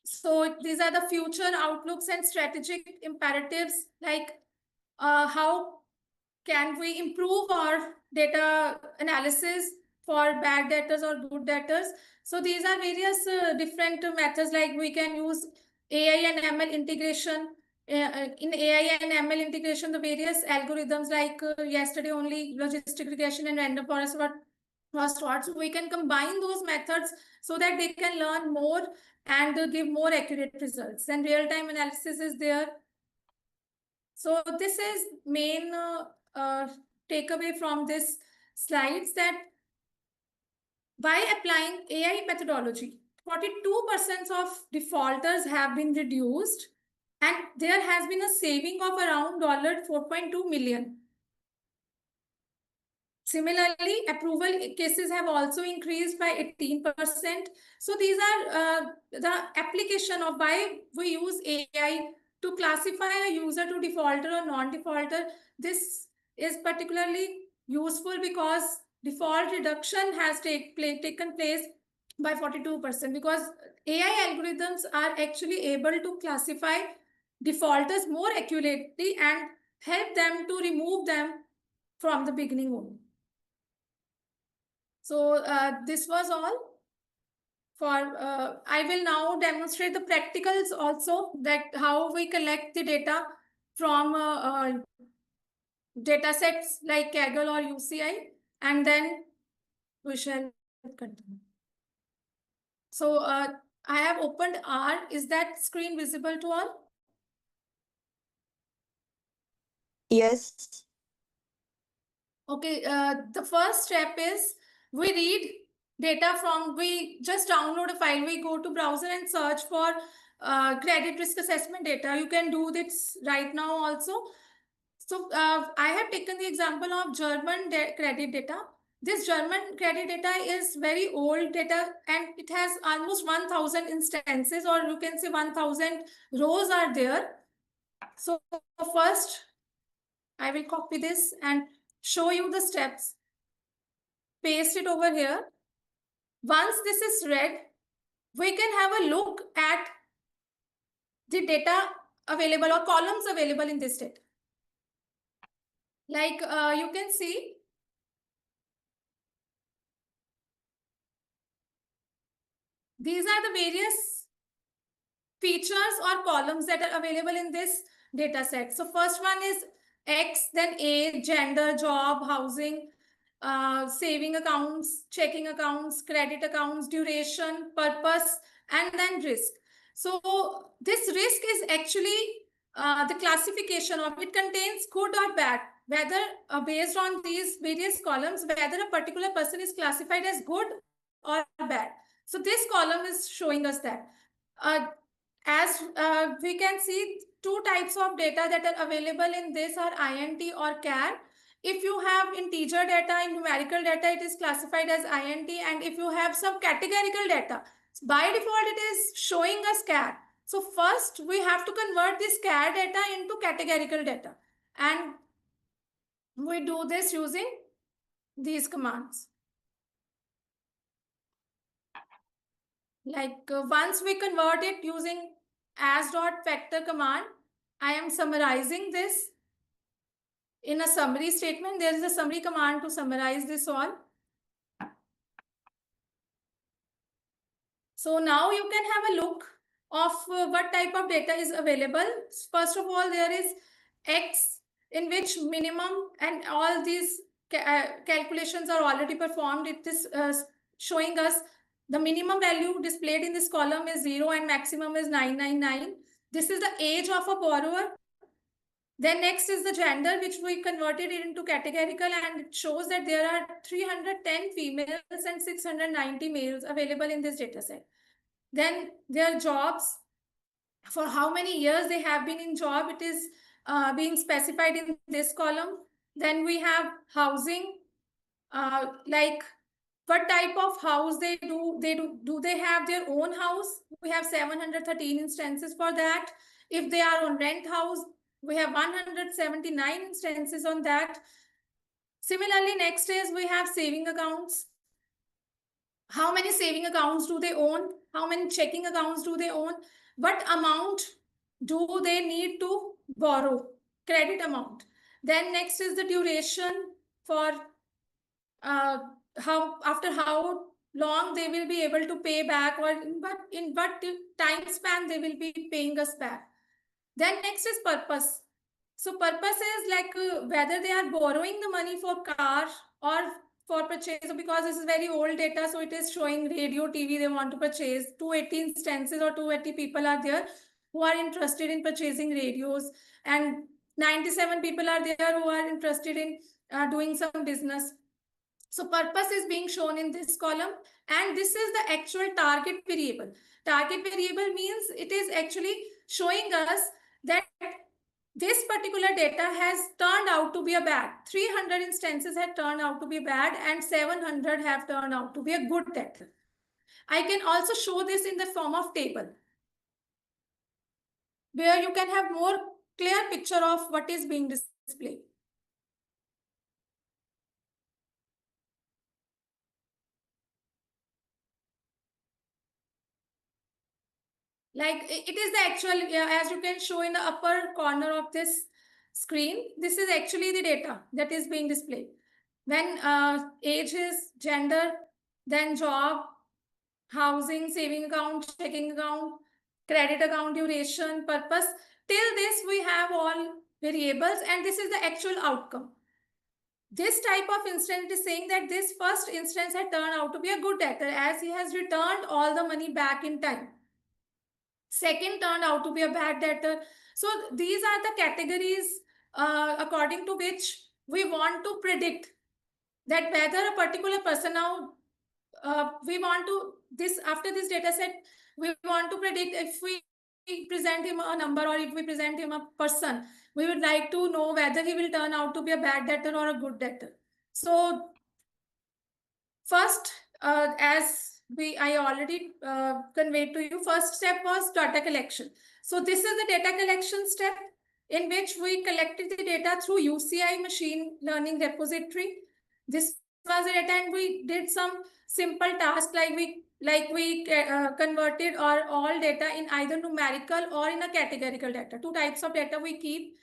So these are the future outlooks and strategic imperatives, like how can we improve our data analysis for bad debtors or good debtors. So these are various different methods, like we can use AI and ML integration. In AI and ML integration, the various algorithms like yesterday only logistic regression and random forest was taught. So we can combine those methods so that they can learn more and give more accurate results. And real-time analysis is there. So this is main takeaway from this slides that by applying AI methodology, 42% of defaulters have been reduced, and there has been a saving of around $4.2 million. Similarly, approval cases have also increased by 18%. So these are the application of why we use AI to classify a user to defaulter or non-defaulter. This is particularly useful because default reduction has taken place by 42% because AI algorithms are actually able to classify defaulters more accurately and help them to remove them from the beginning only. So this was all for, I will now demonstrate the practicals also, that how we collect the data from data sets like Kaggle or UCI, and then we shall continue. So I have opened R. Is that screen visible to all? Yes. Okay, the first step is we read data from, we just download a file, we go to browser and search for credit risk assessment data. You can do this right now also. So I have taken the example of German credit data. This German credit data is very old data and it has almost 1000 instances, or you can say 1000 rows are there. So first I will copy this and show you the steps. Paste it over here. Once this is read, we can have a look at the data available or columns available in this data. Like you can see, these are the various features or columns that are available in this data set. So first one is X, then age, gender, job, housing, saving accounts, checking accounts, credit accounts, duration, purpose, and then risk. So this risk is actually the classification of it, contains good or bad, whether based on these various columns, whether a particular person is classified as good or bad. So this column is showing us that. As we can see, two types of data that are available in this are INT or char. If you have integer data and numerical data, it is classified as INT. And if you have some categorical data, by default, it is showing us char. So first, we have to convert this char data into categorical data. And we do this using these commands. Like once we convert it using as.factor command, I am summarizing this in a summary statement. There is a summary command to summarize this all. So now you can have a look of what type of data is available. First of all, there is X, in which minimum, and all these calculations are already performed. It is showing us the minimum value displayed in this column is 0 and maximum is 999. This is the age of a borrower. Then next is the gender, which we converted it into categorical, and it shows that there are 310 females and 690 males available in this data set. Then their jobs, for how many years they have been in job, it is being specified in this column. Then we have housing, like what type of house they do. Do they have their own house? We have 713 instances for that. If they are on rent house, we have 179 instances on that. Similarly, next is we have saving accounts. How many saving accounts do they own? How many checking accounts do they own? What amount do they need to borrow? Credit amount. Then next is the duration, for after how long they will be able to pay back, or in what time span they will be paying us back. Then next is purpose. So purpose is like whether they are borrowing the money for car or for purchase. So because this is very old data, so it is showing radio, TV they want to purchase. 280 instances or 280 people are there who are interested in purchasing radios, and 97 people are there who are interested in doing some business. So purpose is being shown in this column, and this is the actual target variable. Target variable means it is actually showing us that this particular data has turned out to be a bad. 300 instances have turned out to be bad and 700 have turned out to be a good data. I can also show this in the form of table, where you can have more clear picture of what is being displayed. Like it is the actual, as you can show in the upper corner of this screen, this is actually the data that is being displayed. When age is, gender, then job, housing, saving account, checking account, credit account, duration, purpose. Till this, we have all variables, and this is the actual outcome. This type of instance is saying that this first instance had turned out to be a good debtor as he has returned all the money back in time. Second turned out to be a bad debtor. So these are the categories according to which we want to predict that whether a particular person now we want to this after this data set we want to predict if we present him a number or if we present him a person, we would like to know whether he will turn out to be a bad debtor or a good debtor. So first, as I already conveyed to you, first step was data collection. So this is the data collection step in which we collected the data through UCI machine learning repository. This was the data, and we did some simple tasks like we converted all data in either numerical or in a categorical data. Two types of data we keep.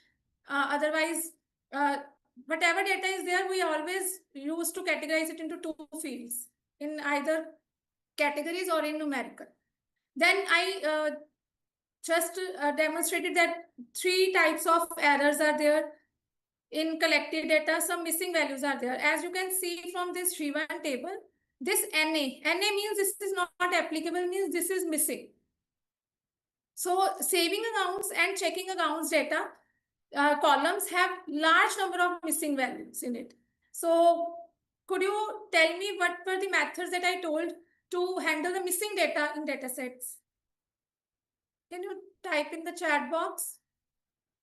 Otherwise, whatever data is there, we always use to categorize it into two fields, in either categories or in numerical. Then I just demonstrated that three types of errors are there in collected data. Some missing values are there. As you can see from this Shrivan table, this NA means this is not applicable, means this is missing. So saving accounts and checking accounts data columns have large number of missing values in it. So could you tell me what were the methods that I told to handle the missing data in data sets? Can you type in the chat box?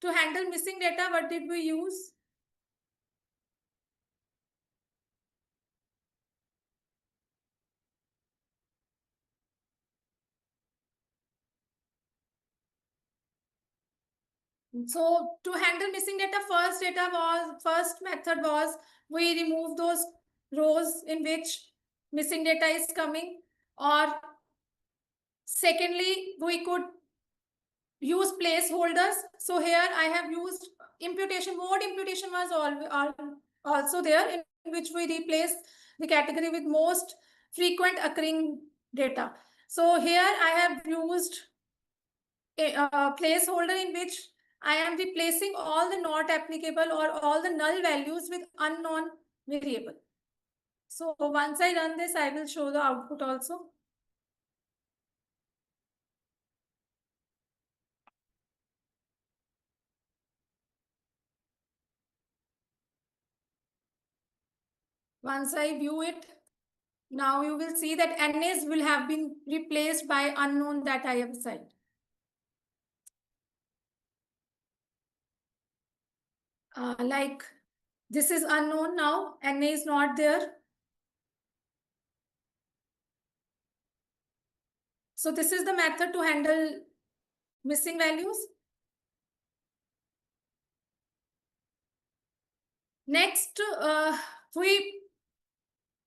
To handle missing data, what did we use? So to handle missing data, first method was we remove those rows in which missing data is coming, or secondly, we could use placeholders. So here I have used imputation. Mode imputation was also there, in which we replace the category with most frequent occurring data. So here I have used a placeholder in which I am replacing all the not applicable or all the null values with unknown variable. So once I run this, I will show the output also. Once I view it, now you will see that NAs will have been replaced by unknown that I have assigned. Like this is unknown now, NA is not there. So this is the method to handle missing values. Next, we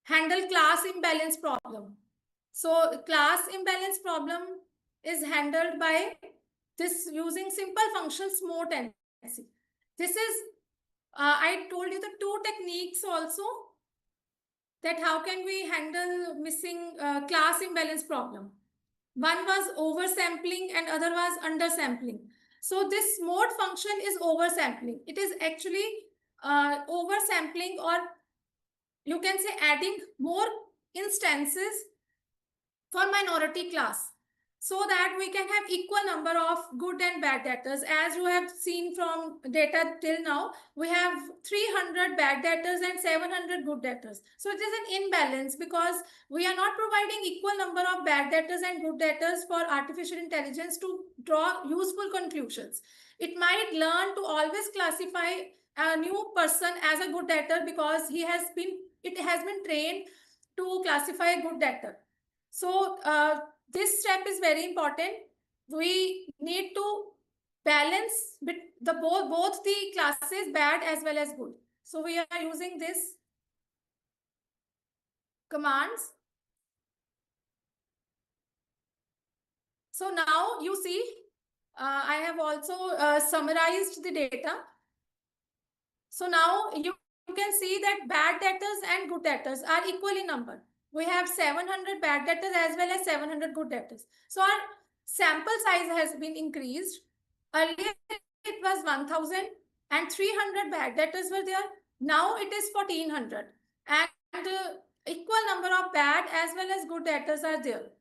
handle class imbalance problem. So class imbalance problem is handled by this using simple function small tendency. This is, I told you the two techniques also, that how can we handle missing class imbalance problem. One was oversampling and other was undersampling. So this mode function is oversampling. It is actually oversampling, or you can say adding more instances for minority class. so that we can have equal number of good and bad debtors. As you have seen from data till now, we have 300 bad debtors and 700 good debtors. So it is an imbalance because we are not providing equal number of bad debtors and good debtors for artificial intelligence to draw useful conclusions. It might learn to always classify a new person as a good debtor because it has been trained to classify a good debtor. So this step is very important. We need to balance both the classes, bad as well as good. So we are using this commands. So now you see, I have also summarized the data. So now you can see that bad debtors and good debtors are equal in number. We have 700 bad debtors as well as 700 good debtors. So our sample size has been increased. Earlier it was 1000 and 300 bad debtors were there. Now it is 1400 and equal number of bad as well as good debtors are there.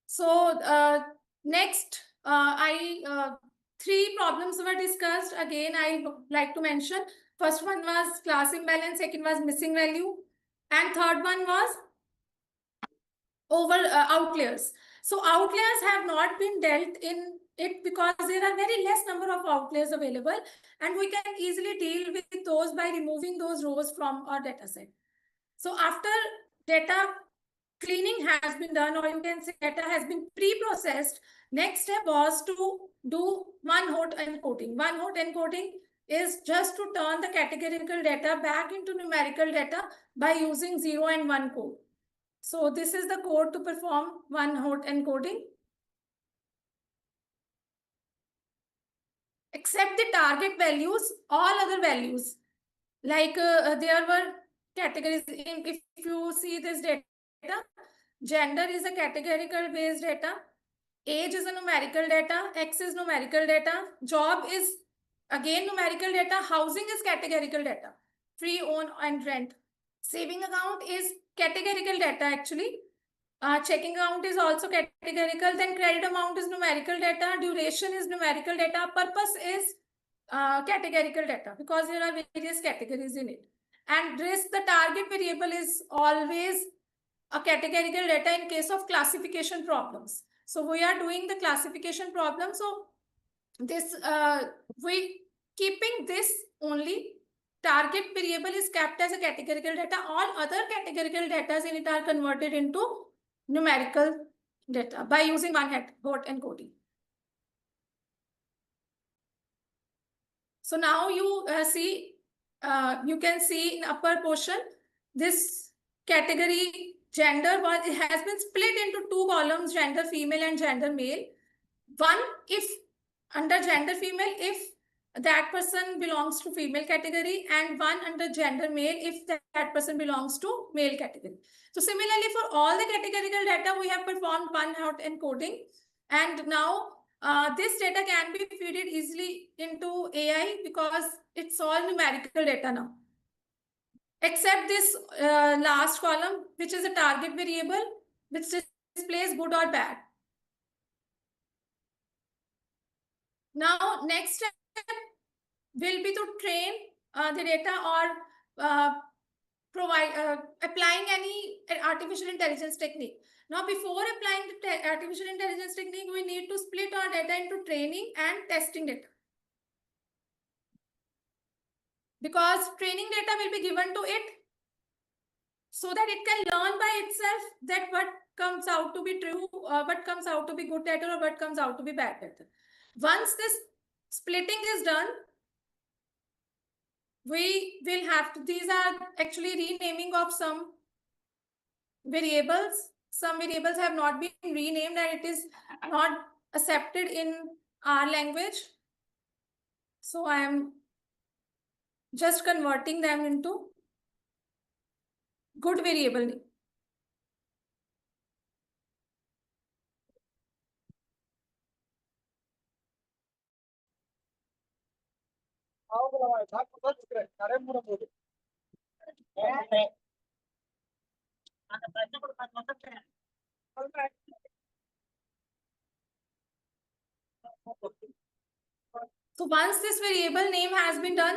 So next, three problems were discussed. Again, I like to mention. First one was class imbalance, second was missing value, and third one was outliers. So outliers have not been dealt in it because there are very less number of outliers available, and we can easily deal with those by removing those rows from our data set. So after data cleaning has been done, or you can say data has been pre-processed, next step was to do one-hot encoding. One-hot encoding is just to turn the categorical data back into numerical data by using 0 and 1 code. So this is the code to perform one-hot encoding. Except the target values, all other values, like there were categories. If you see this data, gender is a categorical based data, age is a numerical data, X is numerical data, job is again numerical data, housing is categorical data, free, own and rent. Saving account is categorical data actually. Checking account is also categorical. Then credit amount is numerical data, duration is numerical data, purpose is categorical data because there are various categories in it. And risk, the target variable, is always a categorical data in case of classification problems. So we are doing the classification problem. So this we keeping this only. Target variable is kept as a categorical data. All other categorical data in it are converted into numerical data by using one-hot encoding. So now you see, you can see in upper portion, this category gender it has been split into two columns, gender female and gender male. One, if under gender female, if that person belongs to female category, and one under gender male if that person belongs to male category. So similarly, for all the categorical data, we have performed one-hot encoding, and now this data can be fed easily into AI because it's all numerical data now. Except this last column, which is a target variable, which displays good or bad. Now, next step will be to train the data or applying any artificial intelligence technique. Now, before applying the artificial intelligence technique, we need to split our data into training and testing data. Because training data will be given to it so that it can learn by itself that what comes out to be true, what comes out to be good data, or what comes out to be bad data. Once this splitting is done, we will have to, these are actually renaming of some variables. Some variables have not been renamed and it is not accepted in our language. So I am just converting them into good variable name. once this variable name has been done,